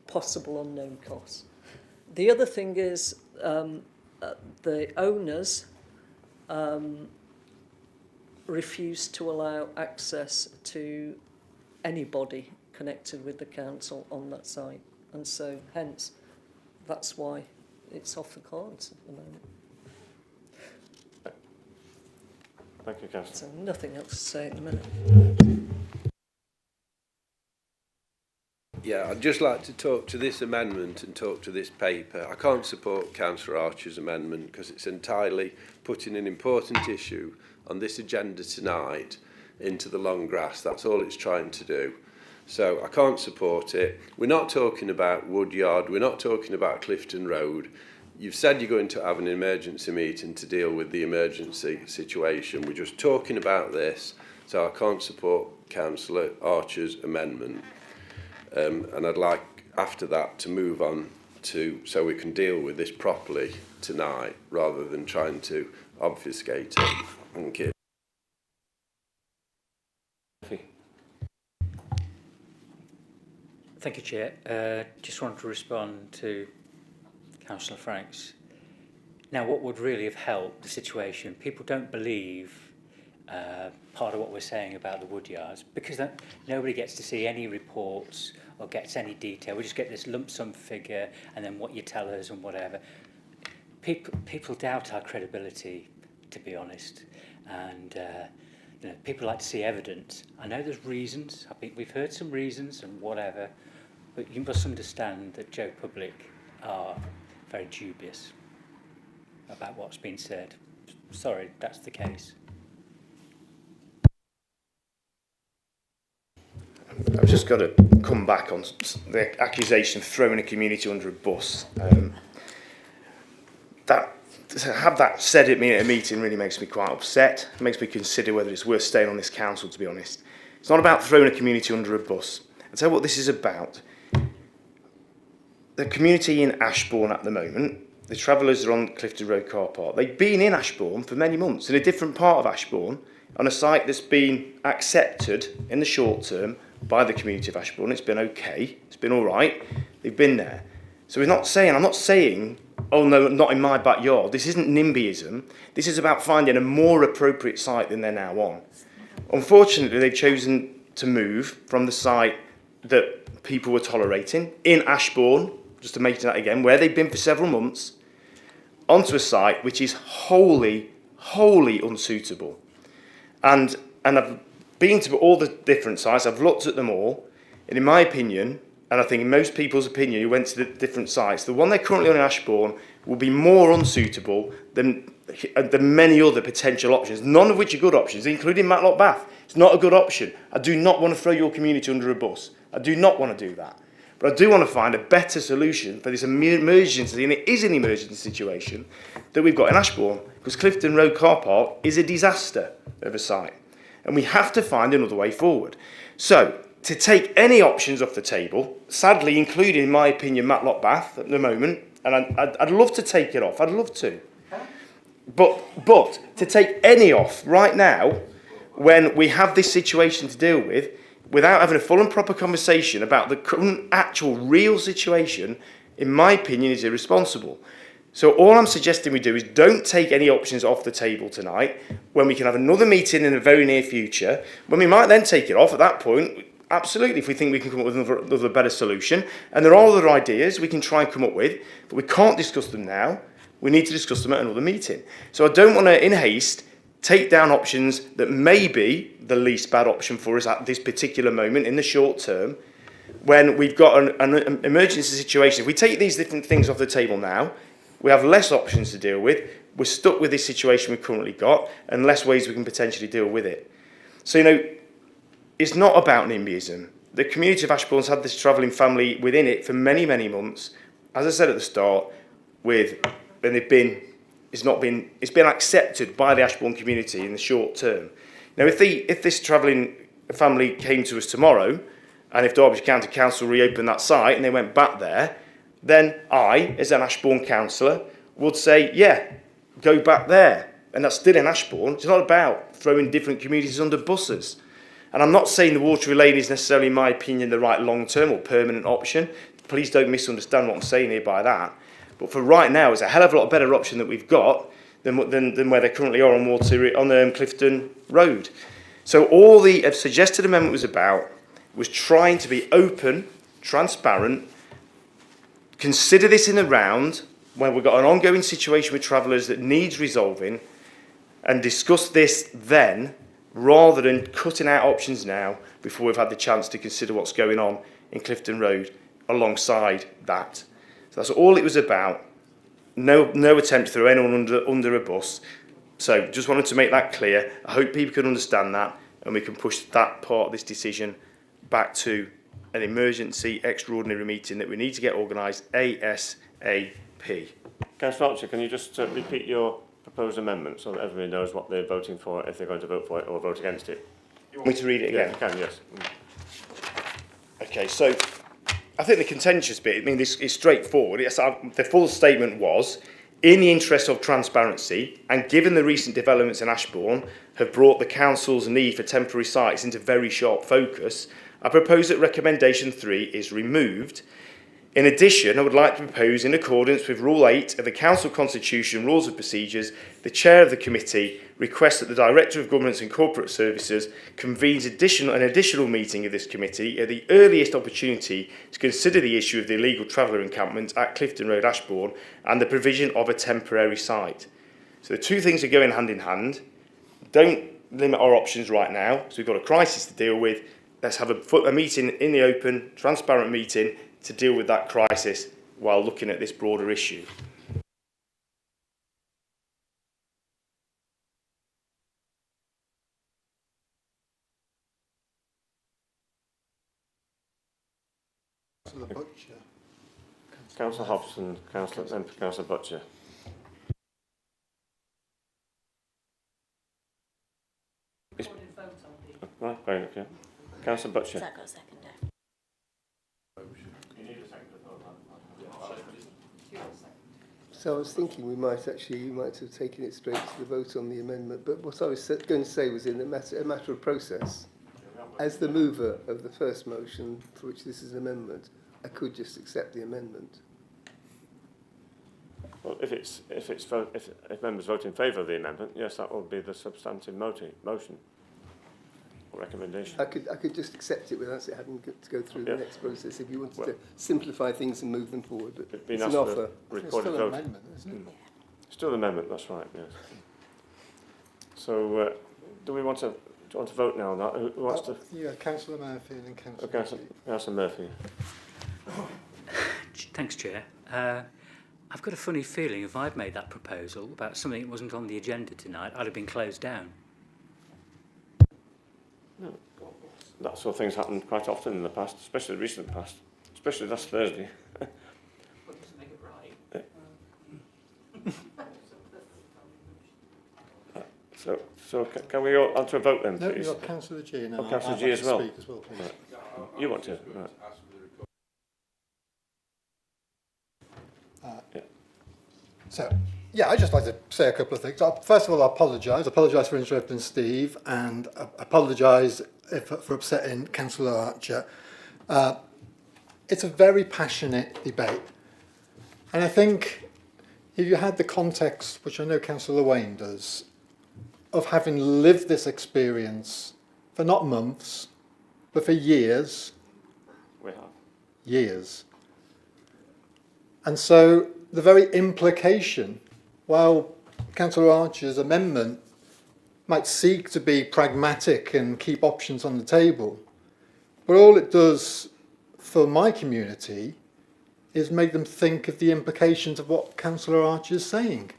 possible unknown costs. The other thing is the owners refused to allow access to anybody connected with the council on that site. And so, hence, that's why it's off the cards at the moment. Thank you, Councillor. So, nothing else to say at the minute. Yeah, I'd just like to talk to this amendment and talk to this paper. I can't support Councillor Archer's amendment because it's entirely putting an important issue on this agenda tonight into the long grass. That's all it's trying to do. So I can't support it. We're not talking about Woodyard. We're not talking about Clifton Road. You've said you're going to have an emergency meeting to deal with the emergency situation. We're just talking about this. So I can't support Councillor Archer's amendment. And I'd like, after that, to move on to so we can deal with this properly tonight rather than trying to obfuscate it. Thank you. Thank you, Chair. Just wanted to respond to Councillor Franks. Now, what would really have helped the situation, people don't believe part of what we're saying about the woodyards because nobody gets to see any reports or gets any detail. We just get this lump sum figure and then what you tell us and whatever. People doubt our credibility, to be honest, and you know, people like to see evidence. I know there's reasons. I think we've heard some reasons and whatever, but you must understand that Joe Public are very dubious about what's been said. Sorry, that's the case. I've just got to come back on the accusation of throwing a community under a bus. To have that said at me at a meeting really makes me quite upset. It makes me consider whether it's worth staying on this council, to be honest. It's not about throwing a community under a bus. I'll tell you what this is about. The community in Ashbourne at the moment, the travellers are on Clifton Road car park. They've been in Ashbourne for many months, in a different part of Ashbourne, on a site that's been accepted in the short term by the community of Ashbourne. It's been okay. It's been all right. They've been there. So I'm not saying, oh no, not in my backyard. This isn't NIMBYism. This is about finding a more appropriate site than they're now on. Unfortunately, they've chosen to move from the site that people were tolerating in Ashbourne, just to make that again, where they've been for several months, onto a site which is wholly wholly unsuitable. And I've been to all the different sites, I've looked at them all, and in my opinion, and I think in most people's opinion who went to the different sites, the one they're currently on in Ashbourne will be more unsuitable than many other potential options, none of which are good options, including Matlock Bath. It's not a good option. I do not want to throw your community under a bus. I do not want to do that. But I do want to find a better solution for this emergency, and it is an emergency situation, that we've got in Ashbourne, because Clifton Road car park is a disaster of a site. And we have to find another way forward. So, to take any options off the table, sadly, including, in my opinion, Matlock Bath at the moment, and I'd love to take it off, I'd love to. But to take any off right now, when we have this situation to deal with, without having a full and proper conversation about the current actual real situation, in my opinion, is irresponsible. So all I'm suggesting we do is don't take any options off the table tonight, when we can have another meeting in the very near future, when we might then take it off at that point. Absolutely, if we think we can come up with another better solution. And there are other ideas we can try and come up with, but we can't discuss them now. We need to discuss them at another meeting. So I don't want to, in haste, take down options that may be the least bad option for us at this particular moment in the short term, when we've got an emergency situation. If we take these different things off the table now, we have less options to deal with. We're stuck with this situation we've currently got, and less ways we can potentially deal with it. So, you know, it's not about NIMBYism. The community of Ashbourne's had this travelling family within it for many, many months. As I said at the start, it's been accepted by the Ashbourne community in the short term. Now, if this travelling family came to us tomorrow, and if Derbyshire County Council reopened that site and they went back there, then I, as an Ashbourne councillor, would say, yeah, go back there. And that's still in Ashbourne. It's not about throwing different communities under buses. And I'm not saying the Watery Lane is necessarily, in my opinion, the right long-term or permanent option. Please don't misunderstand what I'm saying here by that. But for right now, it's a hell of a lot better option that we've got than where they currently are on Clifton Road. So all the suggested amendment was about was trying to be open, transparent, consider this in a round where we've got an ongoing situation with travellers that needs resolving, and discuss this then, rather than cutting out options now before we've had the chance to consider what's going on in Clifton Road alongside that. So that's all it was about. No attempt to throw anyone under a bus. So just wanted to make that clear. I hope people can understand that, and we can push that part of this decision back to an emergency extraordinary meeting that we need to get organised ASAP. Councillor Archer, can you just repeat your proposed amendment so that everybody knows what they're voting for, if they're going to vote for it or vote against it? You want me to read it again? Yeah, you can, yes. Okay, so I think the contentious bit, I mean, this is straightforward. The full statement was, in the interest of transparency, and given the recent developments in Ashbourne have brought the council's need for temporary sites into very sharp focus, I propose that recommendation 3 is removed. In addition, I would like to propose, in accordance with Rule 8 of the Council Constitution Rules of Procedures, the Chair of the Committee requests that the Director of Governance and Corporate Services convenes an additional meeting of this committee at the earliest opportunity to consider the issue of the illegal traveller encampment at Clifton Road, Ashbourne, and the provision of a temporary site. So the two things are going hand in hand. Don't limit our options right now, so we've got a crisis to deal with. Let's have a meeting in the open, transparent meeting, to deal with that crisis while looking at this broader issue. Councillor Hobson, Councillor Butcher. Right, fair enough, yeah. Councillor Butcher. Has that got a second? So I was thinking you might have taken it straight to the vote on the amendment, but what I was going to say was in a matter of process. As the mover of the first motion, for which this is an amendment, I could just accept the amendment. Well, if members vote in favour of the amendment, yes, that will be the substantive motion or recommendation. I could just accept it without it having to go through the next process if you wanted to simplify things and move them forward. But it's an offer. Recorded vote. Amendment, isn't it? Still an amendment, that's right, yes. do we want to, do you want to vote now on that? Who wants to? Yeah, Councillor Murphy and then Councillor. Councillor Murphy. Thanks, Chair. I've got a funny feeling if I'd made that proposal about something that wasn't on the agenda tonight, I'd have been closed down. No. That sort of thing's happened quite often in the past, especially the recent past, especially last Thursday. Well, it doesn't make it right. So can we all onto a vote then, No, please? you've got Councillor G now. Oh, Councillor G as well. Right. You want to? Right. Yeah. So, yeah, I'd just like to say a couple of things. First of all, I apologise for interrupting Steve, and apologise for upsetting Councillor Archer. It's a very passionate debate, and I think if you had the context, which I know Councillor Wayne does, of having lived this experience for not months, but for years. We have. Years. And so the very implication, while Councillor Archer's amendment might seek to be pragmatic and keep options on the table, but all it does for my community is make them think of the implications of what Councillor Archer is saying.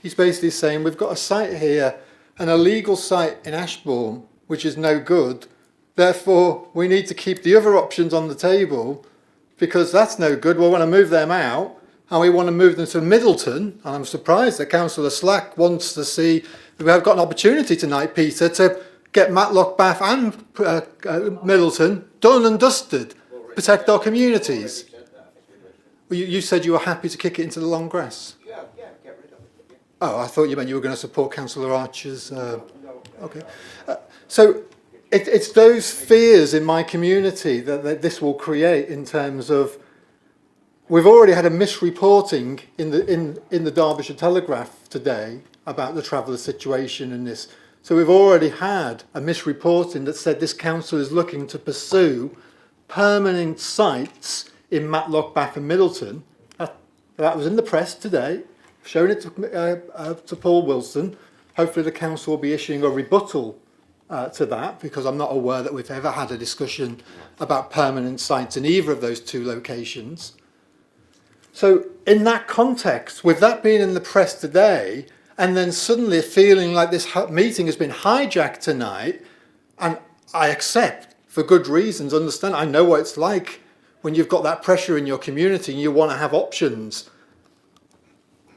He's basically saying we've got a site here, an illegal site in Ashbourne, which is no good, therefore we need to keep the other options on the table because that's no good. We want to move them out and we want to move them to Middleton. And I'm surprised that Councillor Slack wants to see, we have got an opportunity tonight, Peter, to get Matlock, Bath and Middleton done and dusted, protect our communities. Well, you said you were happy to kick it into the long grass. Yeah, get rid of it. Oh, I thought you meant you were going to support Councillor Archer's. Okay. So it's those fears in my community that this will create in terms of. We've already had a misreporting in the Derbyshire Telegraph today about the Traveller situation in this. So we've already had a misreporting that said this council is looking to pursue permanent sites in Matlock, Bath and Middleton. That was in the press today. Shown it to Paul Wilson. Hopefully the council will be issuing a rebuttal to that, because I'm not aware that we've ever had a discussion about permanent sites in either of those two locations. So in that context, with that being in the press today, and then suddenly feeling like this meeting has been hijacked tonight, and I accept, for good reasons, understand, I know what it's like when you've got that pressure in your community and you want to have options.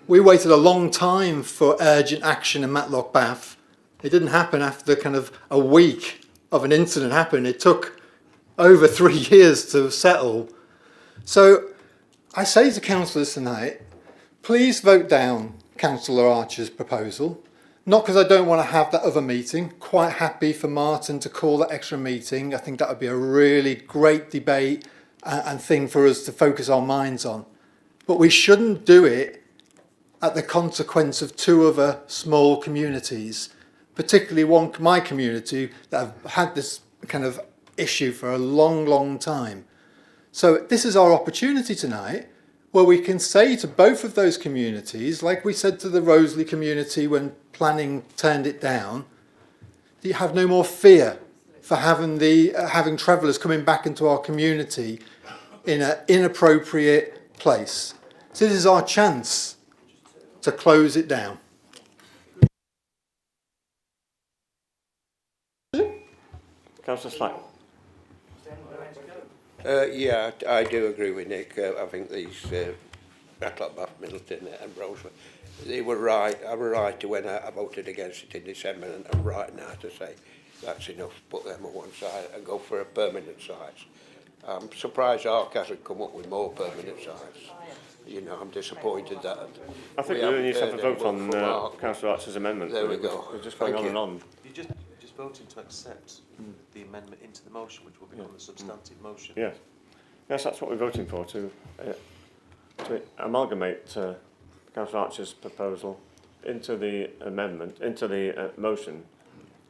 We waited a long time for urgent action in Matlock Bath. It didn't happen after kind of a week of an incident happened. It took over 3 years to settle. So I say to councillors tonight, please vote down Councillor Archer's proposal. Not because I don't want to have that other meeting. Quite happy for Martin to call that extra meeting. I think that would be a really great debate and thing for us to focus our minds on. But we shouldn't do it at the consequence of two other small communities, particularly one, my community, that have had this kind of issue for a long, long time. So this is our opportunity tonight where we can say to both of those communities, like we said to the Roseley community when planning turned it down, that you have no more fear for having travellers coming back into our community in an inappropriate place. So this is our chance to close it down. Councillor Slack. Yeah, I do agree with Nick. I think these Matlock, Bath, Middleton and Roseley, they were right. I was right to when I voted against it in December, and I'm right now to say that's enough. Put them on one side and go for a permanent sites. I'm surprised ARC hasn't come up with more permanent sites. You know, I'm disappointed that. I think we really need to have a vote on Councillor Archer's amendment. There we go. We're just going on and on. You're just voting to accept the amendment into the motion, which will become a substantive motion. Yes. Yes, that's what we're voting for, to amalgamate Councillor Archer's proposal into the amendment, into the motion,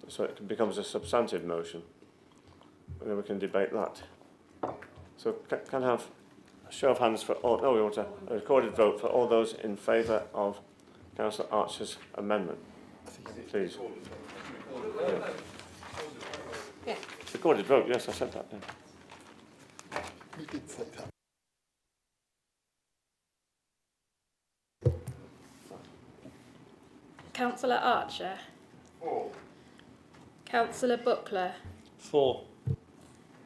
so it becomes a substantive motion. And then we can debate that. So can I have a show of hands for all? No, we want a recorded vote for all those in favour of Councillor Archer's amendment, please. Yeah. Recorded vote, yes, I said that. Yeah. You did say that. Councillor Archer. 4. Councillor Buckler. 4.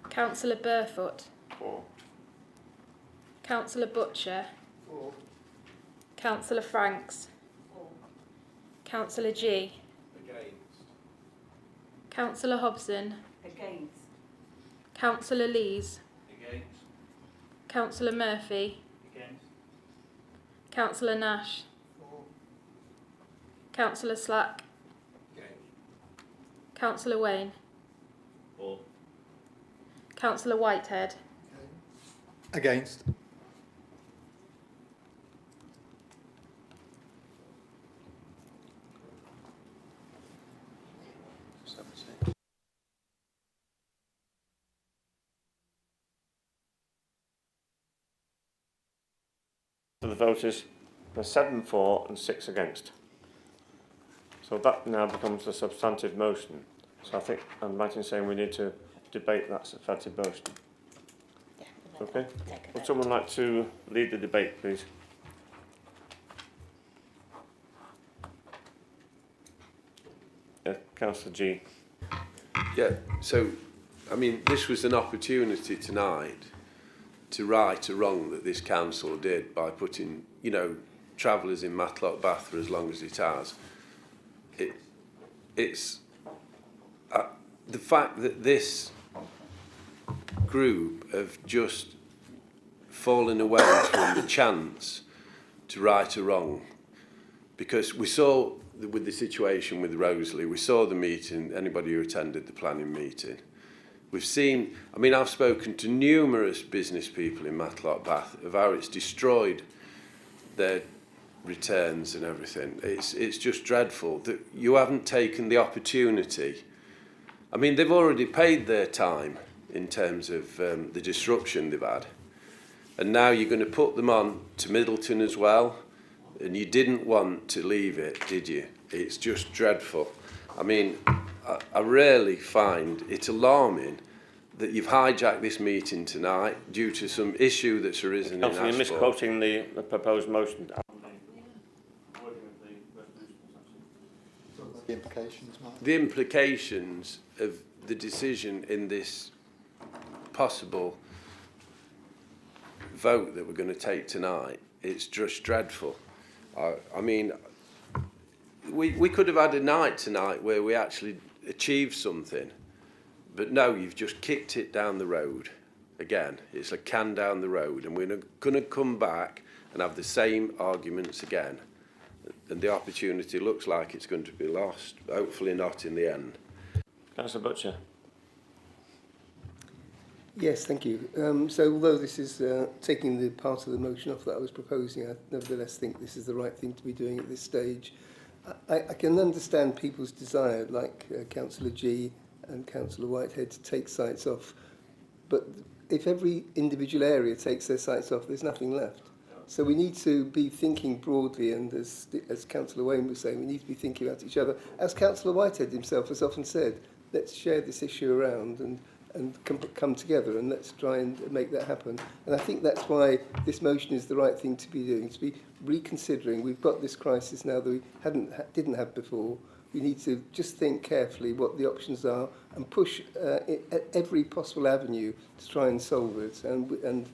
Councillor Burfoot. 4. Councillor Butcher. 4. Councillor Franks. Councillor G. Against. Councillor Hobson. Against. Councillor Lees. Against. Councillor Murphy. Against. Councillor Nash. Councillor Slack. Against. Councillor Wayne. 4. Councillor Whitehead. Against. So the vote is for 7 for and 6 against. So that now becomes a substantive motion. So I think I'm right in saying we need to debate that substantive motion. Yeah. Okay. Would someone like to lead the debate, please? Councillor G. Yeah, so, I mean, this was an opportunity tonight to right a wrong that this council did by putting, you know, travellers in Matlock Bath for as long as it has. It's the fact that this group have just fallen away from the chance to right a wrong, because we saw with the situation with Rosalie, we saw the meeting, anybody who attended the planning meeting. We've seen, I mean, I've spoken to numerous business people in Matlock Bath of how it's destroyed their returns and everything. It's just dreadful that you haven't taken the opportunity. I mean, they've already paid their time in terms of the disruption they've had. And now you're going to put them on to Middleton as well. And you didn't want to leave it, did you? It's just dreadful. I mean, I really find it alarming that you've hijacked this meeting tonight due to some issue that's arisen in Ashbourne. You're misquoting the proposed motion. The implications, Mark. The implications of the decision in this possible vote that we're going to take tonight, it's just dreadful. I mean, we could have had a night tonight where we actually achieved something, but no, you've just kicked it down the road again. It's a can down the road, and we're going to come back and have the same arguments again. And the opportunity looks like it's going to be lost, hopefully not in the end. Councillor Butcher. Yes, thank you. So although this is taking the part of the motion off that I was proposing, I nevertheless think this is the right thing to be doing at this stage. I can understand people's desire, like Councillor G and Councillor Whitehead, to take sites off. But if every individual area takes their sites off, there's nothing left. So we need to be thinking broadly, and as Councillor Wayne was saying, we need to be thinking about each other. As Councillor Whitehead himself has often said, let's share this issue around and come together, and let's try and make that happen. And I think that's why this motion is the right thing to be doing, to be reconsidering. We've got this crisis now that we didn't have before. We need to just think carefully what the options are and push at every possible avenue to try and solve it. And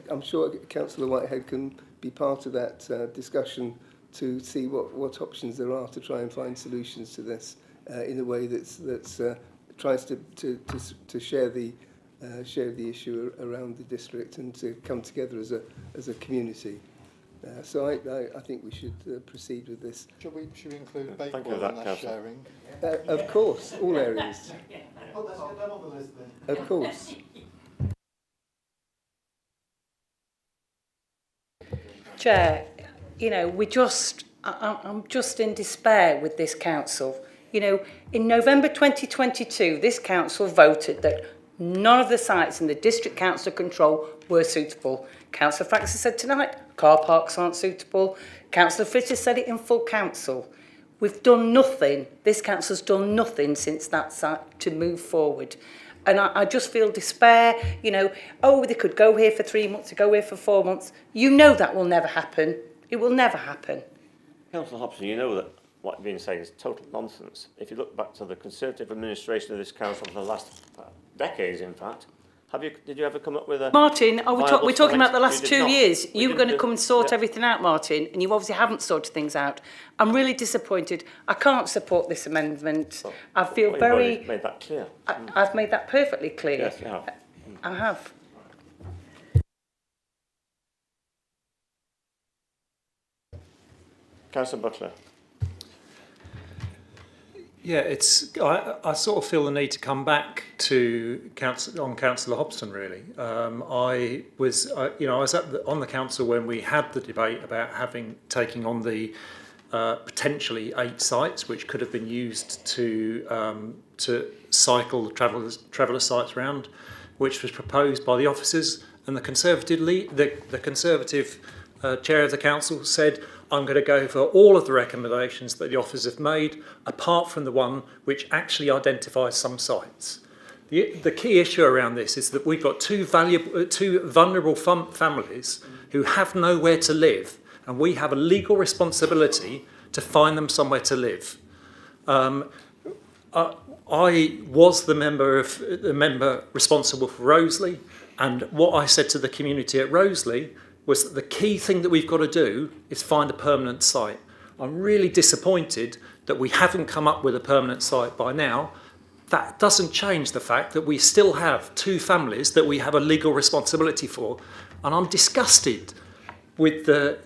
I'm sure Councillor Whitehead can be part of that discussion to see what options there are to try and find solutions to this in a way that's tries to share the issue around the district and to come together as a community. So I think we should proceed with this. Should we include Bakewell in that sharing? Of course, all areas. Oh, let's get that on the list then. Of course. Chair, you know, I'm just in despair with this council. You know, in November 2022, this council voted that none of the sites in the district council control were suitable. Councillor Franks said tonight, car parks aren't suitable. Councillor Flitter said it in full council. We've done nothing. This council's done nothing since that site to move forward. And I just feel despair, you know, oh, they could go here for 3 months, to go here for 4 months. You know that will never happen. It will never happen. Councillor Hobson, you know that what you've been saying is total nonsense. If you look back to the Conservative administration of this council for the last decades, in fact, did you ever come up with a... Martin, we're talking about the last 2 years. You were going to come and sort yeah. everything out, Martin, and you obviously haven't sorted things out. I'm really disappointed. I can't support this amendment. Well, I feel you've very... already made that clear. I've made that perfectly clear. Yes, you have. I have. Councillor Butler. Yeah, I sort of feel the need to come back to Councillor Hobson. Really, I was on the council when we had the debate about taking on the potentially 8 sites which could have been used to cycle traveller sites around, which was proposed by the officers, and the Conservative chair of the council said, I'm going to go for all of the recommendations that the officers have made, apart from the one which actually identifies some sites. The key issue around this is that we've got two vulnerable families who have nowhere to live, and we have a legal responsibility to find them somewhere to live. I was the member responsible for Roseley, and what I said to the community at Roseley was that the key thing that we've got to do is find a permanent site. I'm really disappointed that we haven't come up with a permanent site by now. That doesn't change the fact that we still have 2 families that we have a legal responsibility for. And I'm disgusted with the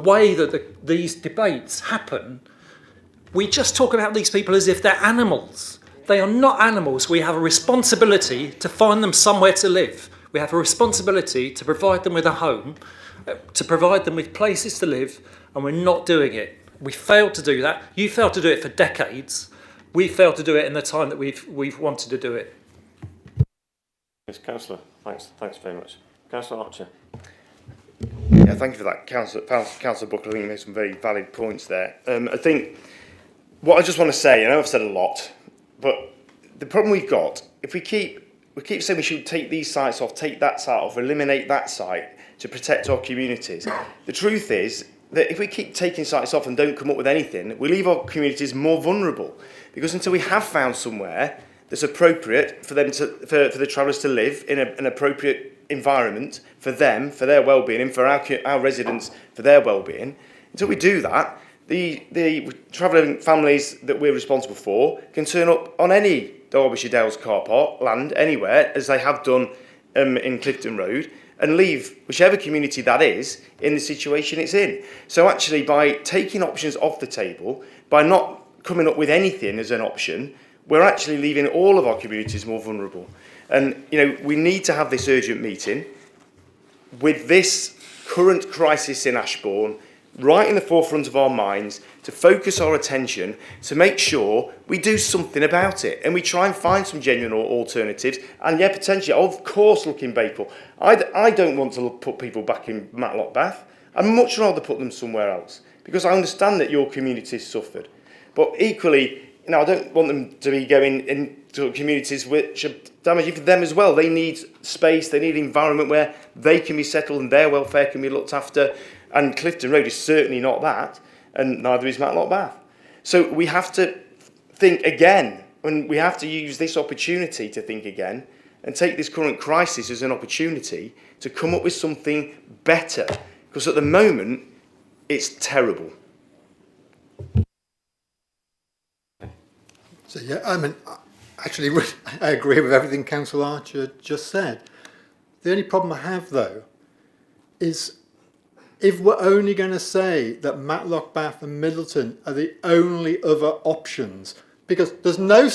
way that these debates happen. We just talk about these people as if they're animals. They are not animals. We have a responsibility to find them somewhere to live. We have a responsibility to provide them with a home, to provide them with places to live, and we're not doing it. We failed to do that. You failed to do it for decades. We failed to do it in the time that we've wanted to do it. Yes, Councillor. Thanks very much. Councillor Archer. Yeah, thank you for that, Councillor Buckler. I think you made some very valid points there. I think what I just want to say, I know I've said a lot, but the problem we've got, if we keep saying we should take these sites off, take that site off, eliminate that site to protect our communities. The truth is that if we keep taking sites off and don't come up with anything, we leave our communities more vulnerable. Because until we have found somewhere that's appropriate for them for the travellers to live in an appropriate environment for them, for their well-being, and for our residents, for their well-being, until we do that, the travelling families that we're responsible for can turn up on any Derbyshire Dales car park, land, anywhere, as they have done in Clifton Road, and leave whichever community that is in the situation it's in. So actually, by taking options off the table, by not coming up with anything as an option, we're actually leaving all of our communities more vulnerable. And, we need to have this urgent meeting with this current crisis in Ashbourne right in the forefront of our minds, to focus our attention, to make sure we do something about it, and we try and find some genuine alternatives, and potentially, of course, look in Bakewell. I don't want to put people back in Matlock Bath. I'd much rather put them somewhere else, because I understand that your community's suffered. But equally, I don't want them to be going into communities which are damaging for them as well. They need space, they need an environment where they can be settled and their welfare can be looked after. And Clifton Road is certainly not that, and neither is Matlock Bath. So we have to think again, and we have to use this opportunity to think again, and take this current crisis as an opportunity to come up with something better. Because at the moment, it's terrible. So actually, I agree with everything Councillor Archer just said. The only problem I have, though, is if we're only going to say that Matlock Bath and Middleton are the only other options, because there's no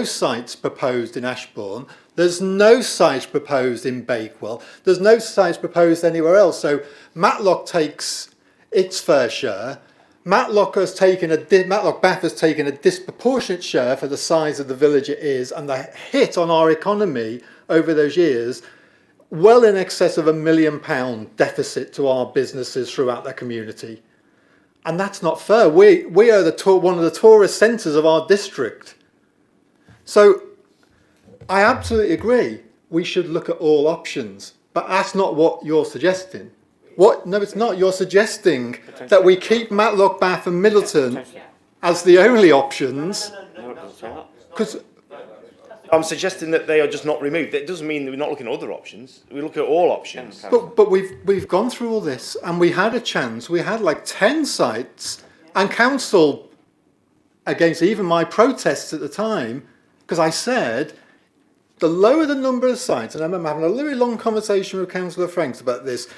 sites proposed in Ashbourne, there's no sites proposed in Bakewell, there's no sites proposed anywhere else. So Matlock takes its fair share. Matlock Bath has taken a disproportionate share for the size of the village it is, and the hit on our economy over those years, well in excess of £1 million deficit to our businesses throughout the community. And that's not fair. We are one of the tourist centres of our district. So I absolutely agree. We should look at all options. But that's not what you're suggesting. No, it's not. You're suggesting that we keep Matlock, Bath and Middleton as the only options. Because I'm suggesting that they are just not removed. That doesn't mean that we're not looking at other options. We look at all options. But we've gone through all this, and we had a chance. We had like 10 sites, and council, against even my protests at the time, because I said the lower the number of sites, and I remember having a very long conversation with Councillor Franks about this.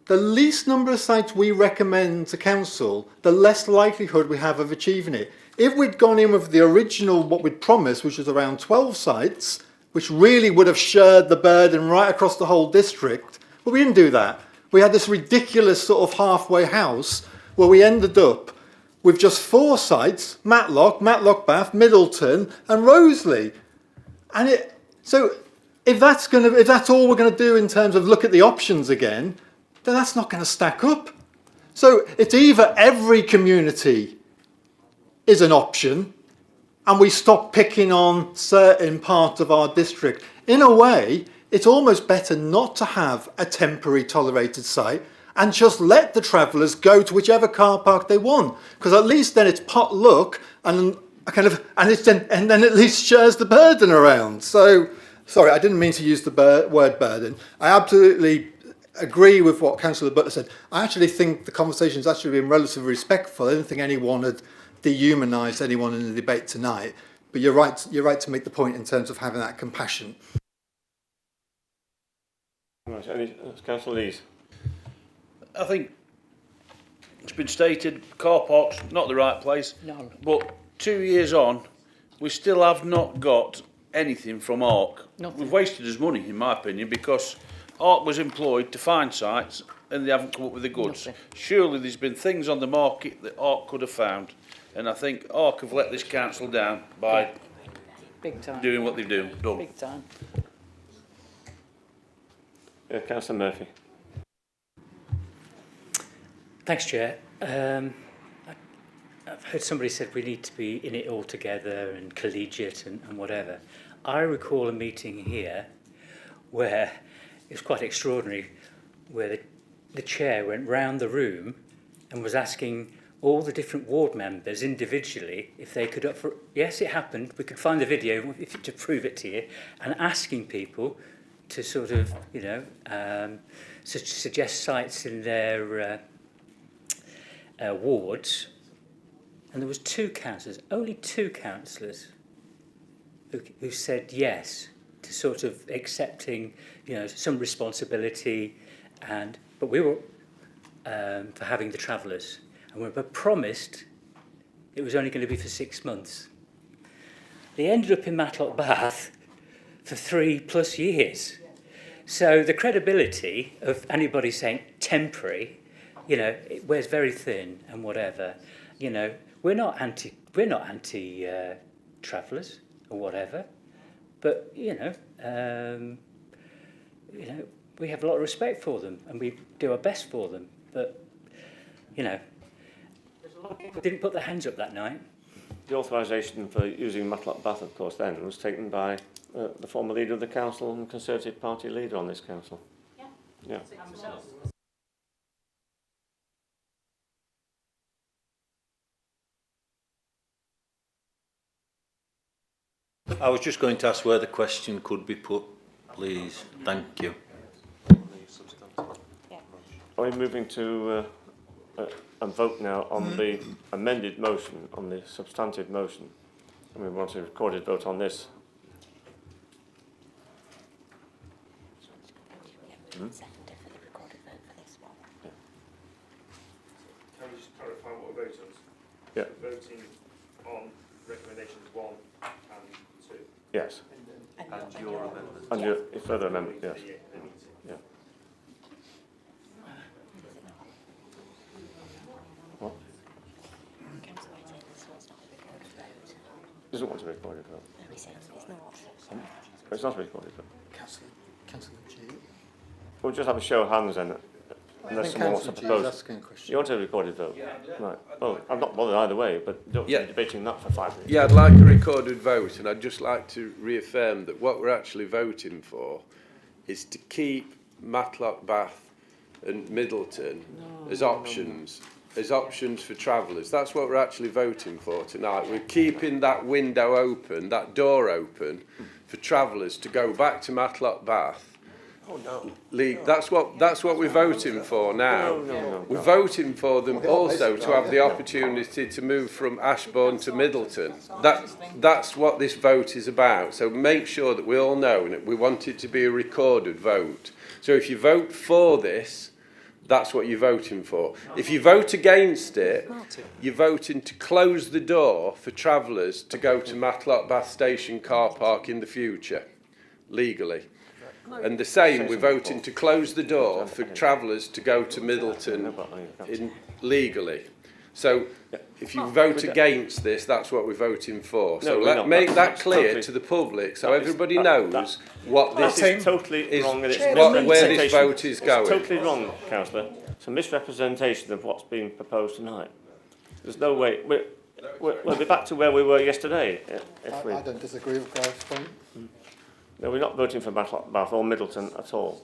The least number of sites we recommend to council, the less likelihood we have of achieving it. If we'd gone in with the original, what we'd promised, which was around 12 sites, which really would have shared the burden right across the whole district, but we didn't do that. We had this ridiculous sort of halfway house where we ended up with just 4 sites, Matlock, Bath, Middleton and Roseley. And so if that's all we're going to do in terms of look at the options again, then that's not going to stack up. So it's either every community is an option and we stop picking on certain parts of our district. In a way, it's almost better not to have a temporary tolerated site and just let the travellers go to whichever car park they want, because at least then it's pot luck and then at least shares the burden around. So, sorry, I didn't mean to use the word burden. I absolutely agree with what Councillor Butler said. I actually think the conversation's actually been relatively respectful. I don't think anyone had dehumanised anyone in the debate tonight. But you're right to make the point in terms of having that compassion. Right, Councillor Lees. I think it's been stated, car parks, not the right place. No. But 2 years on, we still have not got anything from ARC. Nothing. We've wasted his money, in my opinion, because ARC was employed to find sites and they haven't come up with the goods. Nothing. Surely there's been things on the market that ARC could have found. And I think ARC have let this council down by Big time. doing what they've done. Big time. Councillor Murphy. Thanks, Chair. I've heard somebody said we need to be in it all together and collegiate and whatever. I recall a meeting here where it was quite extraordinary, where the chair went round the room and was asking all the different ward members individually if they could offer. Yes, it happened. We could find the video to prove it to you, and asking people to sort of, suggest sites in their wards. And there was 2 councillors, only 2 councillors, who said yes to sort of accepting, some responsibility, but we were for having the travellers. And we were promised it was only going to be for 6 months. They ended up in Matlock Bath for 3+ years. So the credibility of anybody saying temporary, it wears very thin and whatever. We're not anti travellers or whatever, but we have a lot of respect for them and we do our best for them. But there's a lot of people who didn't put their hands up that night. The authorisation for using Matlock Bath, of course, then was taken by the former leader of the council and Conservative Party leader on this council. Yeah. I was just going to ask where the question could be put, please. Thank you. Are we moving to and vote now on the amended motion, on the substantive motion? And we want a recorded vote on this. Seconder for the recorded vote for this one. Can we just clarify what we're voting on? Yeah. Voting on recommendations 1 and 2. Yes. And your amendment. And your further amendment, yes. Yeah. What? Doesn't want to be recorded vote. No, he says it's not. It's not a recorded vote. Councillor G. We'll just have a show of hands then. unless someone wants to propose. asking a question. You want a recorded vote? Right. Well, I'm not bothered either way, but don't be debating that for 5 minutes. Yeah, I'd like a recorded vote, and I'd just like to reaffirm that what we're actually voting for is to keep Matlock, Bath and Middleton as options for travellers. That's what we're actually voting for tonight. We're keeping that window open, that door open for travellers to go back to Matlock, Bath. Oh, no. League. That's what we're voting for now. No. We're voting for them also to have the opportunity to move from Ashbourne to Middleton. That's what this vote is about. So make sure that we all know that we want it to be a recorded vote. So if you vote for this, that's what you're voting for. If you vote against it, you're voting to close the door for travellers to go to Matlock Bath Station car park in the future, legally. And the same, we're voting to close the door for travellers to go to Middleton legally. So if you vote against this, that's what we're voting for. So let's make that clear to the public so everybody knows what this is totally wrong. Where this vote is going. It's totally wrong, Councillor. It's a misrepresentation of what's being proposed tonight. There's no way. We'll be back to where we were yesterday. I don't disagree with Gareth's point. No, we're not voting for Bath or Middleton at all.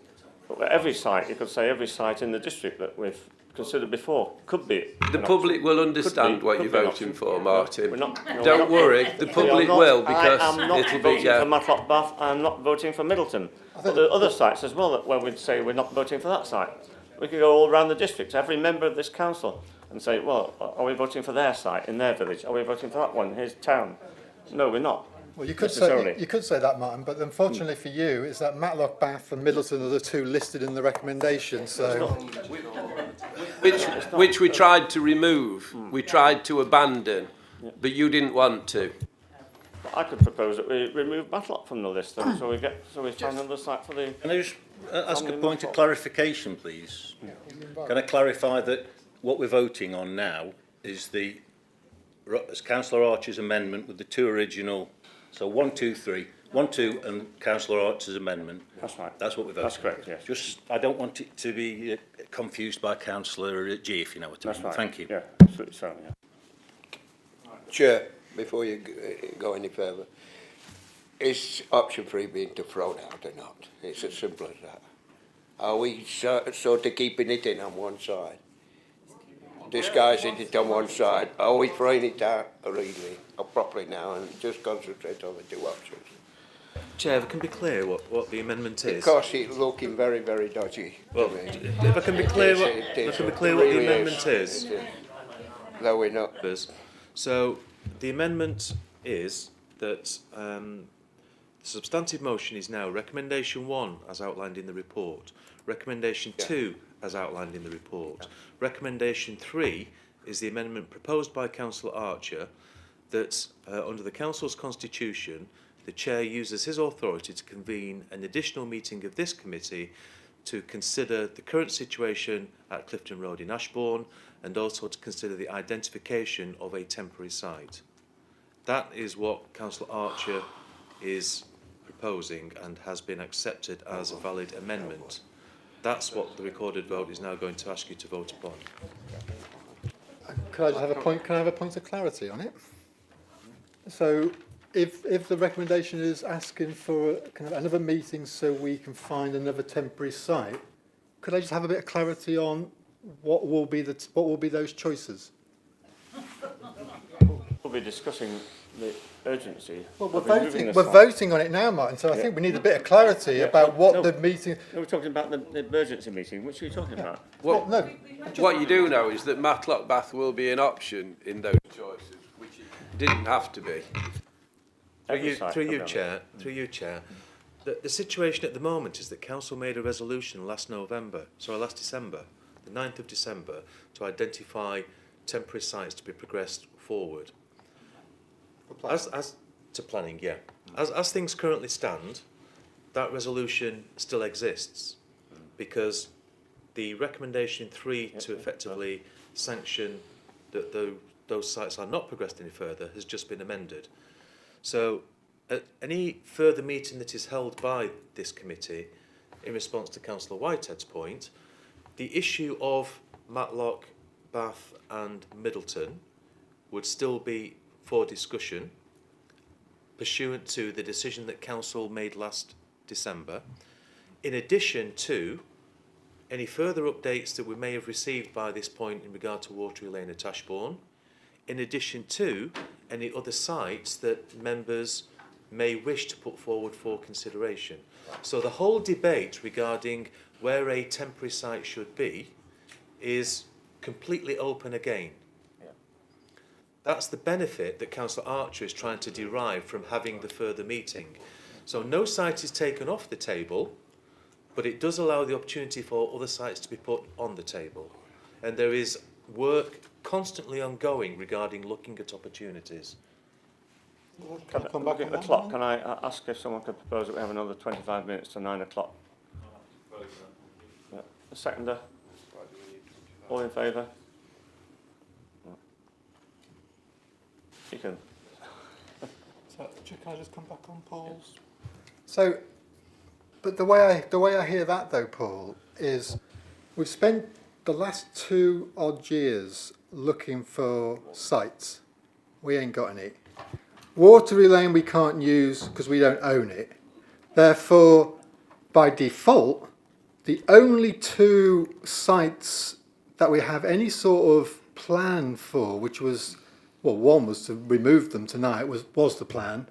But every site, you could say every site in the district that we've considered before could be. The public will understand what you're voting for, Martin. We're not, no, Don't worry, the public will, because I am not it'll voting be... for Matlock Bath, I'm not voting for Middleton. But there are other sites as well where we'd say we're not voting for that site. We could go all around the district, every member of this council, and say, well, are we voting for their site in their village? Are we voting for that one in his town? No, we're not. Well, you could say that, Martin, but unfortunately for you, is that Matlock, Bath and Middleton are the two listed in the recommendation. So, which we tried to remove, we tried to abandon, but you didn't want to. I could propose that we remove Matlock from the list, then, so we find another site for the. Can I just ask a point of clarification, please? Can I clarify that what we're voting on now is as Councillor Archer's amendment with the two original. So 1, 2, 3, 1, 2, and Councillor Archer's amendment. That's right. That's what we're voting. That's correct. Yes. Just, I don't want it to be confused by Councillor G, if you know what I mean. That's right. Thank you. Yeah, absolutely so. Yeah. Chair, before you go any further, is option 3 being thrown out or not? It's as simple as that. Are we sort of keeping it in on one side? Disguising it on one side? Are we throwing it out really or properly now and just concentrate on the two options? Chair, if I can be clear what the amendment is. Because it's looking very, very dodgy. Well, if I can be clear what the amendment is. Though we're not. So the amendment is that the substantive motion is now recommendation 1 as outlined in the report, recommendation 2 as outlined in the report. Recommendation 3 is the amendment proposed by Councillor Archer that under the Council's constitution the Chair uses his authority to convene an additional meeting of this committee to consider the current situation at Clifton Road in Ashbourne and also to consider the identification of a temporary site. That is what Councillor Archer is proposing and has been accepted as a valid amendment. That's what the recorded vote is now going to ask you to vote upon. can I just have a point? Can I have a point of clarity on it? So, if the recommendation is asking for kind of another meeting so we can find another temporary site, could I just have a bit of clarity on what will be those choices? We'll be discussing the urgency. Well, we're voting on it now, Martin. So I think we need a bit of clarity about what the meeting. No, we're talking about the emergency meeting. Which are you talking about? Well, no. What you do know is that Matlock Bath will be an option in those choices, which it didn't have to be. Through you, Chair. The situation at the moment is that Council made a resolution last December, the 9th of December, to identify temporary sites to be progressed forward. As to planning, yeah. As things currently stand, that resolution still exists because the recommendation 3 to effectively sanction that those sites are not progressed any further has just been amended. So at any further meeting that is held by this committee in response to Councillor Whitehead's point, the issue of Matlock, Bath and Middleton would still be for discussion pursuant to the decision that Council made last December, in addition to any further updates that we may have received by this point in regard to Watery Lane at Ashbourne, in addition to any other sites that members may wish to put forward for consideration. So the whole debate regarding where a temporary site should be is completely open again. That's the benefit that Councillor Archer is trying to derive from having the further meeting. So no site is taken off the table, but it does allow the opportunity for other sites to be put on the table. And there is work constantly ongoing regarding looking at opportunities. Can I come back at the clock? Can I ask if someone could propose that we have another 25 minutes to 9 o'clock? Yeah. A seconder? All in favour? You can. So, can I just come back on Paul's? So, but the way I hear that though, Paul, is we've spent the last 2 odd years looking for sites. We ain't got any. Watery Lane we can't use because we don't own it. Therefore, by default, the only 2 sites that we have any sort of plan for, which was, well, one was to remove them tonight, was the plan.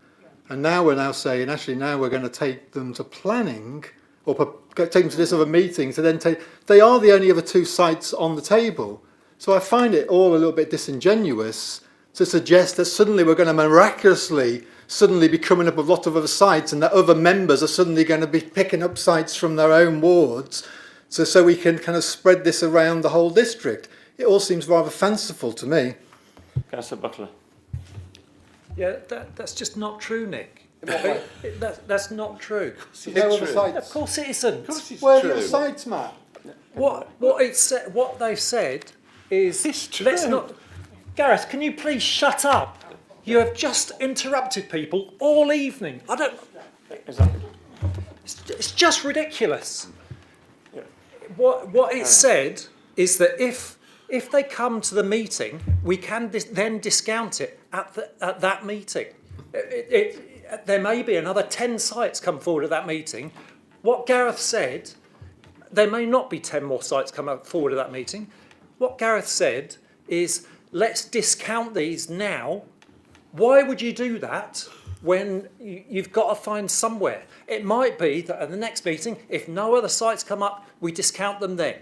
And now we're saying, actually, now we're going to take them to planning, or take them to this other meeting, to then take, they are the only other 2 sites on the table. So I find it all a little bit disingenuous to suggest that suddenly we're going to miraculously suddenly be coming up with a lot of other sites, and that other members are suddenly going to be picking up sites from their own wards, so we can kind of spread this around the whole district. It all seems rather fanciful to me. Councillor Butler. Yeah, that's just not true, Nick. That's not true. Of course it isn't. Where are the sites, Matt? What they've said is, let's not. Gareth, can you please shut up? You have just interrupted people all evening. I don't. It's just ridiculous. What it said is that if they come to the meeting, we can then discount it at that meeting. There may be another 10 sites come forward at that meeting. What Gareth said, there may not be 10 more sites come forward at that meeting. What Gareth said is, let's discount these now. Why would you do that when you've got to find somewhere? It might be that at the next meeting, if no other sites come up, we discount them then.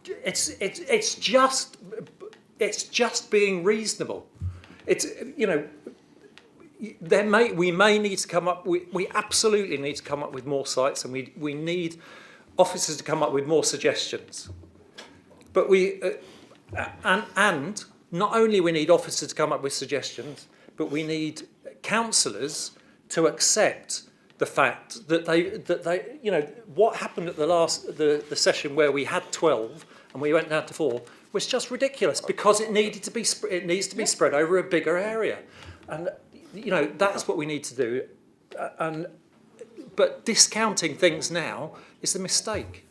It's just being reasonable. We may need to come up. We absolutely need to come up with more sites, and we need officers to come up with more suggestions. But and not only we need officers to come up with suggestions, but we need councillors to accept the fact that they what happened at the session where we had 12 and we went down to 4 was just ridiculous, because it needs to be spread over a bigger area, and that's what we need to do. But discounting things now is a mistake.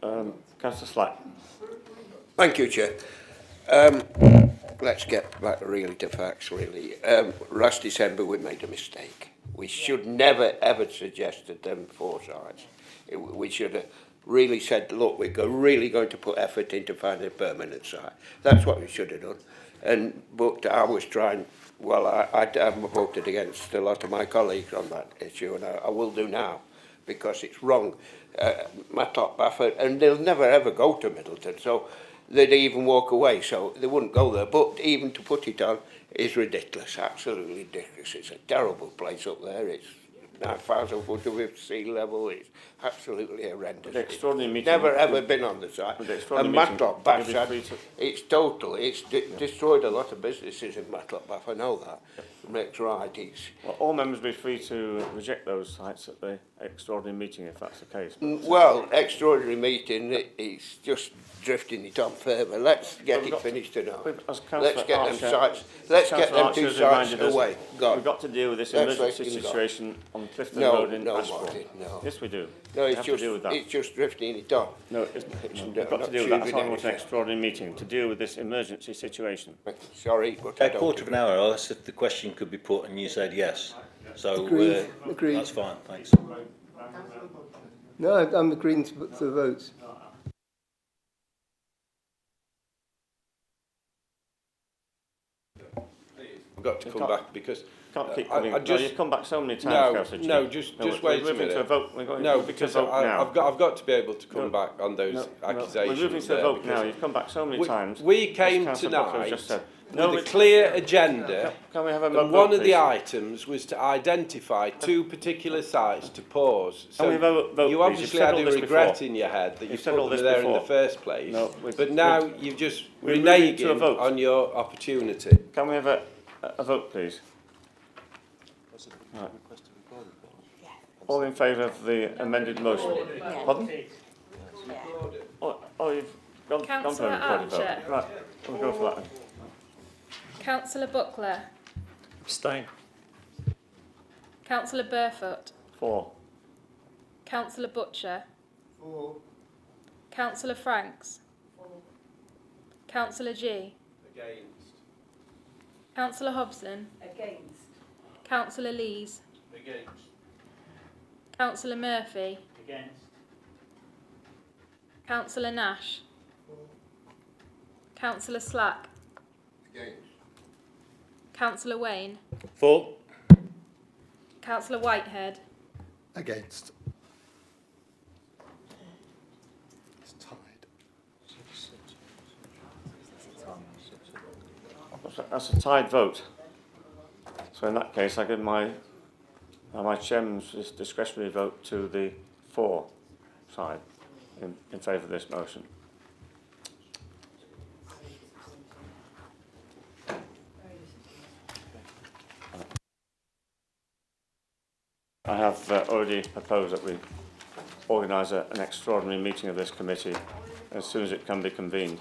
Councillor Slack. Thank you, Chair. Let's get back really to facts, really. Last December we made a mistake. We should never ever suggested them 4 sites. We should have really said, look, we're really going to put effort into finding a permanent site. That's what we should have done. But I was trying, well, I voted against a lot of my colleagues on that issue, and I will do now, because it's wrong. Matlock, Bafford, and they'll never ever go to Middleton, so they'd even walk away, so they wouldn't go there. But even to put it on is ridiculous, absolutely ridiculous. It's a terrible place up there. It's 9,000 foot above sea level. It's absolutely horrendous. The extraordinary meeting. Never ever been on the site. And Matlock, Bafford, it's total. It's destroyed a lot of businesses in Matlock, Bafford. I know that. makes right. It's Well, all members will be free to reject those sites at the extraordinary meeting if that's the case. well, extraordinary meeting. It's just drifting it on further. Let's get it finished tonight. As Let's get them Archer- sites. as Let's get Councillor them Archer two has sites reminded us, away. Gone. We've got to deal with this Let's emergency let them go. situation on Clifton No, Road in no, Ashbourne. Martin, no. Yes, we do. No, We it's have just to deal with that. it's just drifting it on. No, it's, It's we've got not to deal with that. That's achieving why I want an anything. extraordinary meeting to deal with this emergency situation. Sorry, but I A don't quarter of an agree. hour, I asked if the question could be put and you said yes. So Agreed. Agreed. that's fine, thanks. No, I'm agreeing to put to the vote. I've got to come back because Can't keep I coming. No, you've come back so many times, Councillor G. just we're wait a moving minute. to a vote. We're going No, moving to a because vote now. I've got to be able to come No, back on those No, accusations. we're moving to a there vote because now. You've come back so many times. We as came Councillor Butler tonight just said. with a clear agenda, Can we have a and vote, one of please? the items was to identify two particular sites to pause. Can we have a vote, you please? obviously You've said had all a this regret before. in your head that you You've said put all them this there in before. the first place. No, but now you've just we're moving to a reneging vote. on your opportunity. Can we have a vote, please? Right. All in favour of the amended motion? Pardon? Oh, you've gone for a Councillor recorded vote. Archer. Right, we'll go for that then. Councillor Buckler. Abstain. Councillor Burfoot. 4. Councillor Butcher. 4. Councillor Franks. Councillor G. Against. Councillor Hobson. Against. Councillor Lees. Against. Councillor Murphy. Against. Councillor Nash. Councillor Slack. Against. Councillor Wayne. 4. Councillor Whitehead. Against. It's tied. That's a tied vote. So in that case, I give my chairman's discretionary vote to the 4 side in favour of this motion. I have already proposed that we organise an extraordinary meeting of this committee as soon as it can be convened.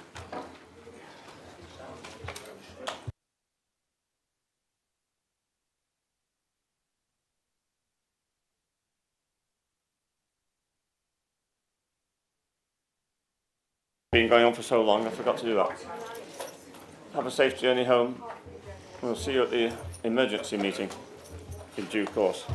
Been going on for so long, I forgot to do that. Have a safe journey home. We'll see you at the emergency meeting in due course.